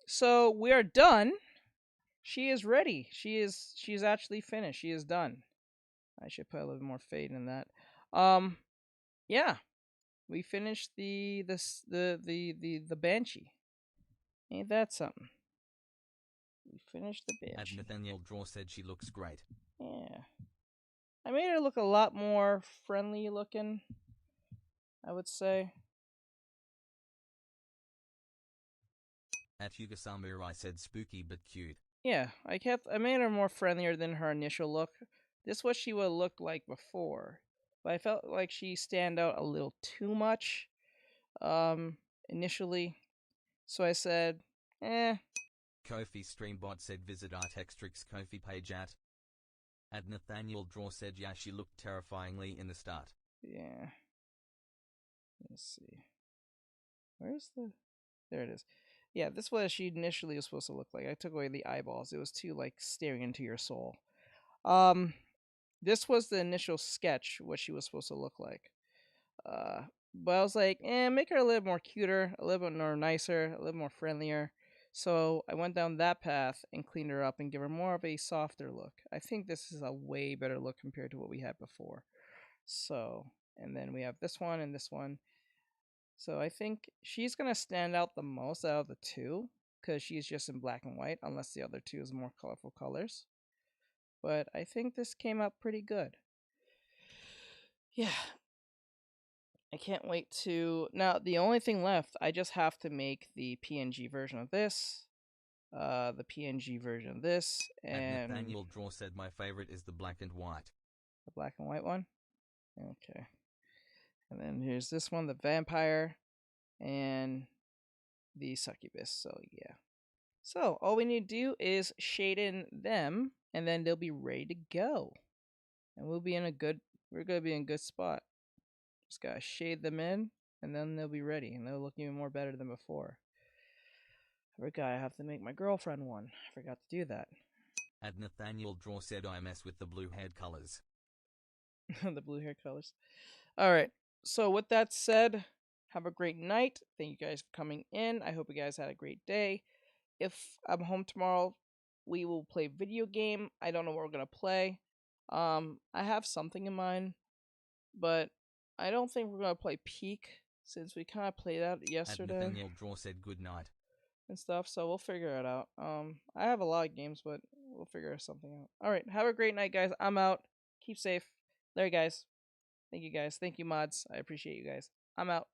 So we are done. She is ready. She's actually finished. She is done. I should put a little more fade in that. Yeah. We finished the Banshee. Ain't that something? We finished the Banshee. Nathaniel Draw said she looks great. Yeah. I made her look a lot more friendly looking, I would say. At Hugo Samurai said spooky but cute. Yeah, I made her more friendlier than her initial look. This is what she would look like before. But I felt like she stand out a little too much initially. So I said, Kofi Streambot said visit Artextric's Kofi page at Nathaniel Draw said yeah, she looked terrifyingly in the start. Yeah. Let's see. Where's the... There it is. Yeah, this is what she initially was supposed to look like. I took away the eyeballs. It was too, like, staring into your soul. This was the initial sketch, what she was supposed to look like. But I was like, make her a little more cuter, a little bit more nicer, a little more friendlier. So I went down that path and cleaned her up and give her more of a softer look. I think this is a way better look compared to what we had before. So, and then we have this one and this one. So I think she's going to stand out the most out of the two because she's just in black and white, unless the other two is more colorful colors. But I think this came out pretty good. Yeah. I can't wait to... Now, the only thing left, I just have to make the PNG version of this, the PNG version of this, and... Nathaniel Draw said my favorite is the black and white. The black and white one? Okay. And then here's this one, the vampire, and the succubus, so yeah. So, all we need to do is shade in them, and then they'll be ready to go. And we're going to be in a good spot. Just gotta shade them in, and then they'll be ready, and they'll look even more better than before. I forgot I have to make my girlfriend one. I forgot to do that. At Nathaniel Draw said I mess with the blue-haired colors. The blue hair colors. Alright, so with that said, have a great night. Thank you guys for coming in. I hope you guys had a great day. If I'm home tomorrow, we will play video game. I don't know what we're gonna play. I have something in mind, but I don't think we're gonna play Peak since we kind of played that yesterday. At Nathaniel Draw said good night. And stuff, so we'll figure it out. I have a lot of games, but we'll figure something out. Alright, have a great night, guys. I'm out. Keep safe. There, guys. Thank you, guys. Thank you, mods. I appreciate you guys. I'm out.